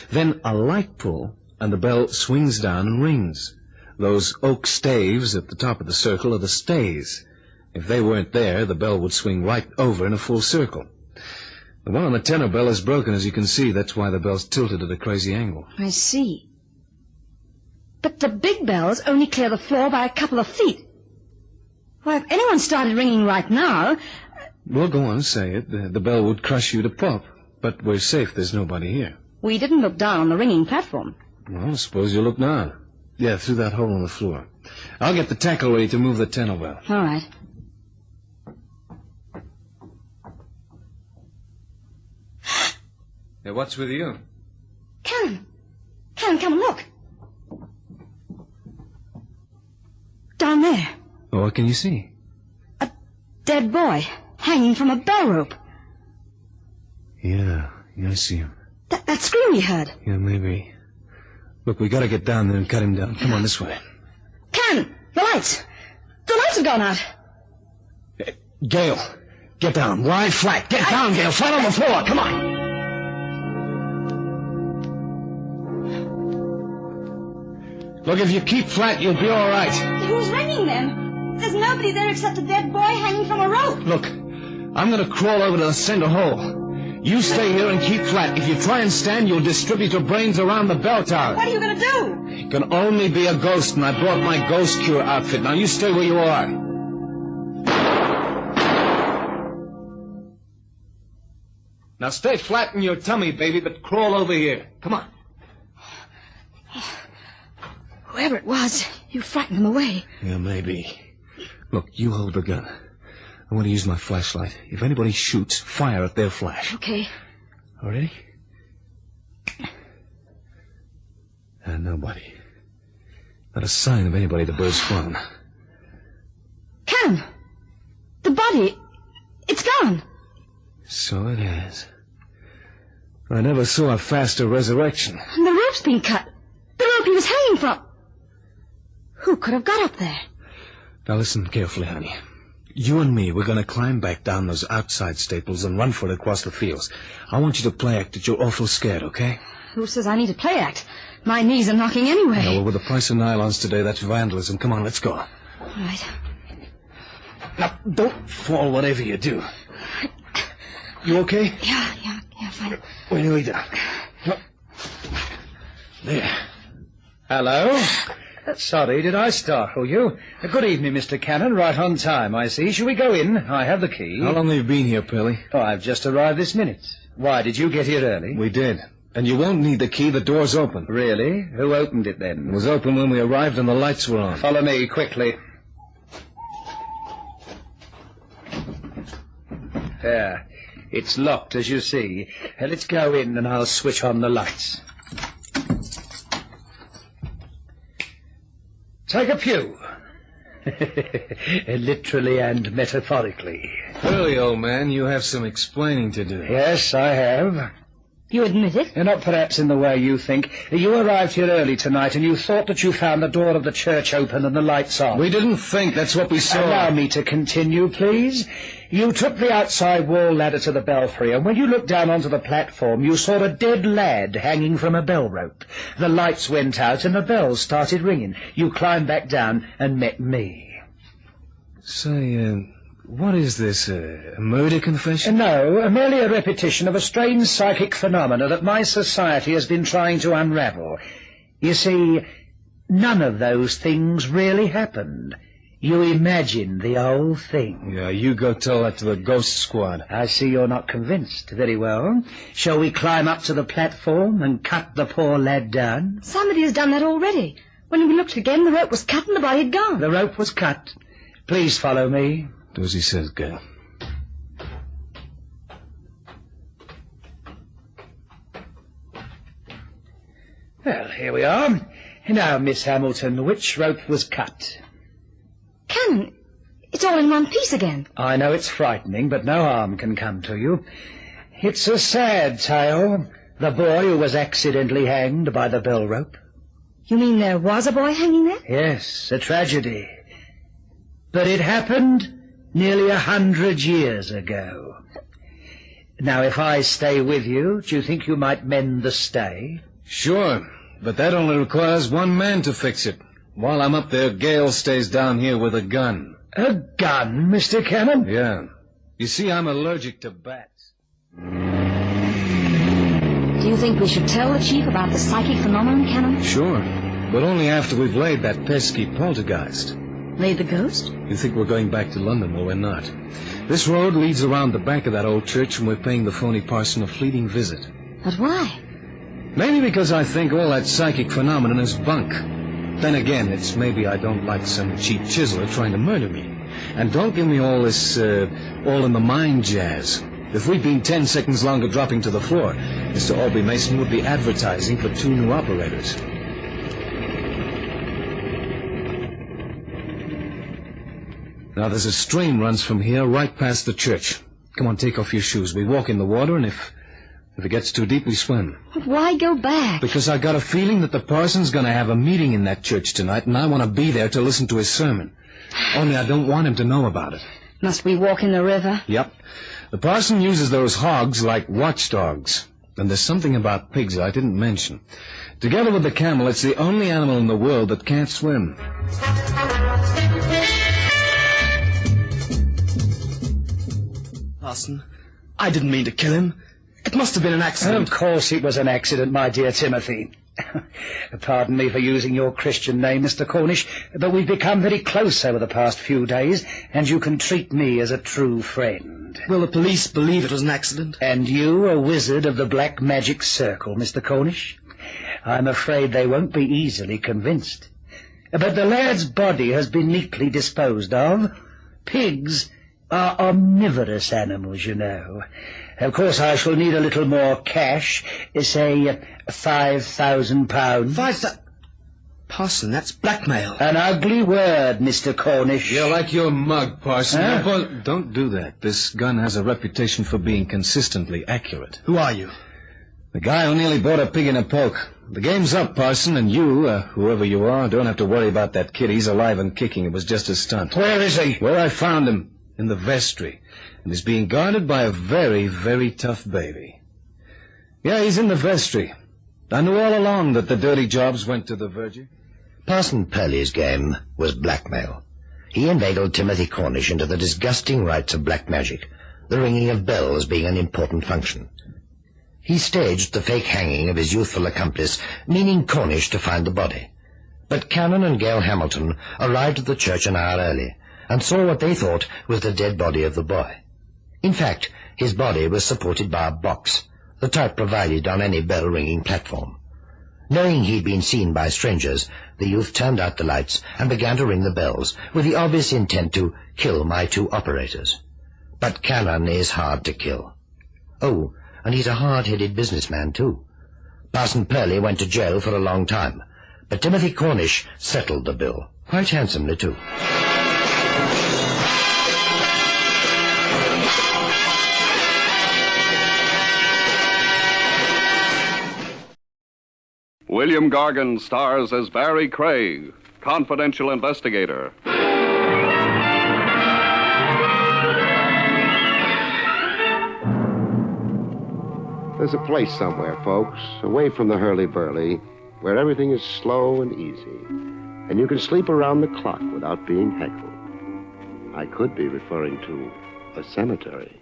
Then a light pull, and the bell swings down and rings. Those oak staves at the top of the circle are the stays. If they weren't there, the bell would swing right over in a full circle. The one on the tenor bell is broken, as you can see. That's why the bell's tilted at a crazy angle. I see. But the big bells only clear the floor by a couple of feet. Well, if anyone started ringing right now... Well, go on, say it. The bell would crush you to pulp. But we're safe. There's nobody here. We didn't look down on the ringing platform. Well, suppose you look now. Yeah, through that hole in the floor. I'll get the tackle ready to move the tenor bell. All right. Hey, what's with you? Come, come and look. Down there. Well, what can you see? A dead boy hanging from a bell rope. Yeah, I see him. That scream you heard. Yeah, maybe. Look, we gotta get down there and cut him down. Come on, this way. Ken, the lights. The lights have gone out. Hey, Gail, get down. Lie flat. Get down, Gail. Flat on the floor. Come on. Look, if you keep flat, you'll be all right. Who's ringing them? There's nobody there except a dead boy hanging from a rope. Look, I'm going to crawl over to the center hole. You stay here and keep flat. If you try and stand, you'll distribute your brains around the bell tower. What are you going to do? You can only be a ghost, and I brought my ghost cure outfit. Now you stay where you are. Now stay flat in your tummy, baby, but crawl over here. Come on. Whoever it was, you frightened them away. Yeah, maybe. Look, you hold the gun. I want to use my flashlight. If anybody shoots, fire at their flash. Okay. All ready? Nobody. Not a sign of anybody the bird's flown. Cam! The body! It's gone! So it is. I never saw a faster resurrection. And the rope's been cut. The rope he was hanging from. Who could have got up there? Now listen carefully, honey. You and me, we're going to climb back down those outside staples and run for it across the fields. I want you to play act that you're awful scared, okay? Who says I need to play act? My knees are knocking anyway. No, well, with the price of nylons today, that's vandalism. Come on, let's go. All right. Now, don't fall whatever you do. You okay? Yeah, fine. We're nearly done. There. Hello? Sorry, did I startle you? Good evening, Mr. Cannon. Right on time, I see. Shall we go in? I have the key. How long have you been here, Pelly? Oh, I've just arrived this minute. Why, did you get here early? We did. And you won't need the key. The door's open. Really? Who opened it then? It was open when we arrived and the lights were on. Follow me, quickly. There. It's locked, as you see. Let's go in and I'll switch on the lights. Take a pew. Literally and metaphorically. Really, old man, you have some explaining to do. Yes, I have. You admit it? Not perhaps in the way you think. You arrived here early tonight and you thought that you found the door of the church open and the lights on. We didn't think. That's what we saw. Allow me to continue, please. You took the outside wall ladder to the belfry, and when you looked down onto the platform, you saw a dead lad hanging from a bell rope. The lights went out and the bells started ringing. You climbed back down and met me. Say, what is this, a murder confession? No, merely a repetition of a strange psychic phenomena that my society has been trying to unravel. You see, none of those things really happened. You imagined the whole thing. Yeah, you go tell that to the ghost squad. I see you're not convinced. Very well. Shall we climb up to the platform and cut the poor lad down? Somebody has done that already. When we looked again, the rope was cut and the body had gone. The rope was cut. Please follow me. Do as he says, Gail. Well, here we are. Now, Miss Hamilton, which rope was cut? Cannon, it's all in one piece again. I know it's frightening, but no harm can come to you. It's a sad tale. The boy who was accidentally hanged by the bell rope. You mean there was a boy hanging there? Yes, a tragedy. But it happened nearly 100 years ago. Now, if I stay with you, do you think you might mend the stay? Sure, but that only requires one man to fix it. While I'm up there, Gale stays down here with a gun. A gun, Mr. Cannon? Yeah. You see, I'm allergic to bats. Do you think we should tell the chief about the psychic phenomenon, Cannon? Sure, but only after we've laid that pesky poltergeist. Laid the ghost? You think we're going back to London? Well, we're not. This road leads around the back of that old church, and we're paying the phony parson a fleeting visit. But why? Mainly because I think all that psychic phenomenon is bunk. Then again, it's maybe I don't like some cheap chiseler trying to murder me. And don't give me all this, all-in-the-mind jazz. If we'd been 10 seconds longer dropping to the floor, Mr. Aubrey Mason would be advertising for 2 new operators. Now, there's a stream runs from here right past the church. Come on, take off your shoes. We walk in the water, and if it gets too deep, we swim. But why go back? Because I got a feeling that the parson's going to have a meeting in that church tonight, and I want to be there to listen to his sermon. Only I don't want him to know about it. Must we walk in the river? Yep. The parson uses those hogs like watchdogs. And there's something about pigs I didn't mention. Together with the camel, it's the only animal in the world that can't swim. Parson, I didn't mean to kill him. It must have been an accident. Of course it was an accident, my dear Timothy. Pardon me for using your Christian name, Mr. Cornish, but we've become very close over the past few days, and you can treat me as a true friend. Will the police believe it was an accident? And you, a wizard of the black magic circle, Mr. Cornish? I'm afraid they won't be easily convinced. But the lad's body has been neatly disposed of. Pigs are omnivorous animals, you know. Of course, I shall need a little more cash, say £5,000. Parson, that's blackmail. An ugly word, Mr. Cornish. You're like your mug, Parson. Huh? Don't do that. This gun has a reputation for being consistently accurate. Who are you? The guy who nearly bought a pig in a poke. The game's up, Parson, and you, whoever you are, don't have to worry about that kid. He's alive and kicking. It was just a stunt. Where is he? Where I found him. In the vestry. And he's being guarded by a very, very tough baby. Yeah, he's in the vestry. I knew all along that the dirty jobs went to the Virgin. Parson Purley's game was blackmail. He inveigled Timothy Cornish into the disgusting rites of black magic, the ringing of bells being an important function. He staged the fake hanging of his youthful accomplice, meaning Cornish to find the body. But Cannon and Gail Hamilton arrived at the church an hour early, and saw what they thought was the dead body of the boy. In fact, his body was supported by a box, the type provided on any bell-ringing platform. Knowing he'd been seen by strangers, the youth turned out the lights and began to ring the bells, with the obvious intent to kill my 2 operators. But Cannon is hard to kill. Oh, and he's a hard-headed businessman, too. Parson Purley went to jail for a long time, but Timothy Cornish settled the bill, quite handsomely, too. William Gargan stars as Barry Craig, confidential investigator. There's a place somewhere, folks, away from the hurly-burly, where everything is slow and easy, and you can sleep around the clock without being heckled. I could be referring to a cemetery.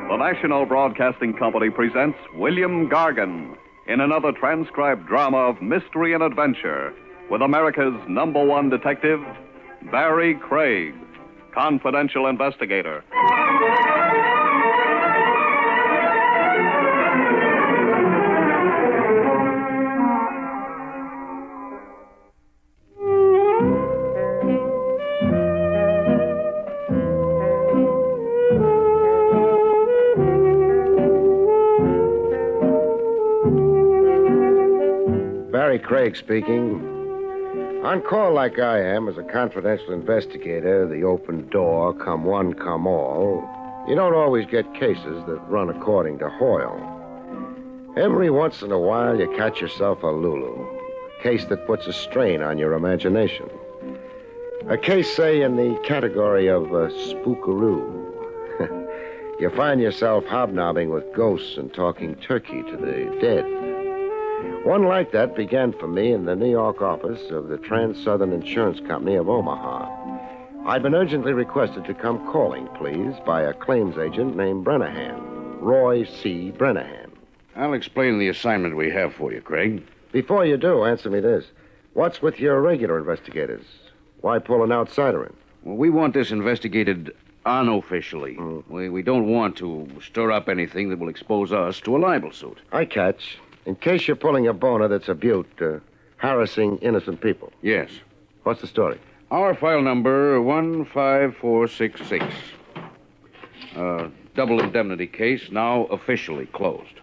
The National Broadcasting Company presents William Gargan in another transcribed drama of mystery and adventure with America's #1 detective, Barry Craig, confidential investigator. Barry Craig speaking. On call like I am as a confidential investigator, the open door, come one, come all, you don't always get cases that run according to Hoyle. Every once in a while, you catch yourself a Lulu, a case that puts a strain on your imagination. A case, say, in the category of spookaroo. You find yourself hobnobbing with ghosts and talking turkey to the dead. One like that began for me in the New York office of the Trans-Southern Insurance Company of Omaha. I'd been urgently requested to come calling, please, by a claims agent named Brennahan, Roy C. Brennahan. I'll explain the assignment we have for you, Craig. Before you do, answer me this. What's with your regular investigators? Why pull an outsider in? Well, we want this investigated unofficially. We don't want to stir up anything that will expose us to a libel suit. I catch. In case you're pulling a boner that's a butte, harassing innocent people. Yes. What's the story? Our file number 15466. Double indemnity case, now officially closed.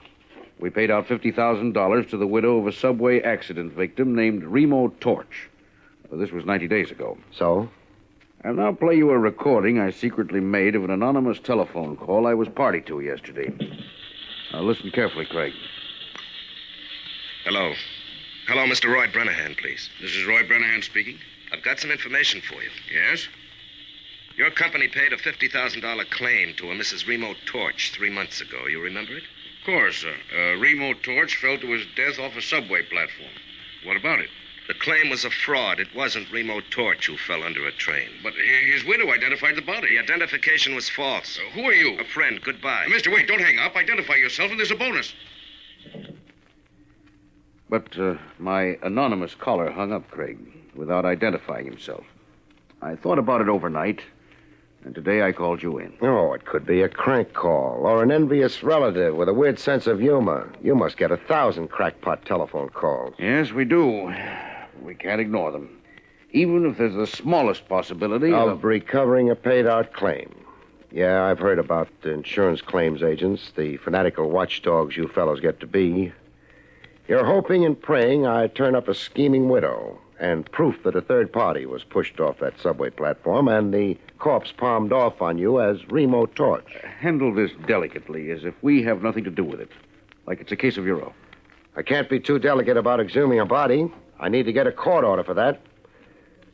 We paid out $50,000 to the widow of a subway accident victim named Remo Torch. This was 90 days ago. So? I'll now play you a recording I secretly made of an anonymous telephone call I was party to yesterday. Now, listen carefully, Craig. Hello. Hello, Mr. Roy Brennahan, please. This is Roy Brennahan speaking. I've got some information for you. Yes? Your company paid a $50,000 claim to a Mrs. Remo Torch 3 months ago. You remember it? Of course, sir. Remo Torch fell to his death off a subway platform. What about it? The claim was a fraud. It wasn't Remo Torch who fell under a train. But his widow identified the body. The identification was false. Who are you? A friend. Goodbye. Mister, wait, don't hang up. Identify yourself, and there's a bonus. But my anonymous caller hung up, Craig, without identifying himself. I thought about it overnight, and today I called you in. Oh, it could be a crank call or an envious relative with a weird sense of humor. You must get 1,000 crackpot telephone calls. Yes, we do. We can't ignore them. Even if there's the smallest possibility of recovering a paid-out claim. Yeah, I've heard about the insurance claims agents, the fanatical watchdogs you fellows get to be. You're hoping and praying I turn up a scheming widow and proof that a third party was pushed off that subway platform and the corpse palmed off on you as Remo Torch. Handle this delicately, as if we have nothing to do with it. Like it's a case of your own. I can't be too delicate about exhuming a body. I need to get a court order for that.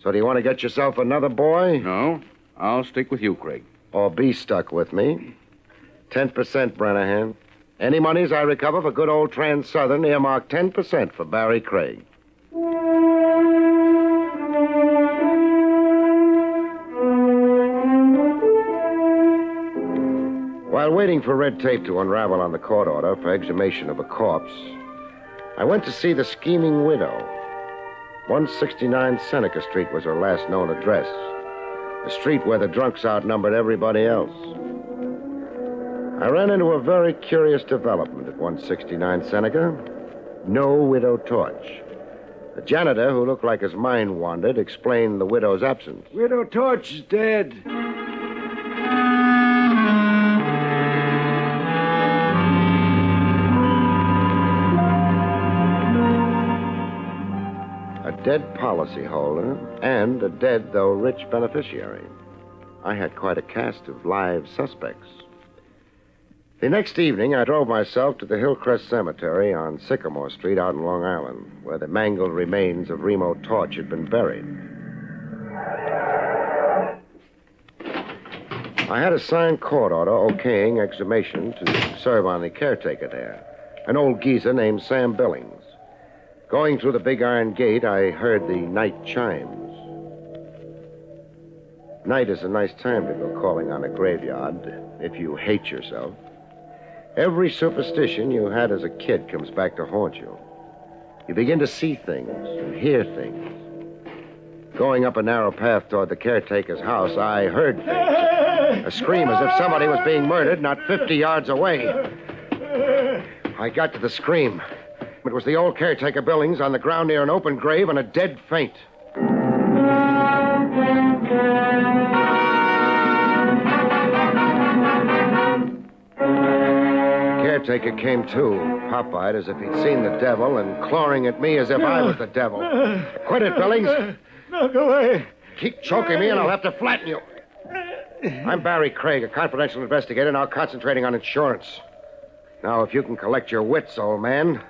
So do you want to get yourself another boy? No. I'll stick with you, Craig. Or be stuck with me. 10%, Brennahan. Any monies I recover for good old Trans-Southern, earmark 10% for Barry Craig. While waiting for red tape to unravel on the court order for exhumation of a corpse, I went to see the scheming widow. 169 Seneca Street was her last known address. The street where the drunks outnumbered everybody else. I ran into a very curious development at 169 Seneca. No Widow Torch. The janitor, who looked like his mind wandered, explained the widow's absence. Widow Torch is dead. A dead policyholder and a dead, though rich, beneficiary. I had quite a cast of live suspects. The next evening, I drove myself to the Hillcrest Cemetery on Sycamore Street out in Long Island, where the mangled remains of Remo Torch had been buried. I had a signed court order okaying exhumation to serve on the caretaker there, an old geezer named Sam Billings. Going through the big iron gate, I heard the night chimes. Night is a nice time to go calling on a graveyard if you hate yourself. Every superstition you had as a kid comes back to haunt you. You begin to see things and hear things. Going up a narrow path toward the caretaker's house, I heard things. A scream as if somebody was being murdered not 50 yards away. I got to the scream. It was the old caretaker Billings on the ground near an open grave and a dead faint. caretaker came to, pop-eyed as if he'd seen the devil and clawing at me as if I was the devil. Quit it, Billings. No, go away. Keep choking me and I'll have to flatten you. I'm Barry Craig, a confidential investigator, now concentrating on insurance. Now, if you can collect your wits, old man.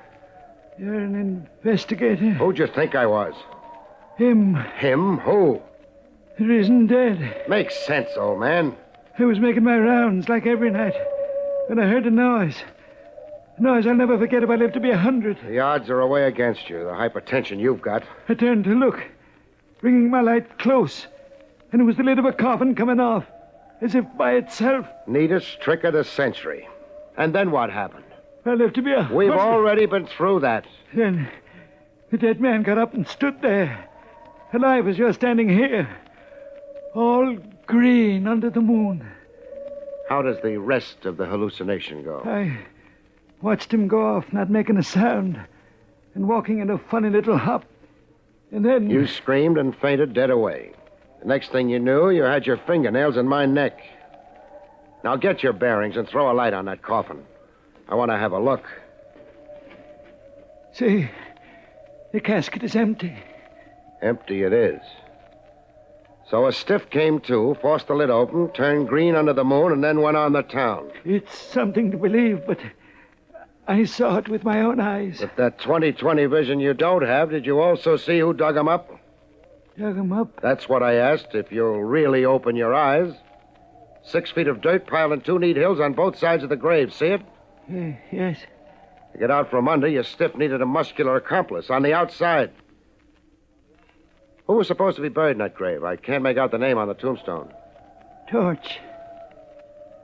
You're an investigator? Who'd you think I was? Him. Him? Who? The reason dead. Makes sense, old man. I was making my rounds like every night when I heard a noise. A noise I'll never forget if I live to be 100. The odds are away against you, the hypertension you've got. I turned to look, bringing my light close, and it was the lid of a coffin coming off, as if by itself. Neatest trick of the century. And then what happened? I lived to be 100. We've already been through that. Then the dead man got up and stood there, alive as you're standing here, all green under the moon. How does the rest of the hallucination go? I watched him go off, not making a sound, and walking in a funny little hop. And then... You screamed and fainted dead away. The next thing you knew, you had your fingernails in my neck. Now get your bearings and throw a light on that coffin. I want to have a look. See, the casket is empty. Empty it is. So a stiff came to, forced the lid open, turned green under the moon, and then went on the town. It's something to believe, but I saw it with my own eyes. With that 20/20 vision you don't have, did you also see who dug him up? Dug him up? That's what I asked, if you'll really open your eyes. 6 feet of dirt piled in 2 neat hills on both sides of the grave. See it? Yes. To get out from under, your stiff needed a muscular accomplice on the outside. Who was supposed to be buried in that grave? I can't make out the name on the tombstone. Torch.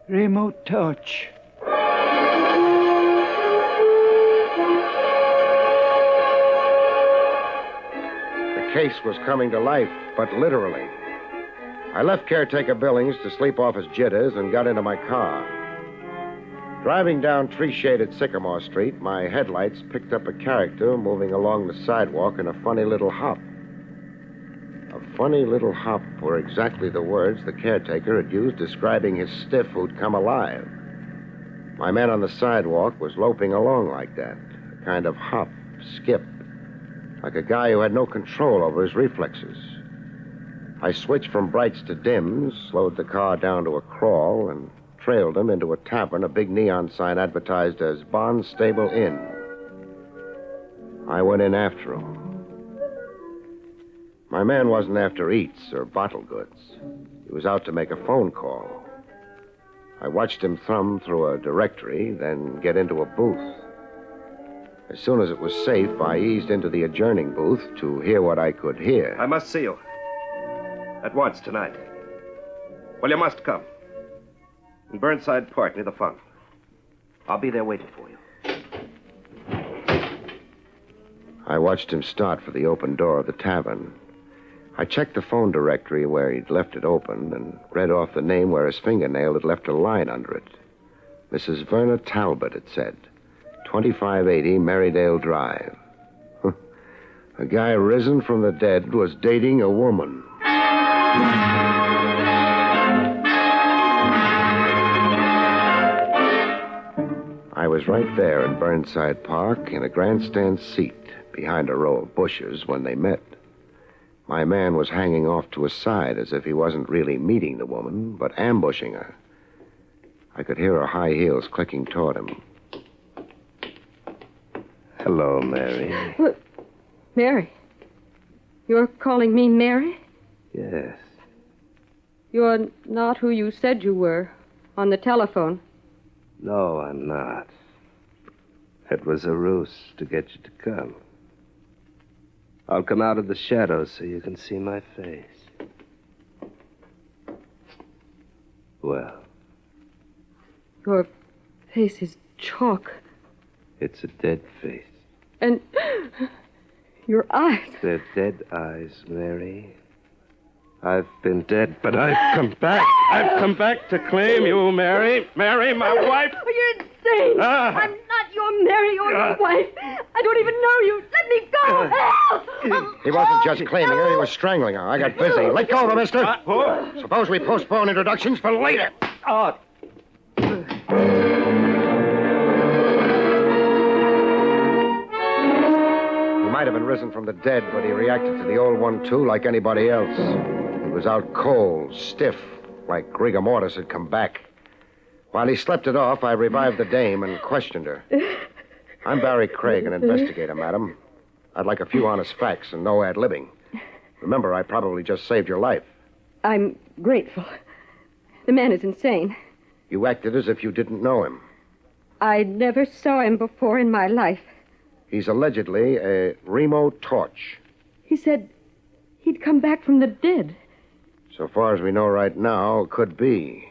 Remo Torch. The case was coming to life, but literally. I left caretaker Billings to sleep off his jitters and got into my car. Driving down tree-shaded Sycamore Street, my headlights picked up a character moving along the sidewalk in a funny little hop. A funny little hop were exactly the words the caretaker had used describing his stiff who'd come alive. My man on the sidewalk was loping along like that, a kind of hop, skip, like a guy who had no control over his reflexes. I switched from brights to dims, slowed the car down to a crawl, and trailed him into a tavern, a big neon sign advertised as Barnstable Inn. I went in after him. My man wasn't after eats or bottle goods. He was out to make a phone call. I watched him thumb through a directory, then get into a booth. As soon as it was safe, I eased into the adjourning booth to hear what I could hear. I must see you. At once, tonight. Well, you must come. In Burnside Park, near the fountain. I'll be there waiting for you. I watched him start for the open door of the tavern. I checked the phone directory where he'd left it open and read off the name where his fingernail had left a line under it. Mrs. Verna Talbot, it said. 2580 Merrydale Drive. A guy risen from the dead was dating a woman. I was right there in Burnside Park in a grandstand seat behind a row of bushes when they met. My man was hanging off to his side as if he wasn't really meeting the woman, but ambushing her. I could hear her high heels clicking toward him. Hello, Mary. What? Mary? You're calling me Mary? Yes. You're not who you said you were on the telephone. No, I'm not. It was a ruse to get you to come. I'll come out of the shadows so you can see my face. Well, Your face is chalk. it's a dead face. And your eyes. They're dead eyes, Mary. I've been dead, but I've come back. I've come back to claim you, Mary. Mary, my wife. Oh, you're insane. I'm not your Mary or your wife. I don't even know you. Let me go. Help! He wasn't just claiming her, he was strangling her. I got busy. Let go of her, mister. Suppose we postpone introductions for later. risen from the dead, but he reacted to the old one, too, like anybody else. He was out cold, stiff, like rigor mortis had come back. While he slept it off, I revived the dame and questioned her. I'm Barry Craig, an investigator, madam. I'd like a few honest facts and no ad-libbing. Remember, I probably just saved your life. I'm grateful. The man is insane. You acted as if you didn't know him. I never saw him before in my life. He's allegedly a Remo Torch. He said he'd come back from the dead. So far as we know right now, could be.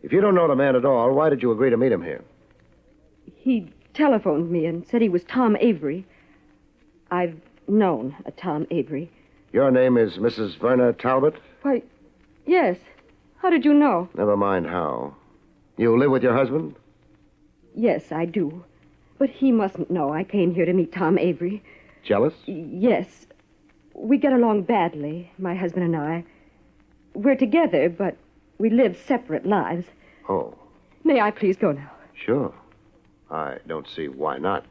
If you don't know the man at all, why did you agree to meet him here? He telephoned me and said he was Tom Avery. I've known a Tom Avery. Your name is Mrs. Verna Talbot? Why, yes. How did you know? Never mind how. You live with your husband? Yes, I do. But he mustn't know I came here to meet Tom Avery. Jealous? Yes. We get along badly, my husband and I. We're together, but we live separate lives. Oh. May I please go now? Sure. I don't see why not.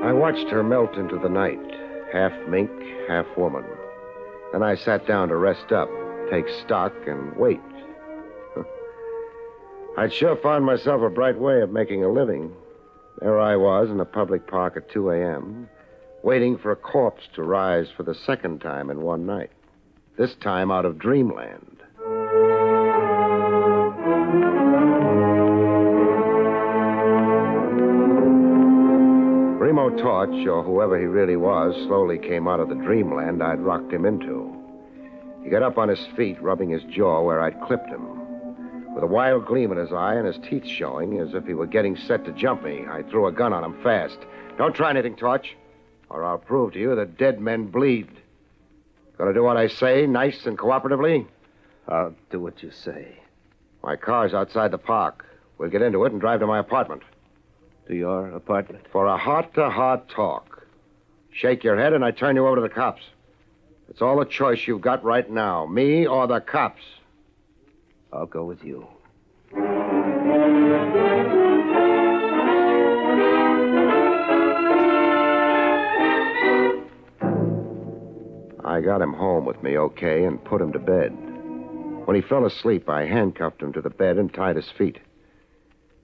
I watched her melt into the night, half mink, half woman. Then I sat down to rest up, take stock, and wait. I'd sure found myself a bright way of making a living. There I was in a public park at 2 a.m., waiting for a corpse to rise for the second time in one night. This time out of dreamland. Remo Torch, or whoever he really was, slowly came out of the dreamland I'd rocked him into. He got up on his feet, rubbing his jaw where I'd clipped him. With a wild gleam in his eye and his teeth showing, as if he were getting set to jump me, I threw a gun on him fast. Don't try anything, Torch, or I'll prove to you that dead men bleed. Gonna do what I say, nice and cooperatively? I'll do what you say. My car's outside the park. We'll get into it and drive to my apartment. To your apartment? For a heart-to-heart talk. Shake your head and I turn you over to the cops. It's all the choice you've got right now, me or the cops. I'll go with you. I got him home with me okay and put him to bed. When he fell asleep, I handcuffed him to the bed and tied his feet.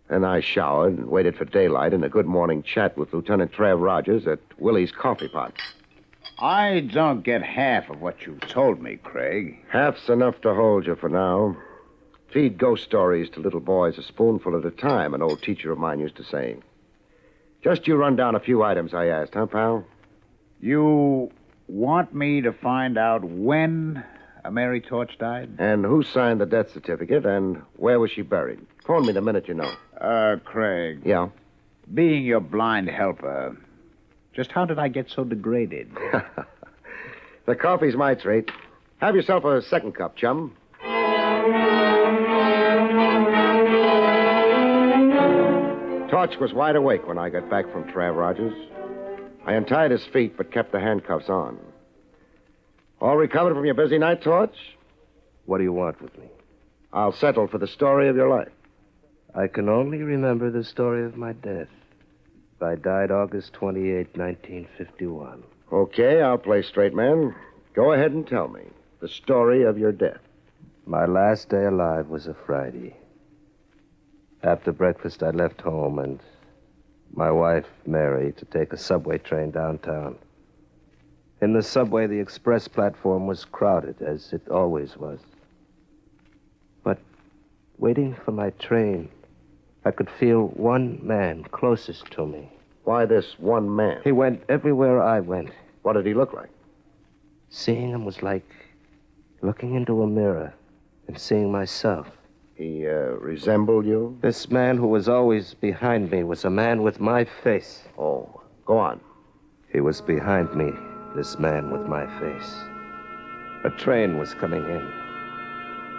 Then I showered and waited for daylight and a good morning chat with Lieutenant Trav Rogers at Willie's Coffee Pot. I don't get half of what you've told me, Craig. Half's enough to hold you for now. Feed ghost stories to little boys a spoonful at a time, an old teacher of mine used to say. Just you run down a few items I asked, huh, pal? You want me to find out when Mary Torch died? And who signed the death certificate, and where was she buried? Phone me the minute you know. Craig. Yeah? Being your blind helper, just how did I get so degraded? The coffee's my treat. Have yourself a second cup, chum. Torch was wide awake when I got back from Trav Rogers. I untied his feet, but kept the handcuffs on. All recovered from your busy night, Torch? What do you want with me? I'll settle for the story of your life. I can only remember the story of my death. I died August 28, 1951. Okay, I'll play straight man. Go ahead and tell me the story of your death. My last day alive was a Friday. After breakfast, I left home and my wife, Mary, to take a subway train downtown. In the subway, the express platform was crowded, as it always was. But waiting for my train, I could feel one man closest to me. Why this one man? He went everywhere I went. What did he look like? Seeing him was like looking into a mirror and seeing myself. He resembled you? This man who was always behind me was a man with my face. Oh, go on. He was behind me, this man with my face. A train was coming in.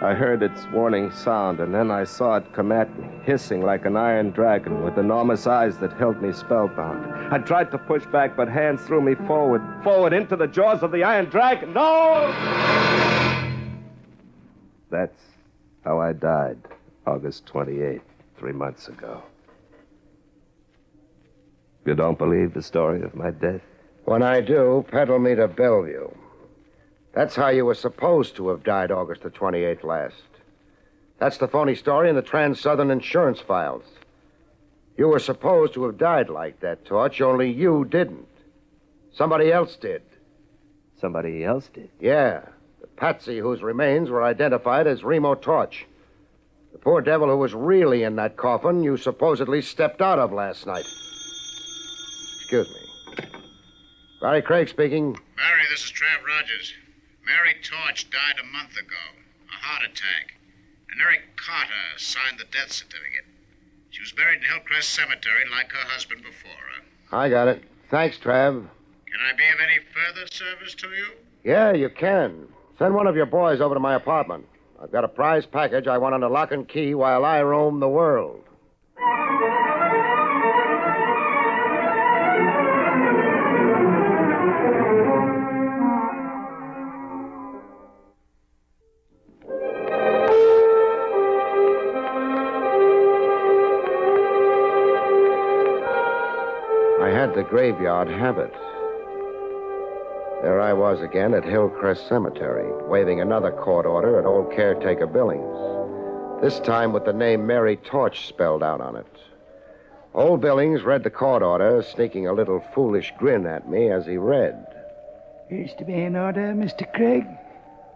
I heard its warning sound, and then I saw it come at me, hissing like an iron dragon with enormous eyes that held me spellbound. I tried to push back, but hands threw me forward into the jaws of the iron dragon. No! That's how I died, August 28th, 3 months ago. You don't believe the story of my death? When I do, peddle me to Bellevue. That's how you were supposed to have died August the 28th last. That's the phony story in the Trans-Southern insurance files. You were supposed to have died like that, Torch, only you didn't. Somebody else did. Somebody else did? Yeah. The patsy whose remains were identified as Remo Torch. The poor devil who was really in that coffin you supposedly stepped out of last night. Excuse me. Barry Craig speaking. Barry, this is Trav Rogers. Mary Torch died a month ago. A heart attack. And Eric Carter signed the death certificate. She was buried in Hillcrest Cemetery like her husband before her. I got it. Thanks, Trav. Can I be of any further service to you? Yeah, you can. Send one of your boys over to my apartment. I've got a prize package I want under lock and key while I roam the world. I had the graveyard habit. There I was again at Hillcrest Cemetery, waving another court order at old caretaker Billings. This time with the name Mary Torch spelled out on it. Old Billings read the court order, sneaking a little foolish grin at me as he read. Here's to be an order, Mr. Craig.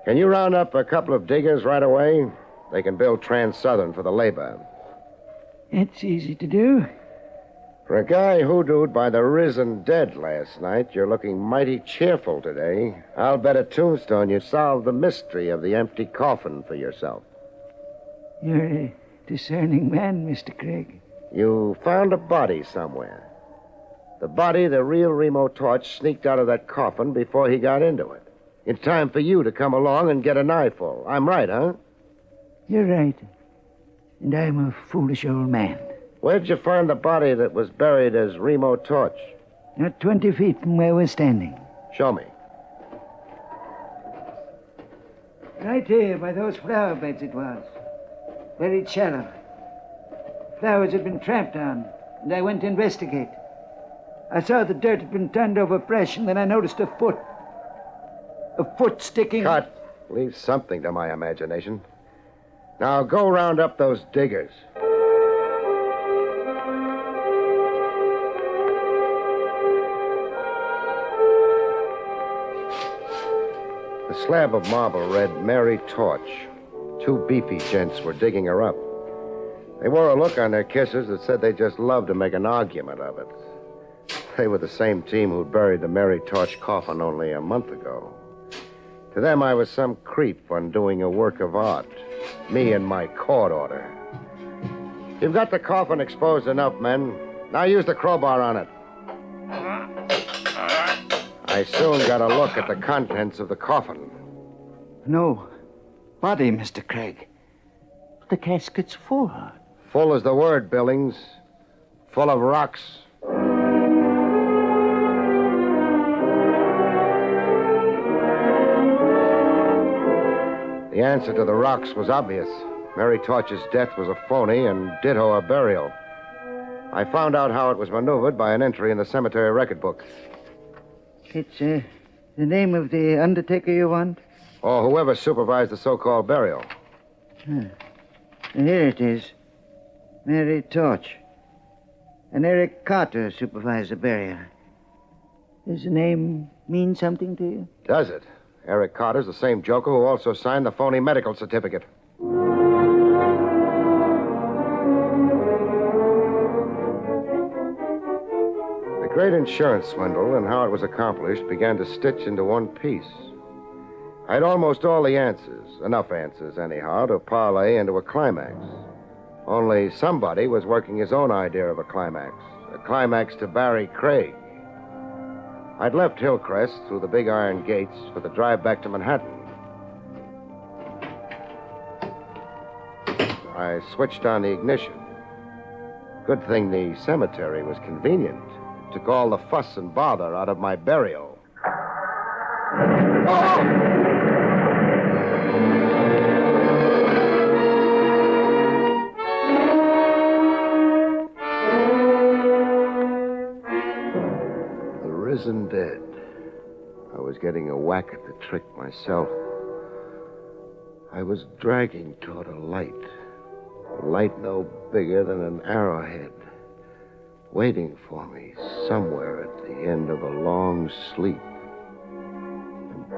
Can you round up a couple of diggers right away? They can build Trans-Southern for the labor. It's easy to do. For a guy hoodooed by the risen dead last night, you're looking mighty cheerful today. I'll bet a tombstone you solved the mystery of the empty coffin for yourself. You're a discerning man, Mr. Craig. You found a body somewhere. The body the real Remo Torch sneaked out of that coffin before he got into it. In time for you to come along and get a knifeful. I'm right, huh? You're right. And I'm a foolish old man. Where'd you find the body that was buried as Remo Torch? Not 20 feet from where we're standing. Show me. Right here, by those flower beds it was. Buried shallow. Flowers had been tramped on, and I went to investigate. I saw the dirt had been turned over fresh, and then I noticed a foot. A foot sticking... Cut. Leave something to my imagination. Now go round up those diggers. The slab of marble read Mary Torch. Two beefy gents were digging her up. They wore a look on their kisses that said they just loved to make an argument of it. They were the same team who buried the Mary Torch coffin only a month ago. To them, I was some creep undoing a work of art. Me and my court order. You've got the coffin exposed enough, men. Now use the crowbar on it. I soon got a look at the contents of the coffin. No body, Mr. Craig. The casket's full. Full is the word, Billings. Full of rocks. The answer to the rocks was obvious. Mary Torch's death was a phony, and ditto her burial. I found out how it was maneuvered by an entry in the cemetery record book. It's the name of the undertaker you want? Or whoever supervised the so-called burial. Here it is. Mary Torch. And Eric Carter supervised the burial. Does the name mean something to you? Does it? Eric Carter's the same joker who also signed the phony medical certificate. The great insurance swindle and how it was accomplished began to stitch into one piece. I had almost all the answers, enough answers anyhow, to parlay into a climax. Only somebody was working his own idea of a climax to Barry Craig. I'd left Hillcrest through the big iron gates for the drive back to Manhattan. I switched on the ignition. Good thing the cemetery was convenient. It took all the fuss and bother out of my burial. getting a whack at the trick myself. I was dragging toward a light no bigger than an arrowhead, waiting for me somewhere at the end of a long sleep. And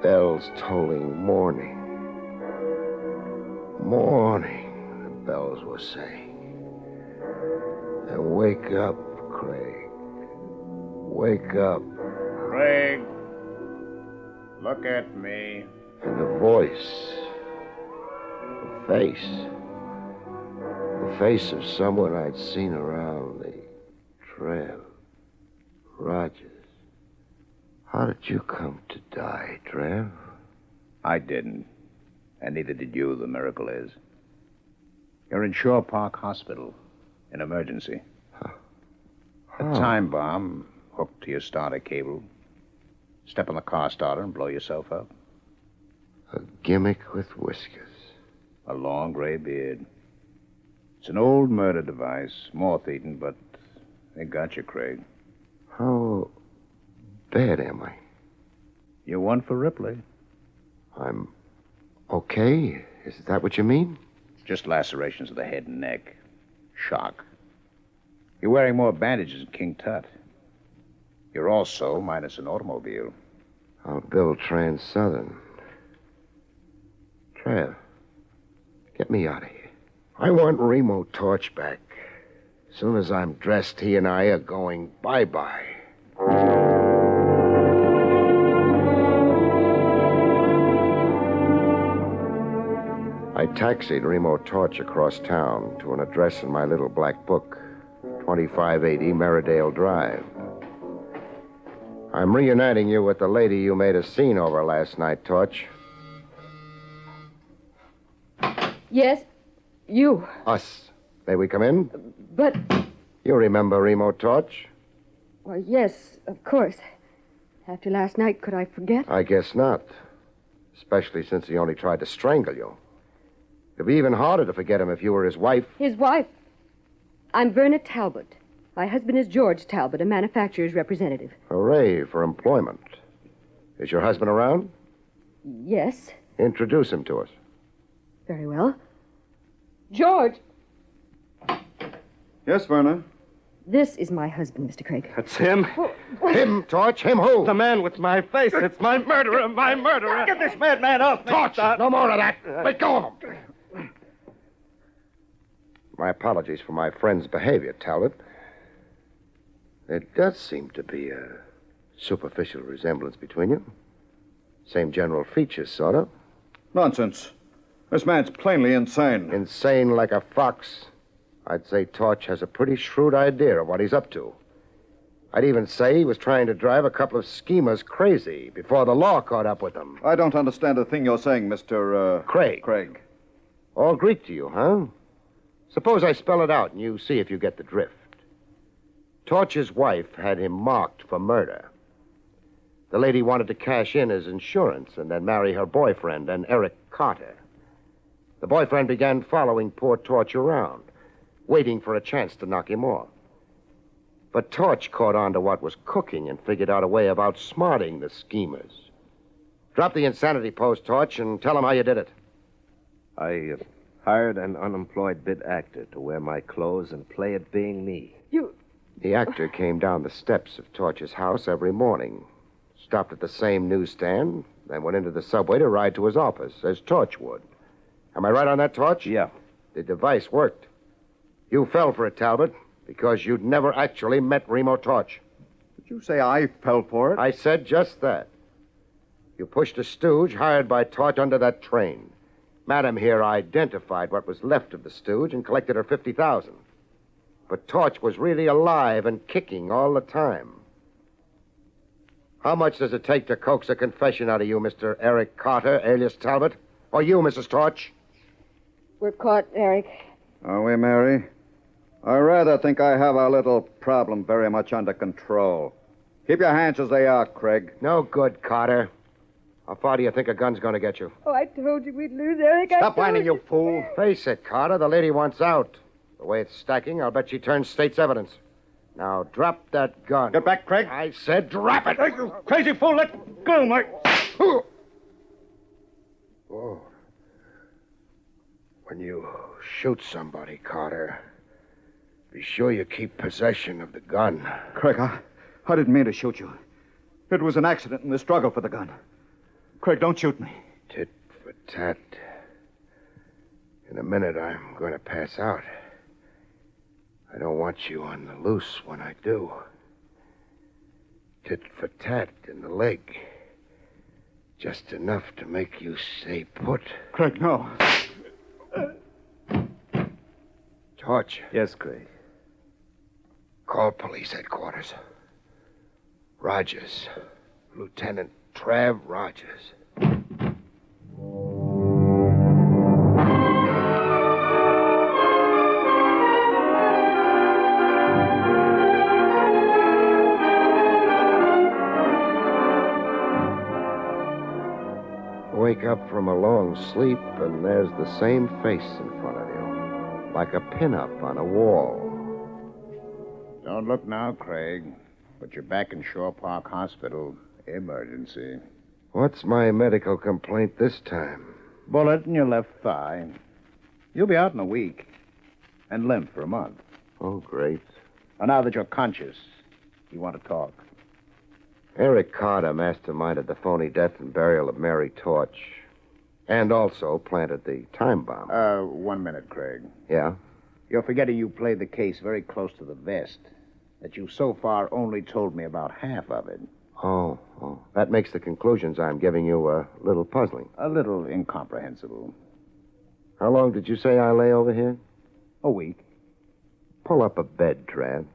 bells tolling morning. Morning, the bells were saying. And wake up, Craig. Wake up. Craig, look at me. And the voice. The face of someone I'd seen around the trail. Rogers. How did you come to die, Trev? I didn't. And neither did you, the miracle is. You're in Shore Park Hospital. In emergency. A time bomb hooked to your starter cable. Step on the car starter and blow yourself up. A gimmick with whiskers. A long gray beard. It's an old murder device, moth-eaten, but they got you, Craig. How bad am I? You're one for Ripley. I'm okay? Is that what you mean? Just lacerations of the head and neck. Shock. You're wearing more bandages than King Tut. You're also minus an automobile. I'll build Trans-Southern. Trev, get me out of here. I want Remo Torch back. As soon as I'm dressed, he and I are going bye-bye. I taxied Remo Torch across town to an address in my little black book, 2580 Merridale Drive. I'm reuniting you with the lady you made a scene over last night, Torch. Yes, you. Us. May we come in? But, You remember Remo Torch? well, yes, of course. After last night, could I forget? I guess not. Especially since he only tried to strangle you. It'd be even harder to forget him if you were his wife. His wife. I'm Verna Talbot. My husband is George Talbot, a manufacturer's representative. Hooray for employment. Is your husband around? Yes, Introduce him to us. very well. George, Yes, Verna. this is my husband, Mr. Craig. That's him. Him, Torch? Him who? The man with my face. It's my murderer. My murderer. Get this madman off me. Torch! No more of that. Let go of him. My apologies for my friend's behavior, Talbot. There does seem to be a superficial resemblance between you. Same general features, sort of. Nonsense. This man's plainly insane. Insane like a fox. I'd say Torch has a pretty shrewd idea of what he's up to. I'd even say he was trying to drive a couple of schemers crazy before the law caught up with them. I don't understand a thing you're saying, Mr. Craig. Craig. All Greek to you, huh? Suppose I spell it out and you see if you get the drift. Torch's wife had him marked for murder. The lady wanted to cash in his insurance and then marry her boyfriend, an Eric Carter. The boyfriend began following poor Torch around, waiting for a chance to knock him off. But Torch caught on to what was cooking and figured out a way of outsmarting the schemers. Drop the insanity pose, Torch, and tell them how you did it. I hired an unemployed bit actor to wear my clothes and play at being me. The actor came down the steps of Torch's house every morning, stopped at the same newsstand, then went into the subway to ride to his office, as Torch would. Am I right on that, Torch? Yeah. The device worked. You fell for it, Talbot, because you'd never actually met Remo Torch. Did you say I fell for it? I said just that. You pushed a stooge hired by Torch under that train. Madam here identified what was left of the stooge and collected her $50,000. But Torch was really alive and kicking all the time. How much does it take to coax a confession out of you, Mr. Eric Carter, alias Talbot? Or you, Mrs. Torch? We're caught, Eric. Are we, Mary? I rather think I have our little problem very much under control. Keep your hands as they are, Craig. No good, Carter. How far do you think a gun's going to get you? Oh, I told you we'd lose, Eric. Stop whining, you fool. Face it, Carter. The lady wants out. The way it's stacking, I'll bet she turns state's evidence. Now drop that gun. Get back, Craig. I said drop it. Hey, you crazy fool, let go, Mike. Oh. When you shoot somebody, Carter, be sure you keep possession of the gun. Craig, I didn't mean to shoot you. It was an accident in the struggle for the gun. Craig, don't shoot me. Tit for tat. In a minute, I'm going to pass out. I don't want you on the loose when I do. Tit for tat in the leg. Just enough to make you stay put. Craig, no. Torch. Yes, Craig. Call police headquarters. Rogers. Lieutenant Trav Rogers. Wake up from a long sleep, and there's the same face in front of you, like a pin-up on a wall. Don't look now, Craig, but you're back in Shore Park Hospital. Emergency. What's my medical complaint this time? Bullet in your left thigh. You'll be out in a week, and limp for a month. Oh, great. Well, now that you're conscious, you want to talk. Eric Carter masterminded the phony death and burial of Mary Torch, and also planted the time bomb. 1 minute, Craig. Yeah? You're forgetting you played the case very close to the vest, that you so far only told me about half of it. Oh. That makes the conclusions I'm giving you a little puzzling. A little incomprehensible. How long did you say I lay over here? A week. Pull up a bed, Trav.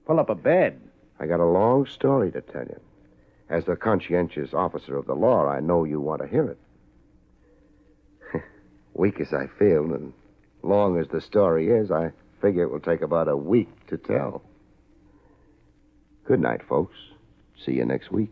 Pull up a bed? I got a long story to tell you. As the conscientious officer of the law, I know you want to hear it. Weak as I feel, and long as the story is, I figure it will take about a week to tell. Good night, folks. See you next week.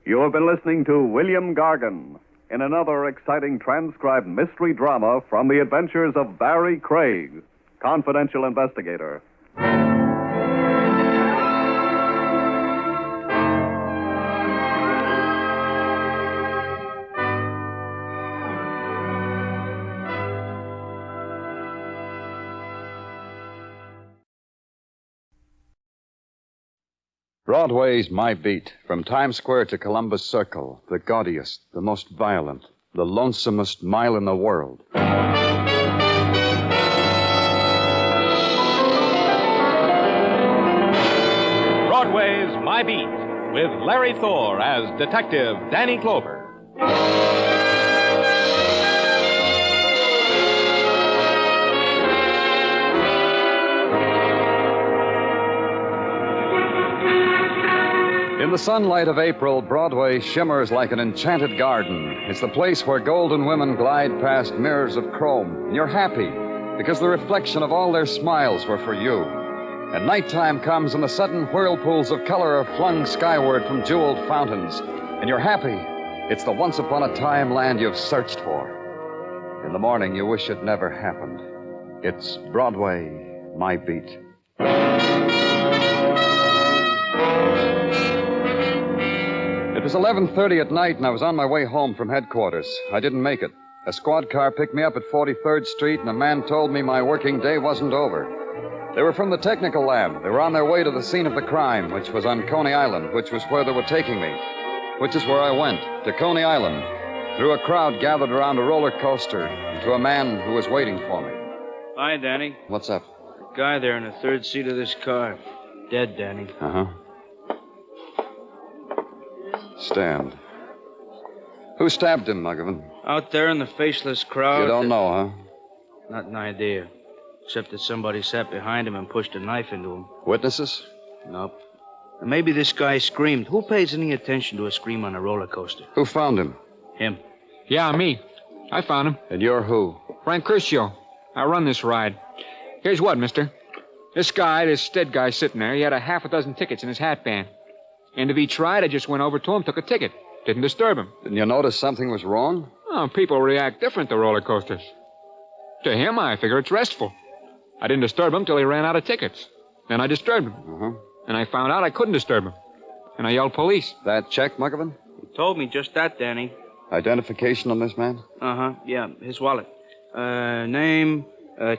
You have been listening to William Gargan in another exciting transcribed mystery drama from the adventures of Barry Craig, confidential investigator. Broadway's My Beat, from Times Square to Columbus Circle, the gaudiest, the most violent, the lonesomest mile in the world. Broadway's My Beat, with Larry Thor as Detective Danny Clover. In the sunlight of April, Broadway shimmers like an enchanted garden. It's the place where golden women glide past mirrors of chrome. And you're happy because the reflection of all their smiles were for you. And nighttime comes and the sudden whirlpools of color are flung skyward from jeweled fountains. And you're happy. It's the once-upon-a-time land you've searched for. In the morning, you wish it never happened. It's Broadway, My Beat. It was 11:30 at night, and I was on my way home from headquarters. I didn't make it. A squad car picked me up at 43rd Street, and a man told me my working day wasn't over. They were from the technical lab. They were on their way to the scene of the crime, which was on Coney Island, which was where they were taking me. Which is where I went, to Coney Island, through a crowd gathered around a roller coaster, and to a man who was waiting for me. Hi, Danny. What's up? The guy there in the third seat of this car. Dead, Danny. Uh-huh. Stand. Who stabbed him, Muggavan? Out there in the faceless crowd. You don't know, huh? Not an idea. Except that somebody sat behind him and pushed a knife into him. Witnesses? Nope. And maybe this guy screamed. Who pays any attention to a scream on a roller coaster? Who found him? Him. Yeah, me. I found him. And you're who? Frank Curcio. I run this ride. Here's what, mister. This Stead guy sitting there, he had a half a dozen tickets in his hat band. And if he tried, I just went over to him, took a ticket. Didn't disturb him. Didn't you notice something was wrong? Oh, people react different to roller coasters. To him, I figure it's restful. I didn't disturb him till he ran out of tickets. Then I disturbed him. Uh-huh. And I found out I couldn't disturb him. And I yelled police. That check, Muggavan? He told me just that, Danny. Identification on this man? Uh-huh, yeah, his wallet. Name,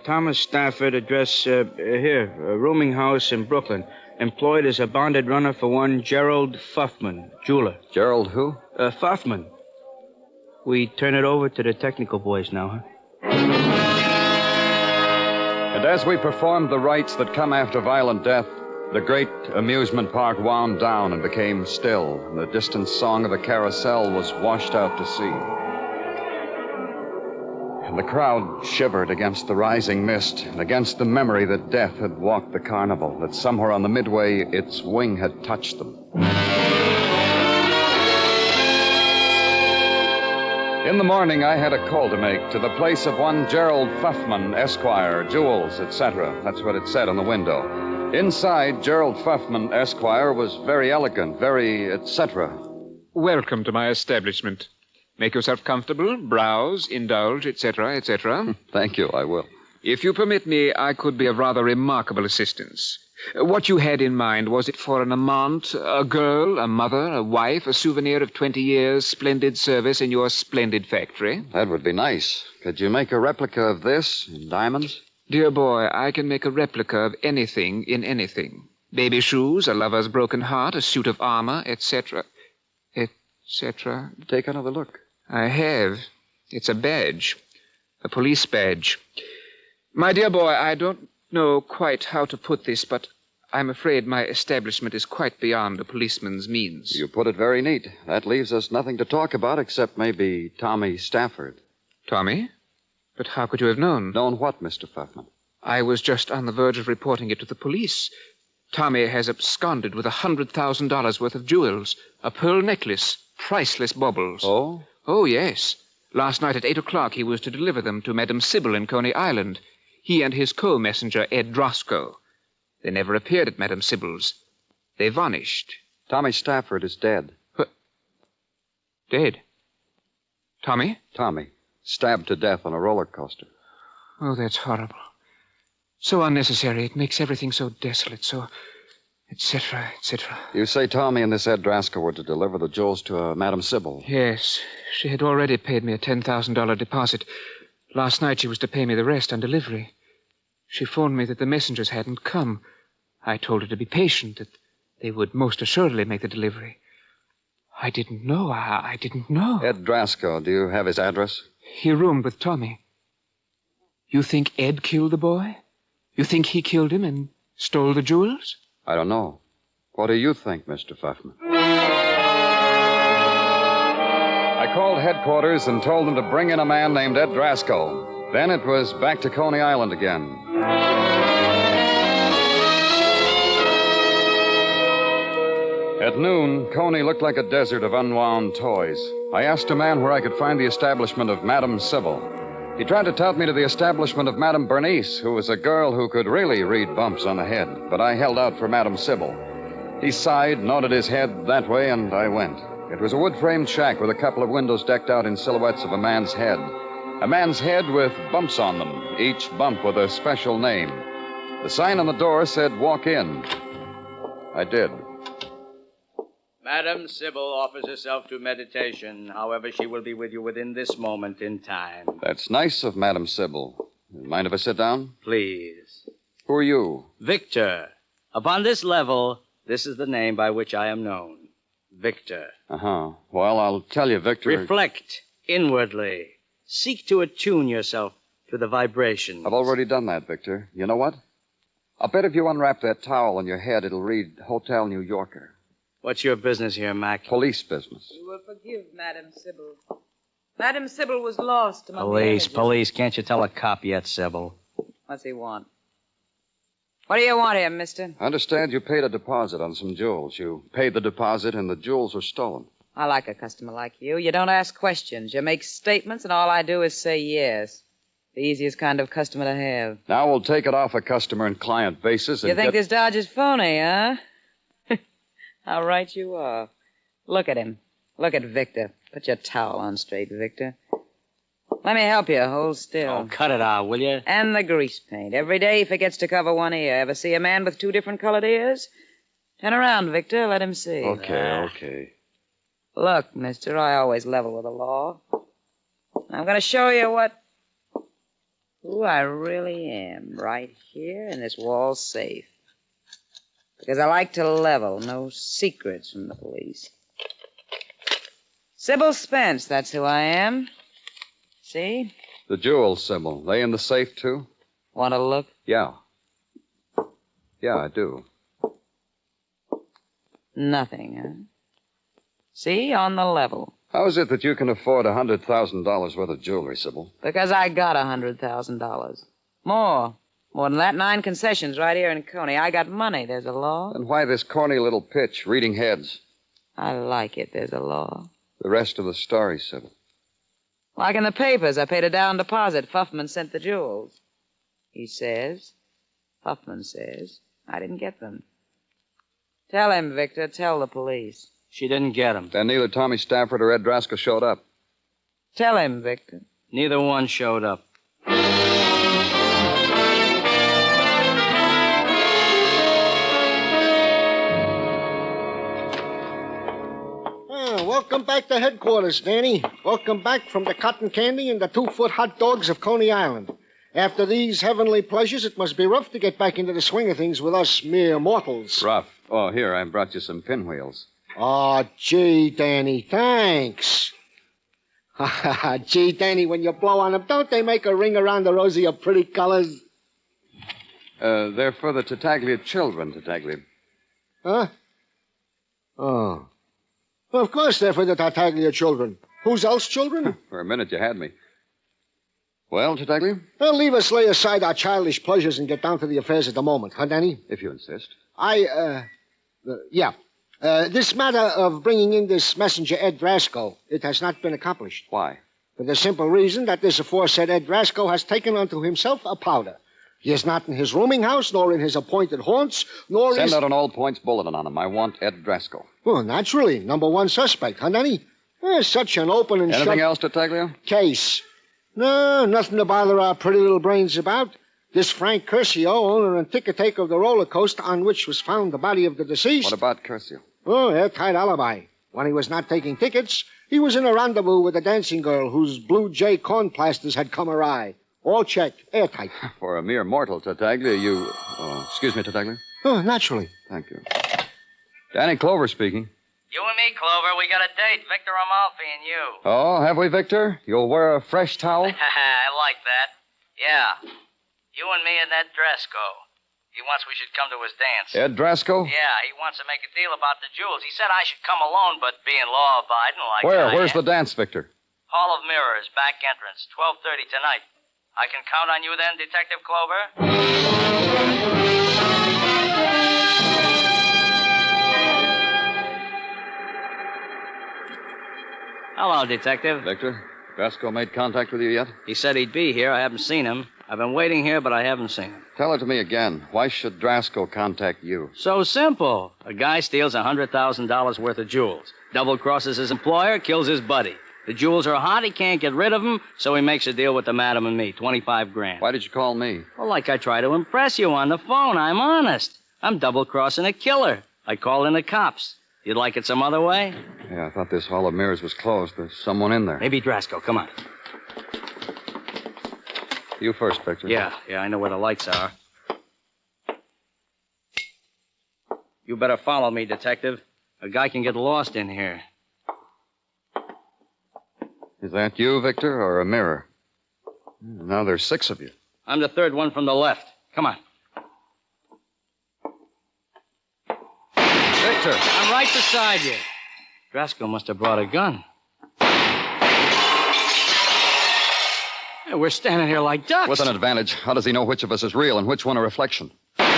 Thomas Stafford, address, here, rooming house in Brooklyn. Employed as a bonded runner for one Gerald Fuffman, jeweler. Gerald who? Fuffman. We turn it over to the technical boys now, huh? And as we performed the rites that come after violent death, the great amusement park wound down and became still, and the distant song of the carousel was washed out to sea. And the crowd shivered against the rising mist and against the memory that death had walked the carnival, that somewhere on the midway its wing had touched them. In the morning, I had a call to make to the place of one Gerald Fuffman, Esquire, jewels, etc. That's what it said on the window. Inside, Gerald Fuffman, Esquire, was very elegant, very etc. Welcome to my establishment. Make yourself comfortable, browse, indulge, etc., etc. Thank you, I will. If you permit me, I could be of rather remarkable assistance. What you had in mind, was it for an amant, a girl, a mother, a wife, a souvenir of 20 years' splendid service in your splendid factory? That would be nice. Could you make a replica of this in diamonds? Dear boy, I can make a replica of anything in anything. Baby shoes, a lover's broken heart, a suit of armor, etc., etc. Take another look. I have. It's a badge. A police badge. My dear boy, I don't know quite how to put this, but I'm afraid my establishment is quite beyond a policeman's means. You put it very neat. That leaves us nothing to talk about except maybe Tommy Stafford. Tommy? But how could you have known? Known what, Mr. Fuffman? I was just on the verge of reporting it to the police. Tommy has absconded with $100,000 worth of jewels, a pearl necklace, priceless baubles. Oh? Oh, yes. Last night at 8 o'clock he was to deliver them to Madam Sybil in Coney Island. He and his co-messenger, Ed Drosco. They never appeared at Madam Sybil's. They vanished. Tommy Stafford is dead. Dead? Tommy? Tommy. Stabbed to death on a roller coaster. Oh, that's horrible. So unnecessary. It makes everything so desolate, so... etc., etc. You say Tommy and this Ed Drasco were to deliver the jewels to Madam Sybil? Yes. She had already paid me a $10,000 deposit. Last night she was to pay me the rest on delivery. She phoned me that the messengers hadn't come. I told her to be patient, that they would most assuredly make the delivery. I didn't know. I didn't know. Ed Drasco, do you have his address? He roomed with Tommy. You think Ed killed the boy? You think he killed him and stole the jewels? I don't know. What do you think, Mr. Fuffman? I called headquarters and told them to bring in a man named Ed Drasco. Then it was back to Coney Island again. At noon, Coney looked like a desert of unwound toys. I asked a man where I could find the establishment of Madam Sybil. He tried to tout me to the establishment of Madam Bernice, who was a girl who could really read bumps on the head, but I held out for Madam Sybil. He sighed, nodded his head that way, and I went. It was a wood-framed shack with a couple of windows decked out in silhouettes of a man's head. A man's head with bumps on them, each bump with a special name. The sign on the door said, "Walk in." I did. Madam Sybil offers herself to meditation. However, she will be with you within this moment in time. That's nice of Madam Sybil. Mind if I sit down? Please. Who are you? Victor. Upon this level, this is the name by which I am known. Victor. Uh-huh. Well, I'll tell you, Victor... Reflect inwardly. Seek to attune yourself to the vibrations. I've already done that, Victor. You know what? I'll bet if you unwrap that towel on your head, it'll read Hotel New Yorker. What's your business here, Mac? Police business. You will forgive Madam Sybil. Madam Sybil was lost among Police. Can't you tell a cop yet, Sybil? What's he want? What do you want here, mister? I understand you paid a deposit on some jewels. You paid the deposit and the jewels were stolen. I like a customer like you. You don't ask questions. You make statements, and all I do is say yes. The easiest kind of customer to have. Now we'll take it off a customer and client basis and You think this Dodge is phony, huh? How right you are. Look at him. Look at Victor. Put your towel on straight, Victor. Let me help you. Hold still. Oh, cut it out, will you? And the grease paint. Every day he forgets to cover one ear. Ever see a man with 2 different colored ears? Turn around, Victor. Let him see. Okay. Look, mister, I always level with the law. I'm going to show you who I really am right here in this wall safe. Because I like to level. No secrets from the police. Sybil Spence, that's who I am. See? The jewels, Sybil. They in the safe, too? Want to look? Yeah. Yeah, I do. Nothing, huh? See? On the level. How is it that you can afford $100,000 worth of jewelry, Sybil? Because I got $100,000. More than that, 9 concessions right here in Coney. I got money. There's a law. Then why this corny little pitch, reading heads? I like it. There's a law. The rest of the story, Sybil. Like in the papers, I paid a down deposit. Fuffman sent the jewels. Fuffman says, I didn't get them. Tell him, Victor. Tell the police. She didn't get them. Then neither Tommy Stafford or Ed Drasko showed up. Tell him, Victor. Neither one showed up. Welcome back to headquarters, Danny. Welcome back from the cotton candy and the 2-foot hot dogs of Coney Island. After these heavenly pleasures, it must be rough to get back into the swing of things with us mere mortals. Rough. Oh, here, I brought you some pinwheels. Oh, gee, Danny, thanks. Gee, Danny, when you blow on them, don't they make a ring around the rosy of pretty colors? They're for the Tartaglia children, Tartaglia. Huh? Oh. Well, of course they're for the Tartaglia children. Whose else children? For a minute you had me. Well, Tartaglia? Well, leave us lay aside our childish pleasures and get down to the affairs of the moment, huh, Danny? If you insist. This matter of bringing in this messenger, Ed Drasko, it has not been accomplished. Why? For the simple reason that this aforesaid Ed Drasko has taken unto himself a powder. He is not in his rooming house, nor in his appointed haunts, nor Send out an all-points bulletin on him. I want Ed Drasko. Well, naturally. Number 1 suspect, huh, Danny? Such an open and Anything else, Tartaglia? Case. No, nothing to bother our pretty little brains about. This Frank Curcio, owner and ticket taker of the roller coaster on which was found the body of the deceased. What about Curcio? Oh, airtight alibi. When he was not taking tickets, he was in a rendezvous with a dancing girl whose Blue Jay corn plasters had come awry. All checked. Airtight. For a mere mortal, Tartaglia, you... Oh, excuse me, Tartaglia. Oh, naturally. Thank you. Danny Clover speaking. You and me, Clover, we got a date. Victor Amalfi and you. Oh, have we, Victor? You'll wear a fresh towel? I like that. Yeah. You and me and that Drasko. He wants we should come to his dance. Ed Drasko? Yeah, he wants to make a deal about the jewels. He said I should come alone, but being law-abiding like Where's the dance, Victor? Hall of Mirrors, back entrance, 12:30 tonight. I can count on you then, Detective Clover? Hello, Detective. Victor, Drasko made contact with you yet? He said he'd be here. I haven't seen him. I've been waiting here, but I haven't seen him. Tell it to me again. Why should Drasko contact you? So simple. A guy steals $100,000 worth of jewels, double-crosses his employer, kills his buddy. The jewels are hot, he can't get rid of them, so he makes a deal with the madam and me, $25,000. Why did you call me? Well, like I try to impress you on the phone. I'm honest. I'm double-crossing a killer. I called in the cops. You'd like it some other way? Yeah, I thought this Hall of Mirrors was closed. There's someone in there. Maybe Drasko. Come on. You first, Victor. Yeah, I know where the lights are. You better follow me, Detective. A guy can get lost in here. Is that you, Victor, or a mirror? Now there's 6 of you. I'm the third one from the left. Come on. Victor! I'm right beside you. Drasko must have brought a gun. Hey, we're standing here like ducks. With an advantage. How does he know which of us is real and which one a reflection? What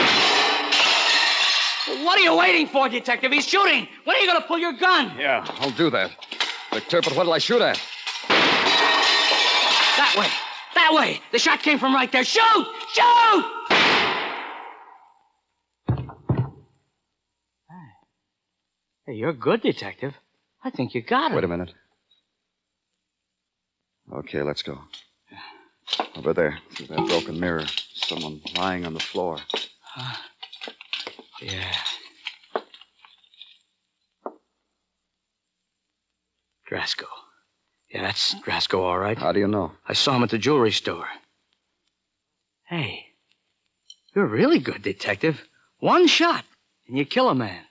are you waiting for, Detective? He's shooting. When are you going to pull your gun? Yeah, I'll do that. Victor, but what'll I shoot at? That way. That way! The shot came from right there. Shoot! Shoot! Hey, you're good, Detective. I think you got it. Wait a minute. Okay, let's go. Over there, through that broken mirror. Someone lying on the floor. Yeah. Drasko. Yeah, that's Drasko, all right. How do you know? I saw him at the jewelry store. Hey, you're really good, Detective. One shot, and you kill a man.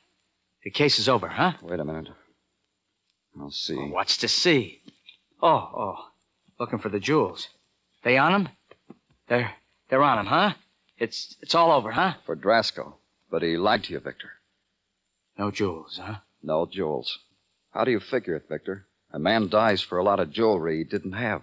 The case is over, huh? Wait a minute. I'll see. Oh, what's to see? Oh. Looking for the jewels. They on him? They're on him, huh? It's all over, huh? For Drasko. But he lied to you, Victor. No jewels, huh? No jewels. How do you figure it, Victor? A man dies for a lot of jewelry he didn't have.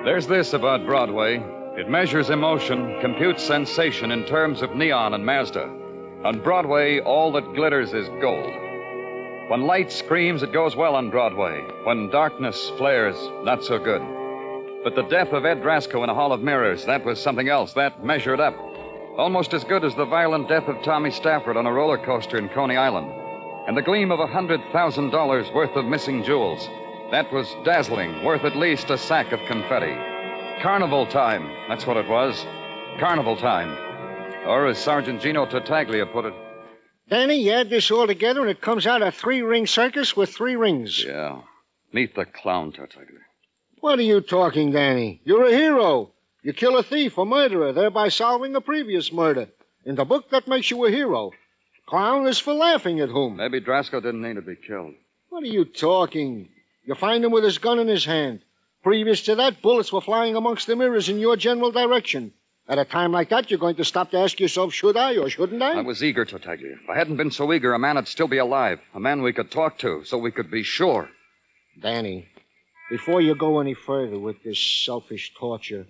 There's this about Broadway. It measures emotion, computes sensation in terms of neon and Mazda. On Broadway, all that glitters is gold. When light screams, it goes well on Broadway. When darkness flares, not so good. But the death of Ed Drasko in a hall of mirrors, that was something else. That measured up. Almost as good as the violent death of Tommy Stafford on a roller coaster in Coney Island. And the gleam of $100,000 worth of missing jewels. That was dazzling, worth at least a sack of confetti. Carnival time, that's what it was. Carnival time. Or as Sergeant Gino Tartaglia put it. Danny, you add this all together and it comes out a 3-ring circus with 3 rings. Yeah. Meet the clown, Tartaglia. What are you talking, Danny? You're a hero. You kill a thief or murderer, thereby solving a previous murder. In the book, that makes you a hero. Clown is for laughing at whom? Maybe Drasko didn't need to be killed. What are you talking? You find him with his gun in his hand. Previous to that, bullets were flying amongst the mirrors in your general direction. At a time like that, you're going to stop to ask yourself, should I or shouldn't I? I was eager, Tartaglia. If I hadn't been so eager, a man would still be alive. A man we could talk to, so we could be sure. Danny, before you go any further with this selfish torture,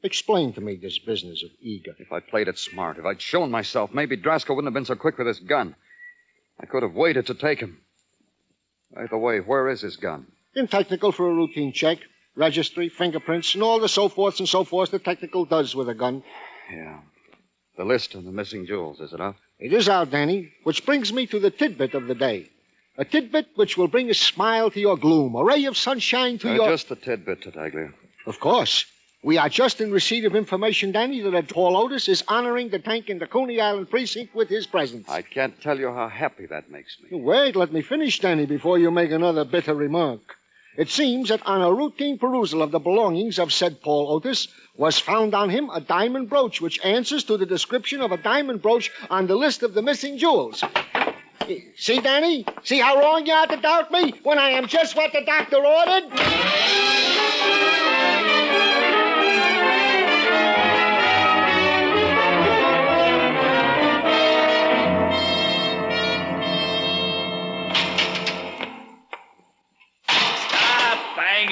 explain to me this business of eager. If I played it smart, if I'd shown myself, maybe Drasko wouldn't have been so quick with his gun. I could have waited to take him. By the way, where is his gun? In technical for a routine check. Registry, fingerprints, and all the so forths and so forths that technical does with a gun. Yeah. The list of the missing jewels, is it out? It is out, Danny, which brings me to the tidbit of the day. A tidbit which will bring a smile to your gloom, a ray of sunshine to your... Just a tidbit, Tartaglia. Of course. We are just in receipt of information, Danny, that Paul Otis is honoring the tank in the Coney Island precinct with his presence. I can't tell you how happy that makes me. Wait, let me finish, Danny, before you make another bitter remark. It seems that on a routine perusal of the belongings of said Paul Otis was found on him a diamond brooch which answers to the description of a diamond brooch on the list of the missing jewels. See, Danny? See how wrong you are to doubt me when I am just what the doctor ordered?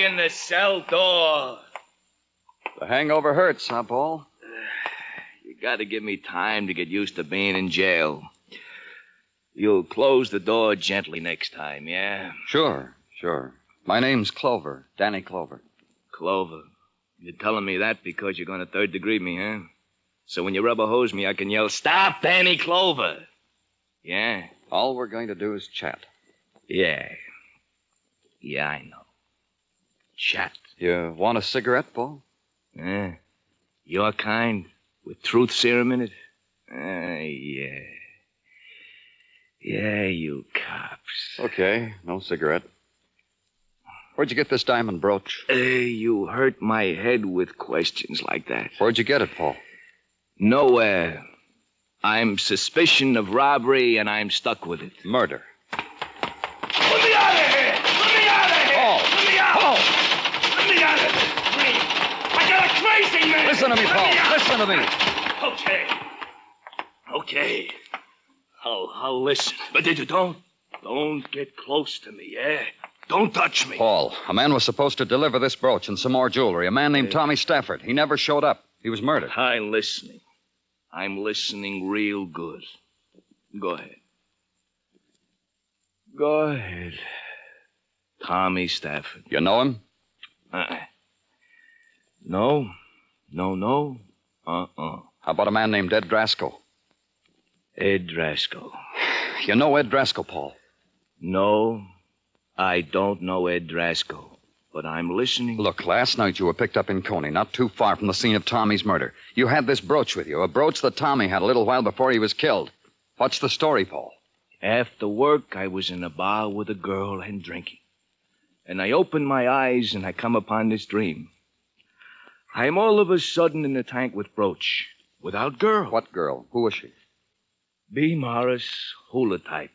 In the cell door. The hangover hurts, huh, Paul? You gotta give me time to get used to being in jail. You'll close the door gently next time, yeah? Sure. My name's Clover, Danny Clover. Clover. You're telling me that because you're going to third-degree me, huh? So when you rubber hose me, I can yell, "Stop, Danny Clover!" Yeah? All we're going to do is chat. Yeah. Yeah, I know. Chat. You want a cigarette, Paul? Yeah. Your kind, with truth serum in it? Yeah. Yeah, you cops. Okay, no cigarette. Where'd you get this diamond brooch? You hurt my head with questions like that. Where'd you get it, Paul? Nowhere. I'm suspicion of robbery, and I'm stuck with it. Murder. Let me out of here! Let me out of here! Paul! Let me out! Paul! Let me out of this! I got a crazy man! Listen to me, Paul. Listen to me. Okay. I'll listen. But don't Don't get close to me, eh? Don't touch me. Paul, a man was supposed to deliver this brooch and some more jewelry. A man named Tommy Stafford. He never showed up. He was murdered. I'm listening. I'm listening real good. Go ahead. Go ahead. Tommy Stafford. You know him? No. How about a man named Ed Draskell? Ed Draskell. You know Ed Draskell, Paul? No, I don't know Ed Draskell, but I'm listening. Look, last night you were picked up in Coney, not too far from the scene of Tommy's murder. You had this brooch with you, a brooch that Tommy had a little while before he was killed. What's the story, Paul? After work, I was in a bar with a girl and drinking. And I opened my eyes and I come upon this dream. I'm all of a sudden in the tank with brooch, without girl. What girl? Who was she? B. Morris, hula type.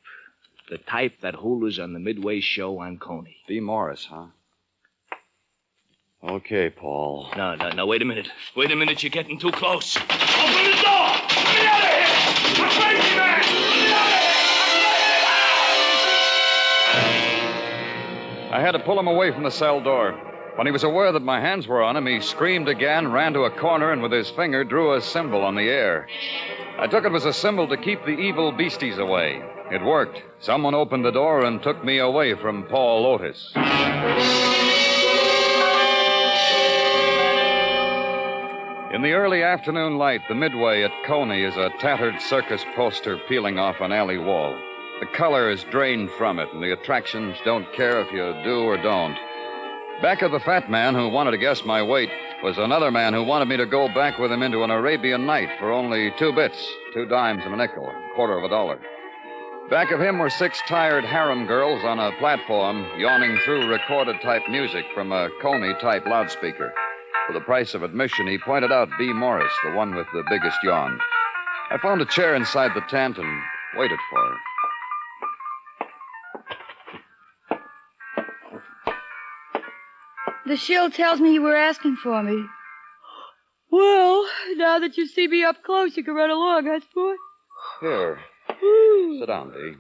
The type that hulas on the Midway show on Coney. B. Morris, huh? Okay, Paul. No, wait a minute. Wait a minute, you're getting too close. Open the door! Let me out of here! I'm crazy, man! Let me out of here! I had to pull him away from the cell door. When he was aware that my hands were on him, he screamed again, ran to a corner, and with his finger drew a symbol on the air. I took it as a symbol to keep the evil beasties away. It worked. Someone opened the door and took me away from Paul Otis. In the early afternoon light, the Midway at Coney is a tattered circus poster peeling off an alley wall. The color is drained from it, and the attractions don't care if you do or don't. Back of the fat man who wanted to guess my weight was another man who wanted me to go back with him into an Arabian night for only 2 bits, 2 dimes and a nickel, $0.25. Back of him were 6 tired harem girls on a platform yawning through recorded-type music from a Coney-type loudspeaker. For the price of admission, he pointed out B. Morris, the one with the biggest yawn. I found a chair inside the tent and waited for her. The shield tells me you were asking for me. Well, now that you see me up close, you can run along, huh, sport? Here. Sit down, Dee.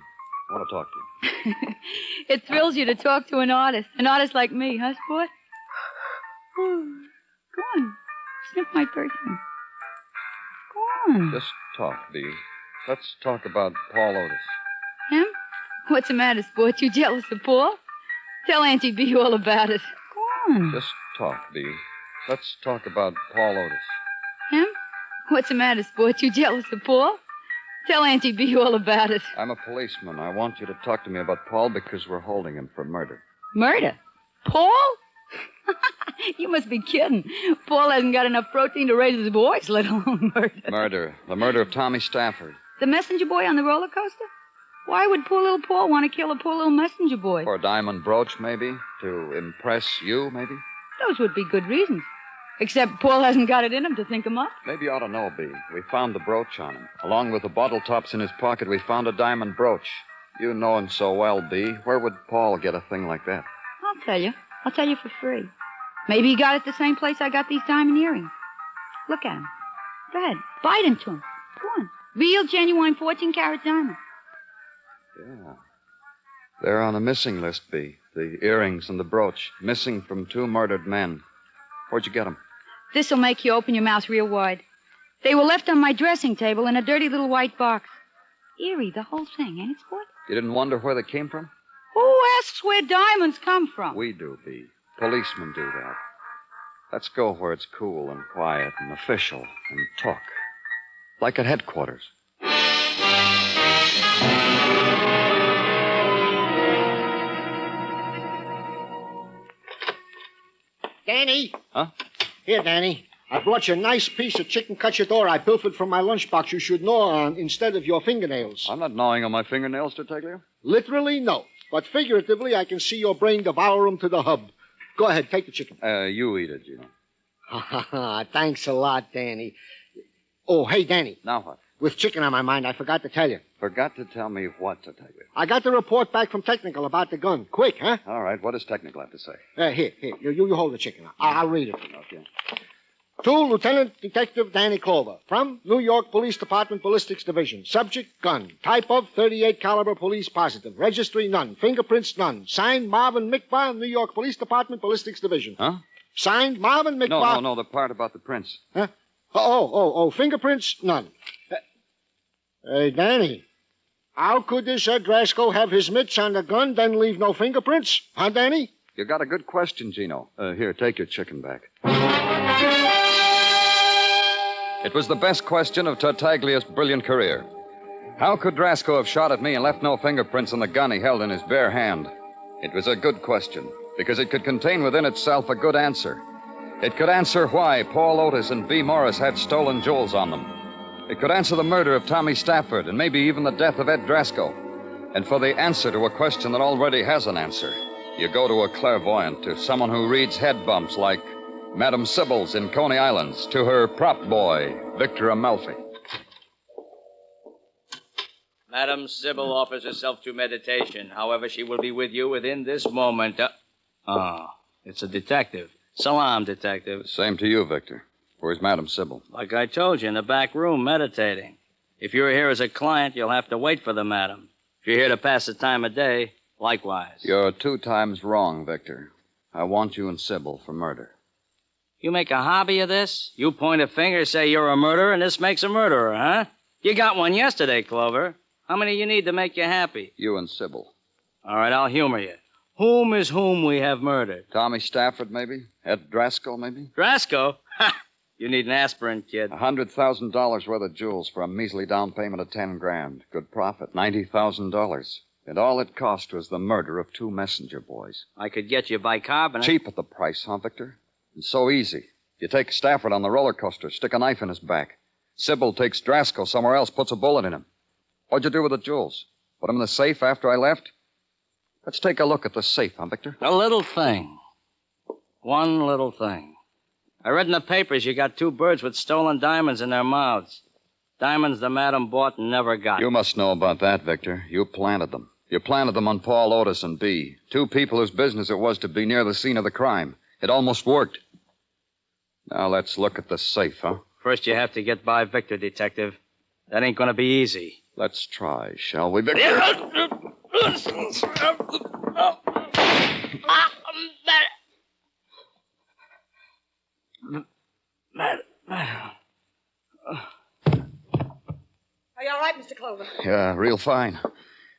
I want to talk to you. It thrills you to talk to an artist like me, huh, sport? Go on, sniff my perfume. Go on. Just talk, Dee. Let's talk about Paul Otis. Him? What's the matter, sport? You jealous of Paul? Tell Auntie B all about it. Go on. Just talk, Dee. Let's talk about Paul Otis. Him? What's the matter, sport? You jealous of Paul? Tell Auntie B all about it. I'm a policeman. I want you to talk to me about Paul because we're holding him for murder. Murder? Paul? You must be kidding. Paul hasn't got enough protein to raise his voice, let alone murder. Murder. The murder of Tommy Stafford. The messenger boy on the roller coaster? Why would poor little Paul want to kill a poor little messenger boy? For a diamond brooch, maybe? To impress you, maybe? Those would be good reasons. Except Paul hasn't got it in him to think him up. Maybe you ought to know, B. We found the brooch on him. Along with the bottle tops in his pocket, we found a diamond brooch. You know him so well, B. Where would Paul get a thing like that? I'll tell you. I'll tell you for free. Maybe he got it the same place I got these diamond earrings. Look at him. Go ahead. Bite into him. Go on. Real, genuine 14-carat diamond. Yeah. They're on a missing list, B. The earrings and the brooch. Missing from 2 murdered men. Where'd you get them? This'll make you open your mouth real wide. They were left on my dressing table in a dirty little white box. Eerie, the whole thing, ain't it, Sport? You didn't wonder where they came from? Who asks where diamonds come from? We do, B. Policemen do that. Let's go where it's cool and quiet and official and talk. Like at headquarters. Danny? Huh? Here, Danny. I brought you a nice piece of chicken cacciatore I pilfered from my lunchbox you should gnaw on instead of your fingernails. I'm not gnawing on my fingernails, Tartaglia. Literally, no. But figuratively, I can see your brain devour them to the hub. Go ahead, take the chicken. You eat it, Gino. Thanks a lot, Danny. Oh, hey, Danny. Now what? With chicken on my mind, I forgot to tell you. Forgot to tell me what, Tartaglia? I got the report back from Technical about the gun. Quick, huh? All right, what does Technical have to say? Here. You hold the chicken. I'll read it. Okay. To Lieutenant Detective Danny Clover from New York Police Department Ballistics Division. Subject, gun. Type of 38 caliber police positive. Registry, none. Fingerprints, none. Signed, Marvin Mickbar, New York Police Department Ballistics Division. Huh? Signed, Marvin Mickbar. No, the part about the prints. Huh? Oh, fingerprints, none. Hey, Danny, how could this Ed Drasco have his mitts on the gun, then leave no fingerprints? Huh, Danny? You got a good question, Gino. Here, take your chicken back. It was the best question of Tartaglia's brilliant career. How could Drasco have shot at me and left no fingerprints on the gun he held in his bare hand? It was a good question, because it could contain within itself a good answer. It could answer why Paul Otis and B. Morris had stolen jewels on them. It could answer the murder of Tommy Stafford and maybe even the death of Ed Drasco. And for the answer to a question that already has an answer, you go to a clairvoyant, to someone who reads head bumps like Madam Sybil's in Coney Islands, to her prop boy, Victor Amalfi. Madam Sybil offers herself to meditation. However, she will be with you within this moment. It's a detective. Salam, detective. Same to you, Victor. Where's Madam Sybil? Like I told you, in the back room, meditating. If you're here as a client, you'll have to wait for the madam. If you're here to pass the time of day, likewise. You're 2 times wrong, Victor. I want you and Sybil for murder. You make a hobby of this? You point a finger, say you're a murderer, and this makes a murderer, huh? You got one yesterday, Clover. How many you need to make you happy? You and Sybil. All right, I'll humor you. Whom is whom we have murdered? Tommy Stafford, maybe? Ed Drasco, maybe? Drasco? Ha! You need an aspirin, kid. $100,000 worth of jewels for a measly down payment of $10,000. Good profit, $90,000. And all it cost was the murder of 2 messenger boys. I could get you bicarbonate. Cheap at the price, huh, Victor? It's so easy. You take Stafford on the roller coaster, stick a knife in his back. Sybil takes Drasco somewhere else, puts a bullet in him. What'd you do with the jewels? Put them in the safe after I left? Let's take a look at the safe, huh, Victor? A little thing. One little thing. I read in the papers you got 2 birds with stolen diamonds in their mouths. Diamonds the madam bought and never got. You must know about that, Victor. You planted them. You planted them on Paul Otis and B. 2 people whose business it was to be near the scene of the crime. It almost worked. Now let's look at the safe, huh? First you have to get by Victor, detective. That ain't gonna be easy. Let's try, shall we, Victor? Are you all right, Mr. Clover? Yeah, real fine.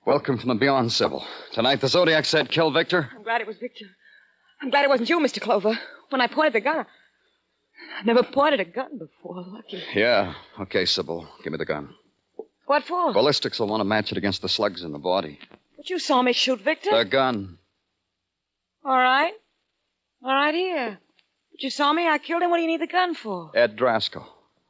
Welcome from the beyond, Sybil. Tonight the Zodiac said kill Victor. I'm glad it was Victor. I'm glad it wasn't you, Mr. Clover. When I pointed the gun, I never pointed a gun before. Lucky. Yeah. Okay, Sybil. Give me the gun. What for? Ballistics will want to match it against the slugs in the body. But you saw me shoot Victor. The gun. All right. All right, here. But you saw me. I killed him. What do you need the gun for? Ed Drasco.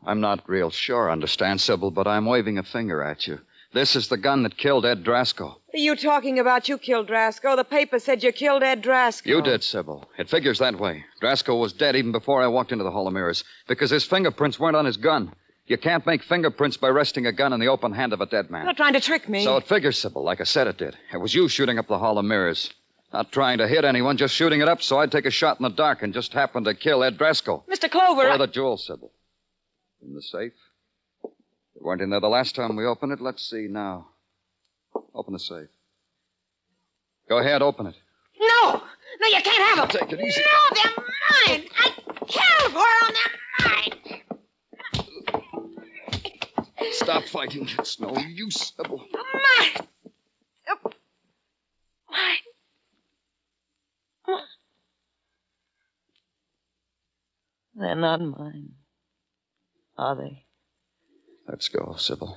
I'm not real sure, understand, Sybil, but I'm waving a finger at you. This is the gun that killed Ed Drasco. What are you talking about? You killed Drasco. The paper said you killed Ed Drasco. You did, Sybil. It figures that way. Drasco was dead even before I walked into the Hall of Mirrors because his fingerprints weren't on his gun. You can't make fingerprints by resting a gun in the open hand of a dead man. You're not trying to trick me. So it figures, Sybil, like I said it did. It was you shooting up the Hall of Mirrors. Not trying to hit anyone, just shooting it up so I'd take a shot in the dark and just happen to kill Ed Drasco. Mr. Clover, Where are the jewels, Sybil? In the safe? They weren't in there the last time we opened it. Let's see now. Open the safe. Go ahead, open it. No! No, you can't have them. Take it easy. No, they're mine. I killed her on them. Stop fighting. It's no use, Sybil. Mine. Mine. They're not mine, are they? Let's go, Sybil.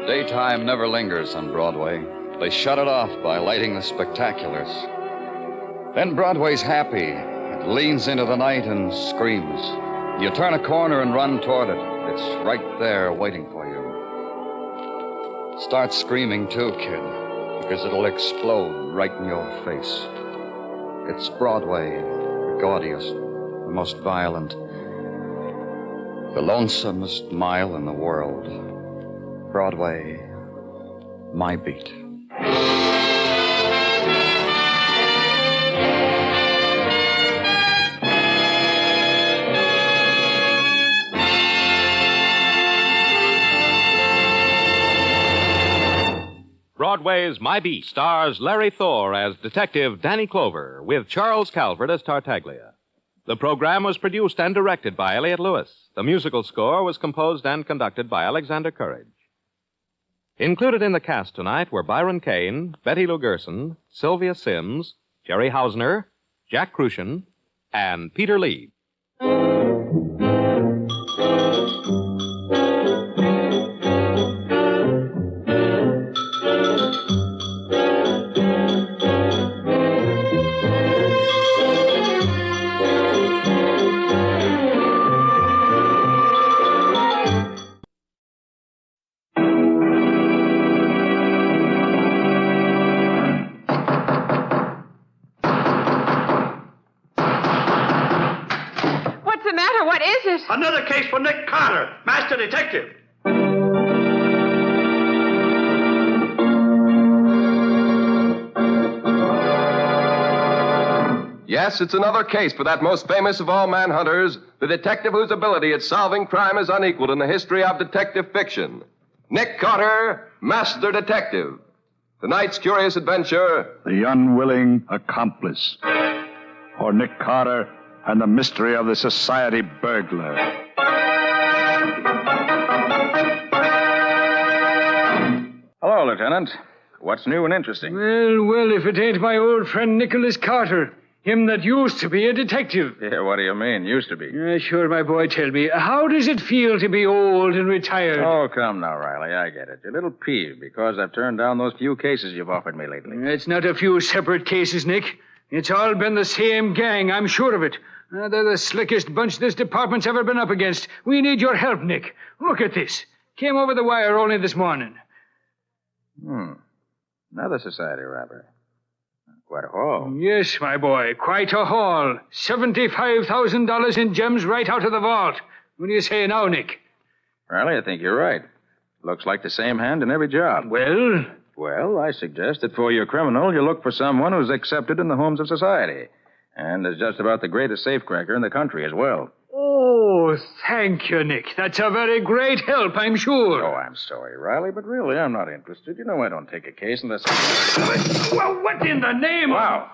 Daytime never lingers on Broadway. They shut it off by lighting the spectaculars. Then Broadway's happy. It leans into the night and screams. You turn a corner and run toward it. It's right there waiting for you. Start screaming too, kid, because it'll explode right in your face. It's Broadway, the gaudiest, the most violent, the lonesomest mile in the world. Broadway, my beat. Broadway's My Beat stars Larry Thor as Detective Danny Clover with Charles Calvert as Tartaglia. The program was produced and directed by Elliott Lewis. The musical score was composed and conducted by Alexander Courage. Included in the cast tonight were Byron Kane, Betty Lou Gerson, Sylvia Sims, Jerry Hausner, Jack Crucian, and Peter Lee. What is it? Another case for Nick Carter, master detective. Yes, it's another case for that most famous of all manhunters, the detective whose ability at solving crime is unequaled in the history of detective fiction. Nick Carter, master detective. Tonight's curious adventure, The Unwilling Accomplice. Or Nick Carter and the Mystery of the Society Burglar. Hello, Lieutenant. What's new and interesting? Well, if it ain't my old friend Nicholas Carter. Him that used to be a detective. Yeah, what do you mean, used to be? Sure, my boy, tell me. How does it feel to be old and retired? Oh, come now, Riley. I get it. You're a little peeved because I've turned down those few cases you've offered me lately. It's not a few separate cases, Nick. It's all been the same gang, I'm sure of it. They're the slickest bunch this department's ever been up against. We need your help, Nick. Look at this. Came over the wire only this morning. Another society robbery. Quite a haul. Yes, my boy, quite a haul. $75,000 in gems right out of the vault. What do you say now, Nick? Riley, I think you're right. Looks like the same hand in every job. Well? Well, I suggest that for your criminal, you look for someone who's accepted in the homes of society. And is just about the greatest safecracker in the country as well. Oh, thank you, Nick. That's a very great help, I'm sure. Oh, I'm sorry, Riley, but really, I'm not interested. You know I don't take a case unless... Well, what in the name Wow,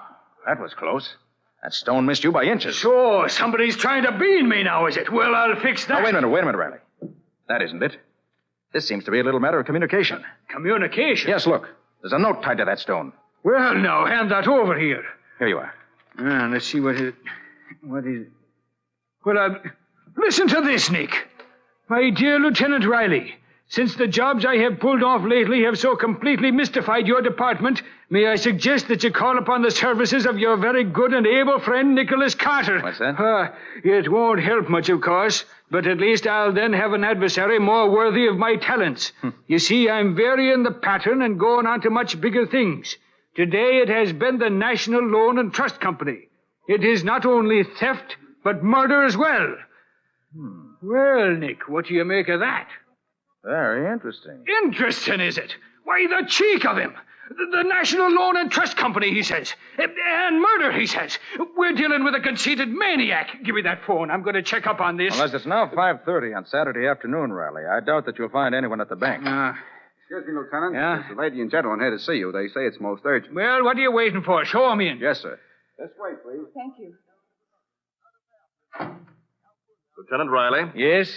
that was close. That stone missed you by inches. So, somebody's trying to bean me now, is it? Well, I'll fix that. Now, wait a minute, Riley. That isn't it. This seems to be a little matter of communication. Communication? Yes, look. There's a note tied to that stone. Well, now, hand that over here. Here you are. Let's see what is it. Well, listen to this, Nick. My dear Lieutenant Riley, since the jobs I have pulled off lately have so completely mystified your department, may I suggest that you call upon the services of your very good and able friend, Nicholas Carter. What's that? It won't help much, of course, but at least I'll then have an adversary more worthy of my talents. You see, I'm varying the pattern and going on to much bigger things. Today it has been the National Loan and Trust Company. It is not only theft, but murder as well. Well, Nick, what do you make of that? Very interesting. Interesting, is it? Why, the cheek of him. The National Loan and Trust Company, he says. And murder, he says. We're dealing with a conceited maniac. Give me that phone. I'm going to check up on this. Unless it's now 5:30 on Saturday afternoon, Riley. I doubt that you'll find anyone at the bank. Excuse me, Lieutenant. Yeah? There's a lady and gentleman here to see you. They say it's most urgent. Well, what are you waiting for? Show 'em in. Yes, sir. This way, please. Thank you. Lieutenant Riley? Yes?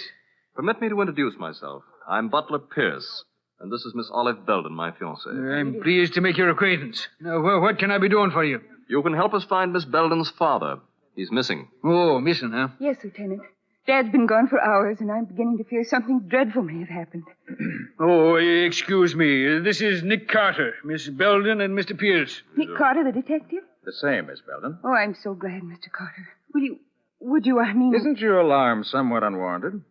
Permit me to introduce myself. I'm Butler Pierce, and this is Miss Olive Belden, my fiancée. I'm pleased to make your acquaintance. Now, what can I be doing for you? You can help us find Miss Belden's father. He's missing. Oh, missing, huh? Yes, Lieutenant. Dad's been gone for hours, and I'm beginning to fear something dreadful may have happened. Oh, excuse me. This is Nick Carter, Miss Belden, and Mr. Pierce. Nick Carter, the detective? The same, Miss Belden. Oh, I'm so glad, Mr. Carter. Would you, I mean... Isn't your alarm somewhat unwarranted?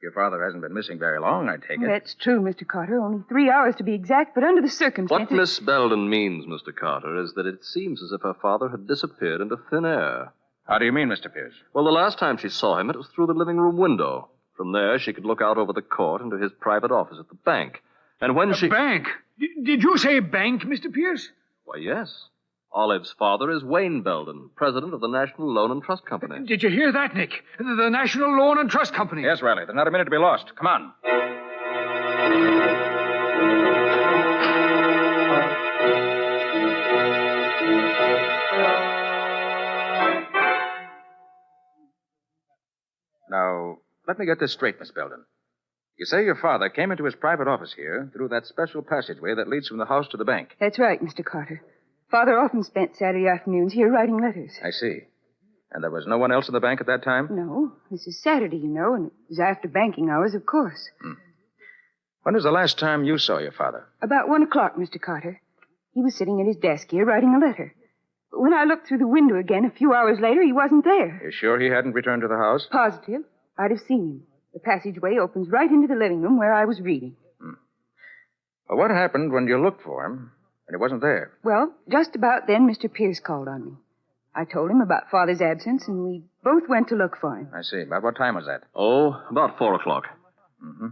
Your father hasn't been missing very long, I take it. That's true, Mr. Carter. Only 3 hours to be exact, but under the circumstances... What Miss Belden means, Mr. Carter, is that it seems as if her father had disappeared into thin air. How do you mean, Mr. Pierce? Well, the last time she saw him, it was through the living room window. From there, she could look out over the court into his private office at the bank. And when she... Bank? Did you say bank, Mr. Pierce? Why, yes. Olive's father is Wayne Belden, president of the National Loan and Trust Company. Did you hear that, Nick? The National Loan and Trust Company. Yes, Riley. There's not a minute to be lost. Come on. Now, let me get this straight, Miss Belden. You say your father came into his private office here through that special passageway that leads from the house to the bank. That's right, Mr. Carter. Father often spent Saturday afternoons here writing letters. I see. And there was no one else in the bank at that time? No. This is Saturday, you know, and it was after banking hours, of course. When was the last time you saw your father? About 1 o'clock, Mr. Carter. He was sitting at his desk here writing a letter. But when I looked through the window again a few hours later, he wasn't there. You're sure he hadn't returned to the house? Positive. I'd have seen him. The passageway opens right into the living room where I was reading. Well, what happened when you looked for him and he wasn't there? Well, just about then, Mr. Pierce called on me. I told him about Father's absence, and we both went to look for him. I see. About what time was that? Oh, about 4 o'clock. Mm-hmm.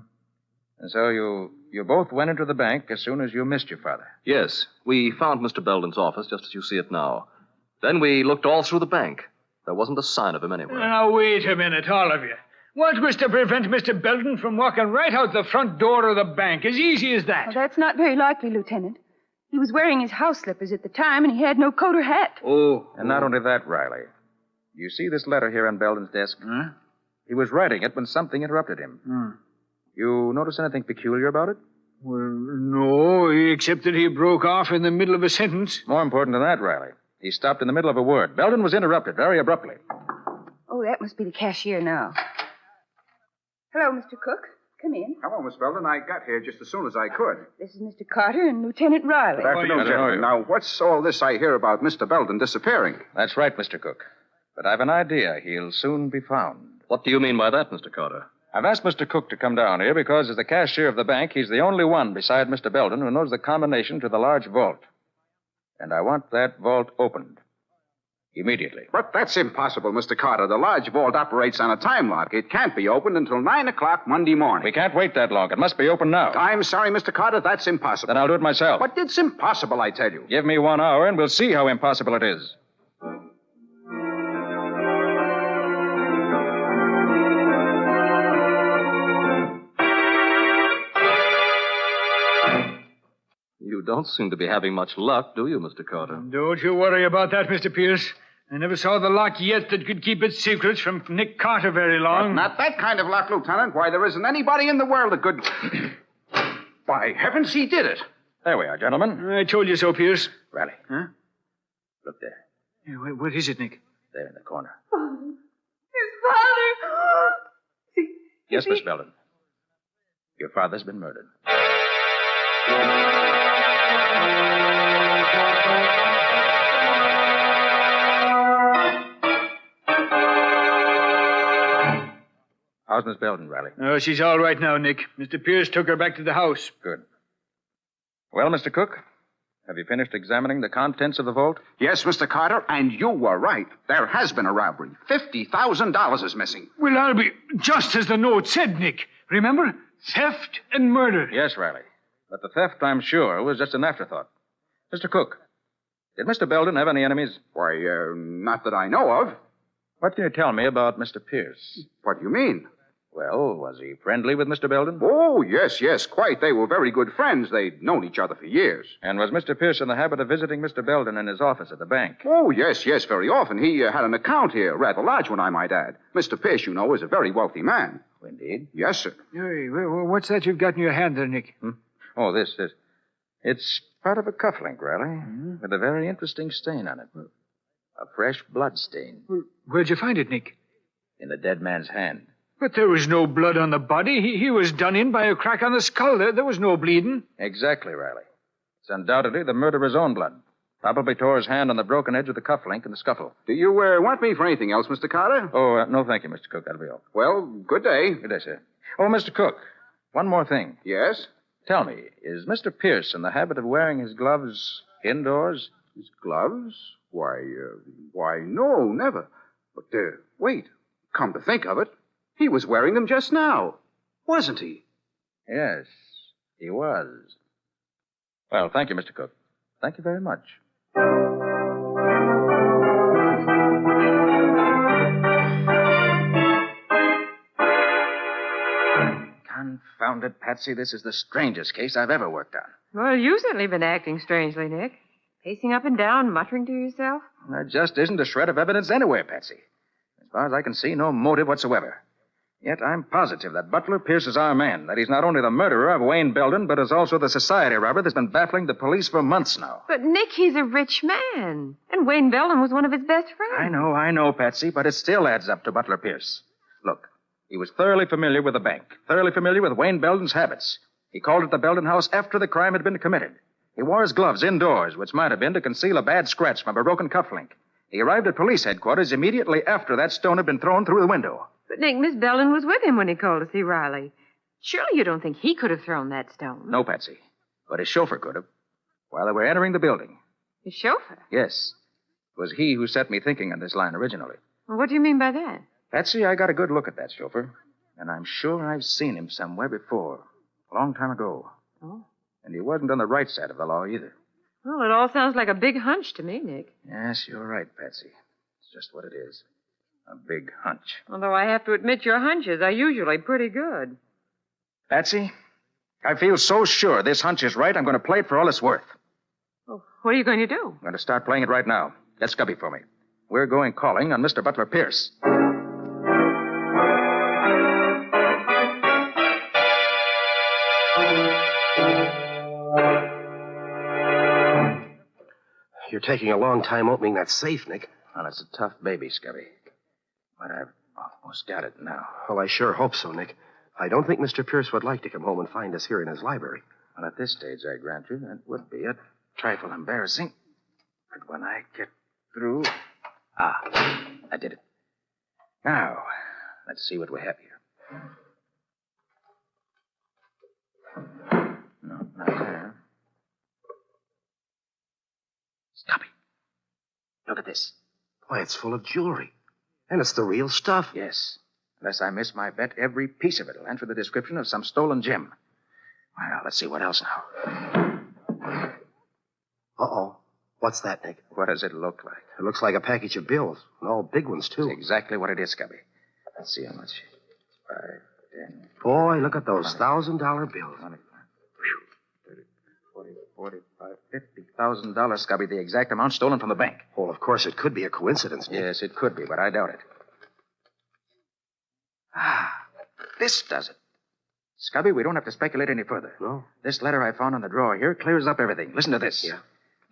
And so you both went into the bank as soon as you missed your father? Yes. We found Mr. Belden's office just as you see it now. Then we looked all through the bank. There wasn't a sign of him anywhere. Now, wait a minute, all of you. What was to prevent Mr. Belden from walking right out the front door of the bank? As easy as that. Well, that's not very likely, Lieutenant. He was wearing his house slippers at the time, and he had no coat or hat. Oh. And not only that, Riley. You see this letter here on Belden's desk? Huh? He was writing it when something interrupted him. You notice anything peculiar about it? Well, no, except that he broke off in the middle of a sentence. More important than that, Riley. He stopped in the middle of a word. Belden was interrupted very abruptly. Oh, that must be the cashier now. Hello, Mr. Cook. Come in. Hello, Miss Belden. I got here just as soon as I could. This is Mr. Carter and Lieutenant Riley. Good afternoon, gentlemen. Now, what's all this I hear about Mr. Belden disappearing? That's right, Mr. Cook. But I've an idea he'll soon be found. What do you mean by that, Mr. Carter? I've asked Mr. Cook to come down here because, as the cashier of the bank, he's the only one beside Mr. Belden who knows the combination to the large vault. And I want that vault opened. Immediately. But that's impossible, Mr. Carter. The large vault operates on a time lock. It can't be opened until 9 o'clock Monday morning. We can't wait that long. It must be open now. I'm sorry, Mr. Carter. That's impossible. Then I'll do it myself. But it's impossible, I tell you. Give me 1 hour and we'll see how impossible it is. You don't seem to be having much luck, do you, Mr. Carter? Don't you worry about that, Mr. Pierce. I never saw the lock yet that could keep its secrets from Nick Carter very long. But not that kind of luck, Lieutenant. Why, there isn't anybody in the world that could... By heavens, he did it. There we are, gentlemen. I told you so, Pierce. Riley. Huh? Look there. Yeah, what is it, Nick? There in the corner. His father! Yes, Miss Belden. Your father's been murdered. How's Miss Belden, Riley? Oh, she's all right now, Nick. Mr. Pierce took her back to the house. Good. Well, Mr. Cook, have you finished examining the contents of the vault? Yes, Mr. Carter, and you were right. There has been a robbery. $50,000 is missing. Well, I'll be just as the note said, Nick. Remember? Theft and murder. Yes, Riley. But the theft, I'm sure, was just an afterthought. Mr. Cook, did Mr. Belden have any enemies? Why, not that I know of. What can you tell me about Mr. Pierce? What do you mean? Well, was he friendly with Mr. Belden? Oh, yes, quite. They were very good friends. They'd known each other for years. And was Mr. Pierce in the habit of visiting Mr. Belden in his office at the bank? Oh, yes, very often. He had an account here, rather large one, I might add. Mr. Pierce, you know, is a very wealthy man. Oh, indeed? Yes, sir. Hey, what's that you've got in your hand there, Nick? Oh, this. It's part of a cufflink, Riley, with a very interesting stain on it. A fresh blood stain. Well, where'd you find it, Nick? In the dead man's hand. But there was no blood on the body. He was done in by a crack on the skull. There was no bleeding. Exactly, Riley. It's undoubtedly the murderer's own blood. Probably tore his hand on the broken edge of the cufflink in the scuffle. Do you want me for anything else, Mr. Carter? Oh, no, thank you, Mr. Cook. That'll be all. Well, good day. Good day, sir. Oh, Mr. Cook, one more thing. Yes? Tell me, is Mr. Pierce in the habit of wearing his gloves indoors? His gloves? Why, no, never. But, wait. Come to think of it, he was wearing them just now, wasn't he? Yes, he was. Well, thank you, Mr. Cook. Thank you very much. Confound it, Patsy. This is the strangest case I've ever worked on. Well, you've certainly been acting strangely, Nick. Pacing up and down, muttering to yourself. There just isn't a shred of evidence anywhere, Patsy. As far as I can see, no motive whatsoever. Yet I'm positive that Butler Pierce is our man, that he's not only the murderer of Wayne Belden, but is also the society robber that's been baffling the police for months now. But, Nick, he's a rich man. And Wayne Belden was one of his best friends. I know, Patsy, but it still adds up to Butler Pierce. Look, he was thoroughly familiar with the bank, thoroughly familiar with Wayne Belden's habits. He called at the Belden house after the crime had been committed. He wore his gloves indoors, which might have been to conceal a bad scratch from a broken cufflink. He arrived at police headquarters immediately after that stone had been thrown through the window. But, Nick, Miss Belden was with him when he called to see Riley. Surely you don't think he could have thrown that stone? No, Patsy. But his chauffeur could have. While they were entering the building. His chauffeur? Yes. It was he who set me thinking on this line originally. Well, what do you mean by that? Patsy, I got a good look at that chauffeur. And I'm sure I've seen him somewhere before. A long time ago. Oh. And he wasn't on the right side of the law either. Well, it all sounds like a big hunch to me, Nick. Yes, you're right, Patsy. It's just what it is. A big hunch. Although I have to admit your hunches are usually pretty good. Patsy, I feel so sure this hunch is right, I'm going to play it for all it's worth. Oh, what are you going to do? I'm going to start playing it right now. Get Scubby for me. We're going calling on Mr. Butler Pierce. You're taking a long time opening that safe, Nick. Well, it's a tough baby, Scubby. But I've almost got it now. Well, I sure hope so, Nick. I don't think Mr. Pierce would like to come home and find us here in his library. Well, at this stage, I grant you, that would be a trifle embarrassing. But when I get through... I did it. Now, let's see what we have here. No, not there. Scubby, look at this. Why, it's full of jewelry. And it's the real stuff. Yes. Unless I miss my bet, every piece of it will answer the description of some stolen gem. Well, let's see what else now. Uh-oh. What's that, Nick? What does it look like? It looks like a package of bills. And all big ones, too. That's exactly what it is, Scubby. Let's see how much. 5, 10... Boy, look at those $1,000 bills. 25, 30, 40, 45, $50,000, Scubby. The exact amount stolen from the bank. Well, of course, it could be a coincidence, Nick. Yes, it could be, but I doubt it. This does it. Scubby, we don't have to speculate any further. No? This letter I found on the drawer here clears up everything. Listen to this. Yeah.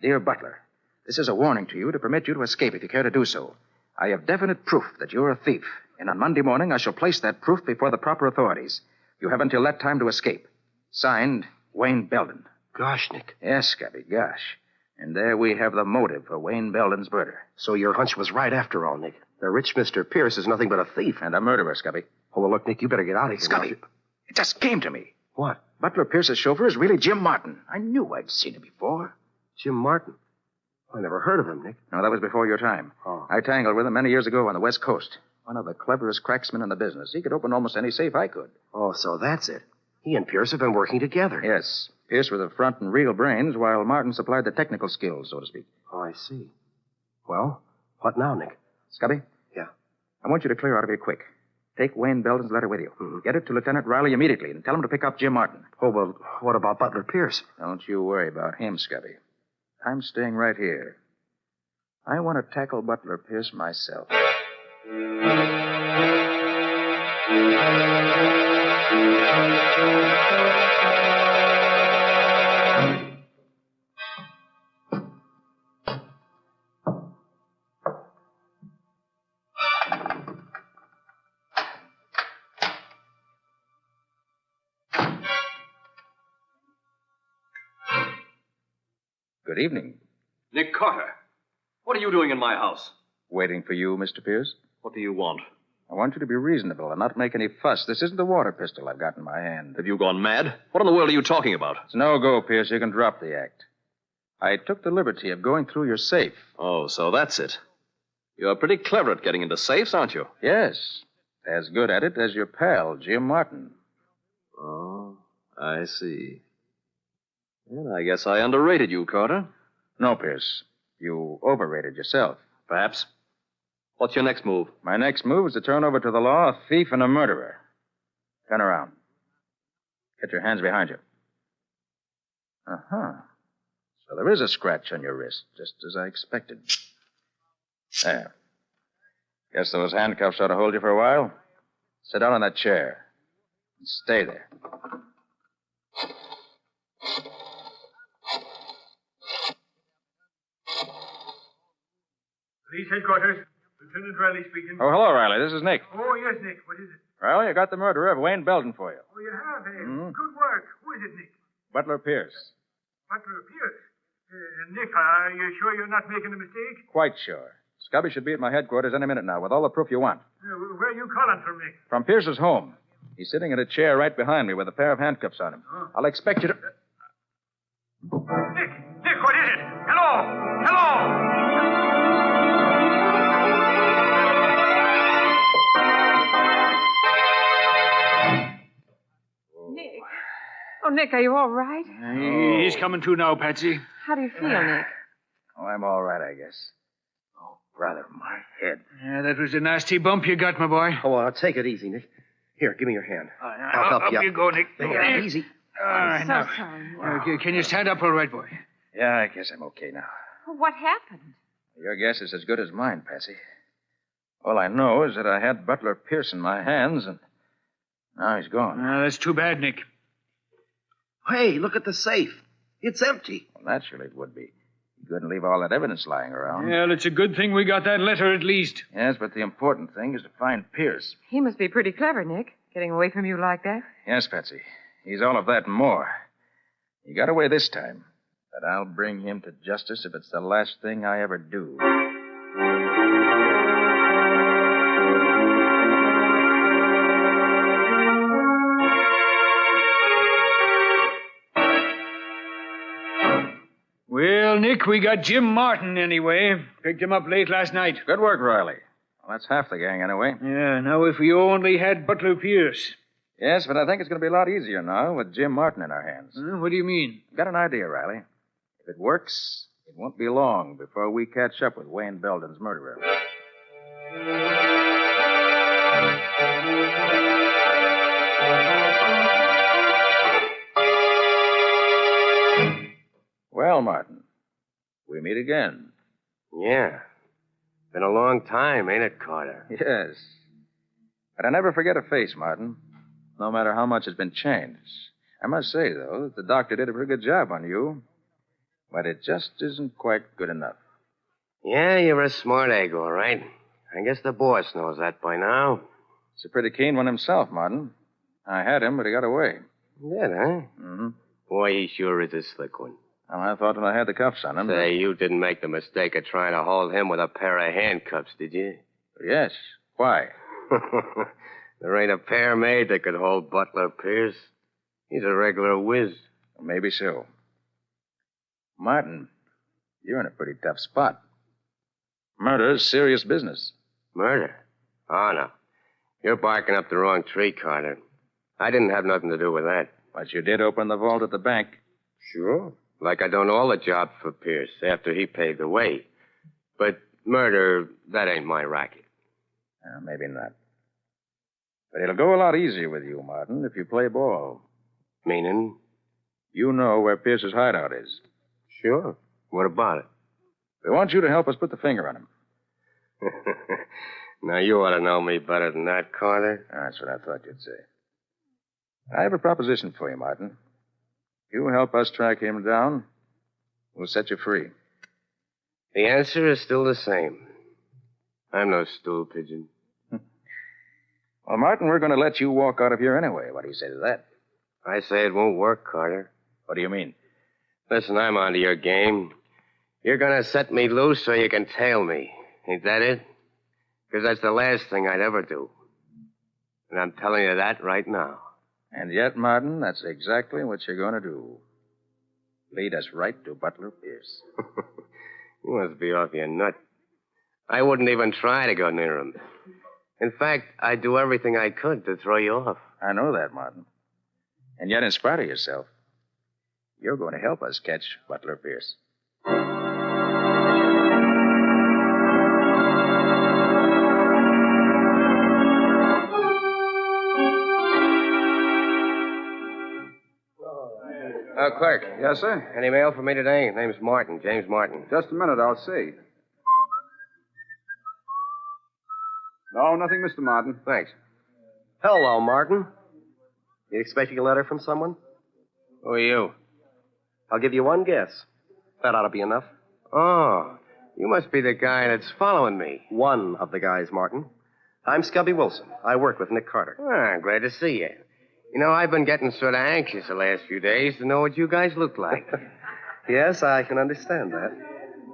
Dear Butler, this is a warning to you to permit you to escape if you care to do so. I have definite proof that you're a thief, and on Monday morning I shall place that proof before the proper authorities. You have until that time to escape. Signed, Wayne Belden. Gosh, Nick. Yes, Scubby, gosh. And there we have the motive for Wayne Belden's murder. So your hunch was right after all, Nick. The rich Mr. Pierce is nothing but a thief. And a murderer, Scubby. Oh, well, look, Nick, you better get out of here. Scubby, it just came to me. What? Butler Pierce's chauffeur is really Jim Martin. I knew I'd seen him before. Jim Martin? I never heard of him, Nick. No, that was before your time. Oh. I tangled with him many years ago on the West Coast. One of the cleverest cracksmen in the business. He could open almost any safe I could. Oh, so that's it. He and Pierce have been working together. Yes. Pierce was the front and real brains, while Martin supplied the technical skills, so to speak. Oh, I see. Well, what now, Nick? Scubby? Yeah? I want you to clear out of here quick. Take Wayne Belden's letter with you. Mm-hmm. Get it to Lieutenant Riley immediately and tell him to pick up Jim Martin. Oh, well, what about Butler Pierce? Don't you worry about him, Scubby. I'm staying right here. I want to tackle Butler Pierce myself. Good evening. Nick Carter. What are you doing in my house? Waiting for you, Mr. Pierce. What do you want? I want you to be reasonable and not make any fuss. This isn't the water pistol I've got in my hand. Have you gone mad? What in the world are you talking about? It's no go, Pierce. You can drop the act. I took the liberty of going through your safe. Oh, so that's it. You're pretty clever at getting into safes, aren't you? Yes. As good at it as your pal, Jim Martin. Oh, I see. Well, I guess I underrated you, Carter. No, Pierce. You overrated yourself. Perhaps. What's your next move? My next move is to turn over to the law a thief and a murderer. Turn around. Get your hands behind you. Uh-huh. So there is a scratch on your wrist, just as I expected. There. Guess those handcuffs ought to hold you for a while. Sit down on that chair. And stay there. Police headquarters. Lieutenant Riley speaking. Oh, hello, Riley. This is Nick. Oh, yes, Nick. What is it? Riley, I got the murderer of Wayne Belden for you. Oh, you have, eh? Mhm. Good work. Who is it, Nick? Butler Pierce. Butler Pierce. Nick, are you sure you're not making a mistake? Quite sure. Scubby should be at my headquarters any minute now with all the proof you want. Where are you calling from, Nick? From Pierce's home. He's sitting in a chair right behind me with a pair of handcuffs on him. Oh. I'll expect you to... Nick, what is it? Hello! Hello! Nick. Oh, Nick, are you all right? He's coming to now, Patsy. How do you feel, Nick? Oh, I'm all right, I guess. Oh, brother, my head. Yeah, that was a nasty bump you got, my boy. Oh, take it easy, Nick. Here, give me your hand. I'll help you Up up. you go, Nick. Yeah, easy. All right, So now. sorry. Can you stand up all right, boy? Yeah, I guess I'm okay now. What happened? Your guess is as good as mine, Patsy. All I know is that I had Butler Pierce in my hands, and now he's gone. That's too bad, Nick. Hey, look at the safe. It's empty. Well, naturally it would be. You couldn't leave all that evidence lying around. Well, it's a good thing we got that letter at least. Yes, but the important thing is to find Pierce. He must be pretty clever, Nick, getting away from you like that. Yes, Patsy. He's all of that and more. He got away this time, but I'll bring him to justice if it's the last thing I ever do. Well, Nick, we got Jim Martin anyway. Picked him up late last night. Good work, Riley. Well, that's half the gang anyway. Yeah, now if we only had Butler Pierce. Yes, but I think it's going to be a lot easier now with Jim Martin in our hands. What do you mean? Got an idea, Riley. If it works, it won't be long before we catch up with Wayne Belden's murderer. Well, Martin, we meet again. Yeah. Been a long time, ain't it, Carter? Yes. But I never forget a face, Martin, no matter how much has been changed. I must say, though, that the doctor did a pretty good job on you, but it just isn't quite good enough. Yeah, you're a smart egg, all right. I guess the boss knows that by now. He's a pretty keen one himself, Martin. I had him, but he got away. Did, huh? Mm-hmm. Boy, he sure is a slick one. Well, I thought when I had the cuffs on him... Say, you didn't make the mistake of trying to hold him with a pair of handcuffs, did you? Yes. Why? There ain't a pair made that could hold Butler Pierce. He's a regular whiz. Maybe so. Martin, you're in a pretty tough spot. Murder's serious business. Murder? Oh, no. You're barking up the wrong tree, Carter. I didn't have nothing to do with that. But you did open the vault at the bank. Sure. Like I done all the jobs for Pierce after he paved the way. But murder, that ain't my racket. Maybe not. But it'll go a lot easier with you, Martin, if you play ball. Meaning? You know where Pierce's hideout is. Sure. What about it? We want you to help us put the finger on him. Now, you ought to know me better than that, Carter. That's what I thought you'd say. I have a proposition for you, Martin. You help us track him down, we'll set you free. The answer is still the same. I'm no stool pigeon. Well, Martin, we're going to let you walk out of here anyway. What do you say to that? I say it won't work, Carter. What do you mean? Listen, I'm onto your game. You're going to set me loose so you can tail me. Ain't that it? Because that's the last thing I'd ever do. And I'm telling you that right now. And yet, Martin, that's exactly what you're going to do. Lead us right to Butler Pierce. You must be off your nut. I wouldn't even try to go near him. In fact, I'd do everything I could to throw you off. I know that, Martin. And yet, in spite of yourself, you're going to help us catch Butler Pierce. Clerk. Yes, sir? Any mail for me today? Name's Martin, James Martin. Just a minute, I'll see. No, nothing, Mr. Martin. Thanks. Hello, Martin. You expecting a letter from someone? Who are you? I'll give you one guess. That ought to be enough. Oh, you must be the guy that's following me. One of the guys, Martin. I'm Scubby Wilson. I work with Nick Carter. Ah, glad to see you. You know, I've been getting sort of anxious the last few days to know what you guys look like. Yes, I can understand that.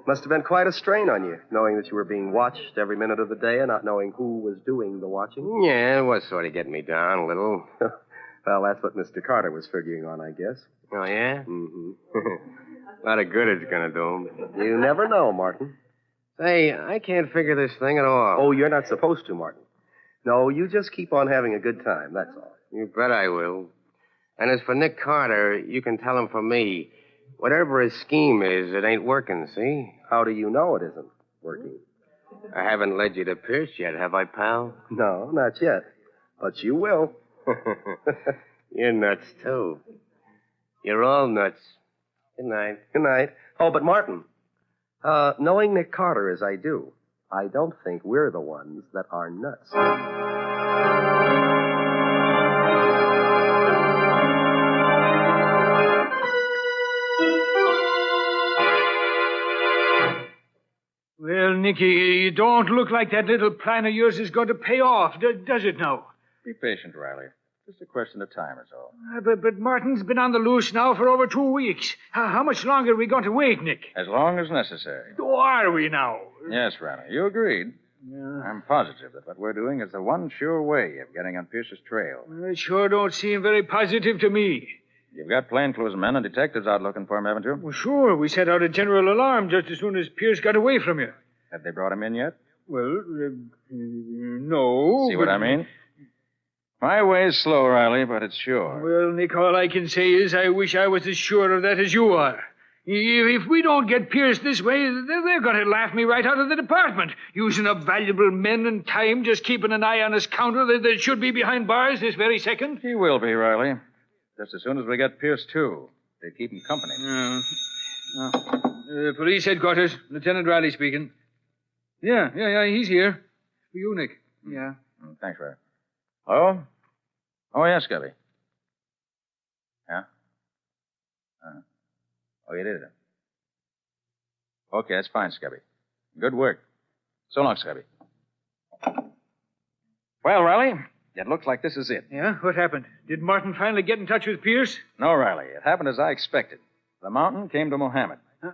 Must have been quite a strain on you, knowing that you were being watched every minute of the day and not knowing who was doing the watching. Yeah, it was sort of getting me down a little. Well, that's what Mr. Carter was figuring on, I guess. Oh, yeah? Mm-hmm. A lot of good it's going to do him. You never know, Martin. Say, I can't figure this thing at all. Oh, you're not supposed to, Martin. No, you just keep on having a good time, that's all. You bet I will. And as for Nick Carter, you can tell him from me, whatever his scheme is, it ain't working, see? How do you know it isn't working? I haven't led you to Pierce yet, have I, pal? No, not yet. But you will. You're nuts, too. You're all nuts. Good night. Good night. Oh, but Martin, knowing Nick Carter as I do, I don't think we're the ones that are nuts. Well, Nicky, you don't look like that little plan of yours is going to pay off, does it now? Be patient, Riley. Just a question of time is all. But Martin's been on the loose now for over 2 weeks. How much longer are we going to wait, Nick? As long as necessary. Oh, are we now? Yes, Riley, you agreed. Yeah. I'm positive that what we're doing is the one sure way of getting on Pierce's trail. It sure don't seem very positive to me. You've got plainclothes men and detectives out looking for him, haven't you? Well, sure. We set out a general alarm just as soon as Pierce got away from you. Have they brought him in yet? Well, no. See what I mean? My way's slow, Riley, but it's sure. Well, Nick, all I can say is I wish I was as sure of that as you are. If we don't get Pierce this way, they're going to laugh me right out of the department, using up valuable men and time just keeping an eye on a scoundrel that should be behind bars this very second. He will be, Riley. Just as soon as we get Pierce, too. They keep him company. Police headquarters. Lieutenant Riley speaking. Yeah, he's here. For you, Nick. Yeah. Thanks, Riley. Oh? Oh, yes, Scubby. Yeah? Oh, you did it. Okay, that's fine, Scubby. Good work. So long, Scubby. Well, Riley, it looks like this is it. Yeah? What happened? Did Martin finally get in touch with Pierce? No, Riley. It happened as I expected. The mountain came to Mohammed. Huh?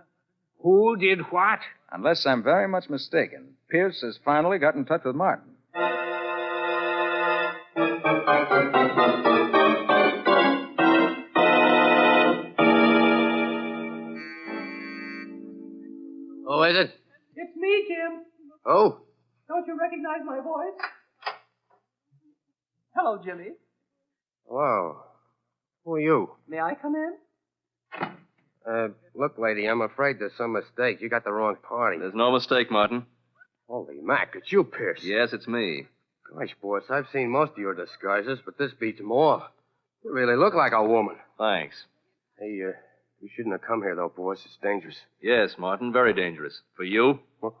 Who did what? Unless I'm very much mistaken, Pierce has finally got in touch with Martin. Who is it? It's me, Jim. Oh. Don't you recognize my voice? Hello, Jimmy. Whoa. Who are you? May I come in? Look, lady, I'm afraid there's some mistake. You got the wrong party. There's no mistake, Martin. Holy Mac, it's you, Pierce. Yes, it's me. Gosh, boss, I've seen most of your disguises, but this beats them all. You really look like a woman. Thanks. Hey, you shouldn't have come here, though, boss. It's dangerous. Yes, Martin, very dangerous. For you? What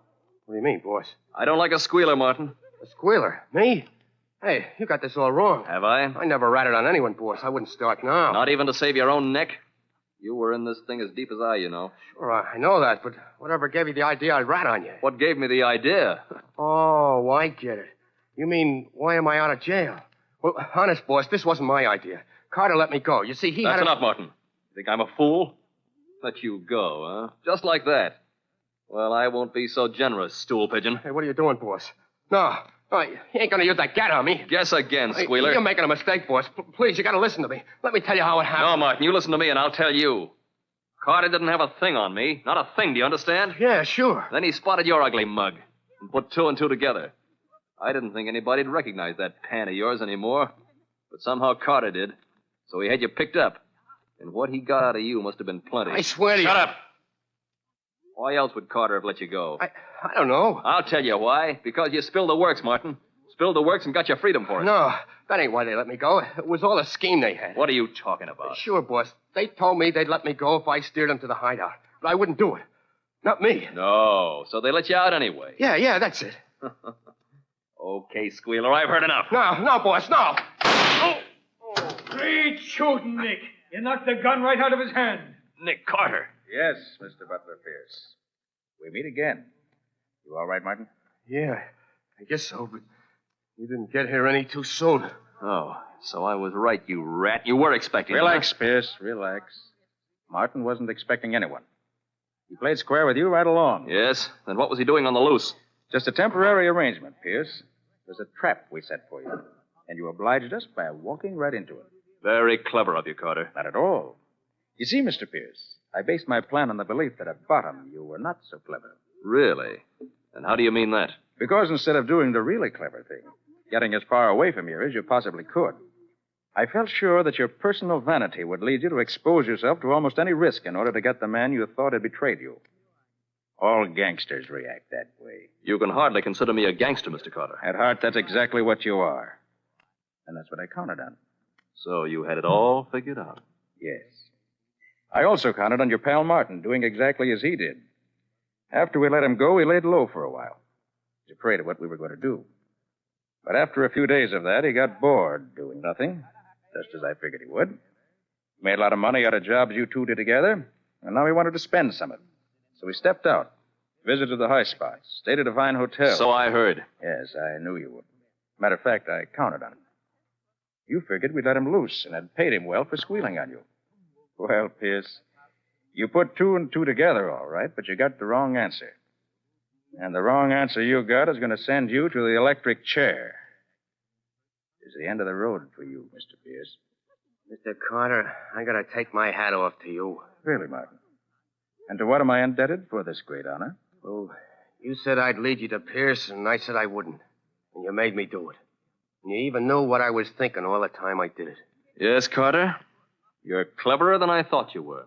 do you mean, boss? I don't like a squealer, Martin. A squealer? Me? Hey, you got this all wrong. Have I? I never ratted on anyone, boss. I wouldn't start now. Not even to save your own neck? You were in this thing as deep as I, you know. Sure, I know that, but whatever gave you the idea I'd rat on you? What gave me the idea? Oh, I get it. You mean, why am I out of jail? Well, honest, boss, this wasn't my idea. Carter let me go. You see, That's enough, Martin. Think I'm a fool? Let you go, huh? Just like that. Well, I won't be so generous, stool pigeon. Hey, what are you doing, boss? No, Oh, you ain't gonna use that gat on me. Guess again, Squealer. You're making a mistake, boss. Please, you gotta listen to me. Let me tell you how it happened. No, Martin, you listen to me and I'll tell you. Carter didn't have a thing on me. Not a thing, do you understand? Yeah, sure. Then he spotted your ugly mug and put two and two together. I didn't think anybody'd recognize that pan of yours anymore, but somehow Carter did. So he had you picked up. And what he got out of you must have been plenty. I swear to you. Shut up. Why else would Carter have let you go? I don't know. I'll tell you why. Because you spilled the works, Martin. Spilled the works and got your freedom for it. No, that ain't why they let me go. It was all a scheme they had. What are you talking about? Sure, boss. They told me they'd let me go if I steered them to the hideout. But I wouldn't do it. Not me. No, so they let you out anyway. Yeah, that's it. Okay, Squealer, I've heard enough. No, boss, no. Great shooting, Nick. You knocked the gun right out of his hand. Nick Carter. Yes, Mr. Butler Pierce. We meet again. You all right, Martin? Yeah, I guess so, but you didn't get here any too soon. Oh, so I was right, you rat. You were expecting Relax, Pierce, relax. Martin wasn't expecting anyone. He played square with you right along. Yes? Then what was he doing on the loose? Just a temporary arrangement, Pierce. It was a trap we set for you. And you obliged us by walking right into it. Very clever of you, Carter. Not at all. You see, Mr. Pierce, I based my plan on the belief that at bottom you were not so clever. Really? And how do you mean that? Because instead of doing the really clever thing, getting as far away from here as you possibly could, I felt sure that your personal vanity would lead you to expose yourself to almost any risk in order to get the man you thought had betrayed you. All gangsters react that way. You can hardly consider me a gangster, Mr. Carter. At heart, that's exactly what you are. And that's what I counted on. So you had it all figured out? Yes. I also counted on your pal Martin doing exactly as he did. After we let him go, he laid low for a while. He was afraid of what we were going to do. But after a few days of that, he got bored doing nothing, just as I figured he would. Made a lot of money out of jobs you two did together, and now he wanted to spend some of it. So he stepped out, visited the high spots, stayed at a fine hotel. So I heard. Yes, I knew you would. Matter of fact, I counted on it. You figured we'd let him loose and had paid him well for squealing on you. Well, Pierce, you put two and two together all right, but you got the wrong answer. And the wrong answer you got is going to send you to the electric chair. It's the end of the road for you, Mr. Pierce. Mr. Carter, I gotta take my hat off to you. Really, Martin? And to what am I indebted for this great honor? Well, you said I'd lead you to Pierce, and I said I wouldn't. And you made me do it. And you even knew what I was thinking all the time I did it. Yes, Carter. You're cleverer than I thought you were.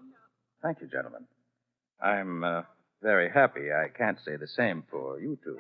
Thank you, gentlemen. I'm very happy. I can't say the same for you two.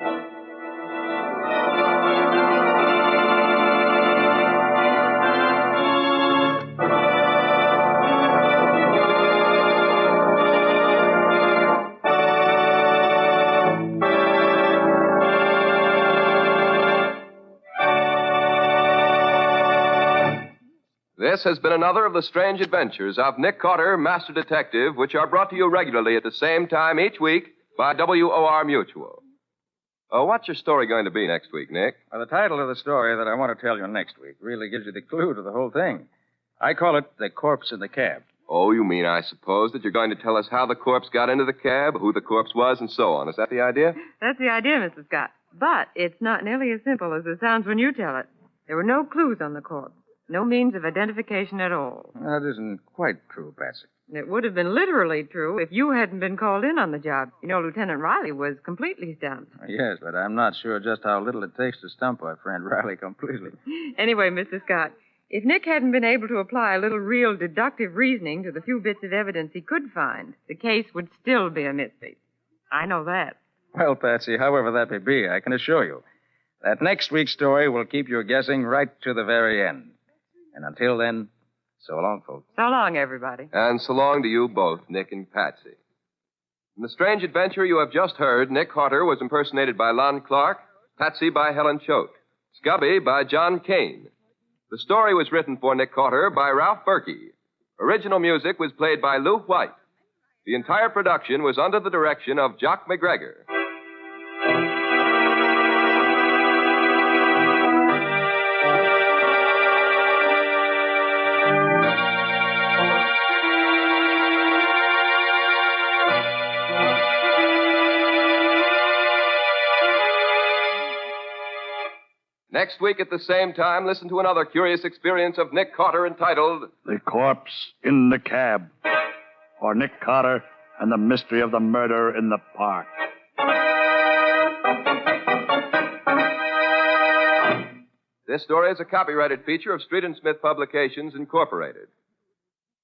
This has been another of the strange adventures of Nick Carter, Master Detective, which are brought to you regularly at the same time each week by WOR Mutual. What's your story going to be next week, Nick? Well, the title of the story that I want to tell you next week really gives you the clue to the whole thing. I call it The Corpse in the Cab. Oh, you mean, I suppose, that you're going to tell us how the corpse got into the cab, who the corpse was, and so on. Is that the idea? That's the idea, Mr. Scott. But it's not nearly as simple as it sounds when you tell it. There were no clues on the corpse. No means of identification at all. That isn't quite true, Patsy. It would have been literally true if you hadn't been called in on the job. You know, Lieutenant Riley was completely stumped. Yes, but I'm not sure just how little it takes to stump our friend Riley completely. Anyway, Mr. Scott, if Nick hadn't been able to apply a little real deductive reasoning to the few bits of evidence he could find, the case would still be a mystery. I know that. Well, Patsy, however that may be, I can assure you that next week's story will keep you guessing right to the very end. And until then, so long, folks. So long, everybody. And so long to you both, Nick and Patsy. In the strange adventure you have just heard, Nick Carter was impersonated by Lon Clark, Patsy by Helen Choate, Scubby by John Kane. The story was written for Nick Carter by Ralph Berkey. Original music was played by Lou White. The entire production was under the direction of Jock McGregor. Next week at the same time, listen to another curious experience of Nick Carter entitled The Corpse in the Cab, or Nick Carter and the Mystery of the Murder in the Park. This story is a copyrighted feature of Street & Smith Publications, Incorporated.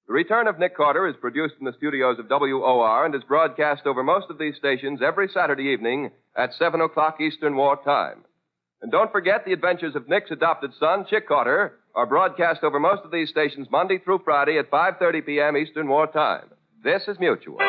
The Return of Nick Carter is produced in the studios of WOR and is broadcast over most of these stations every Saturday evening at 7 o'clock Eastern War Time. And don't forget, the adventures of Nick's adopted son, Chick Carter, are broadcast over most of these stations Monday through Friday at 5:30 p.m. Eastern War Time. This is Mutual.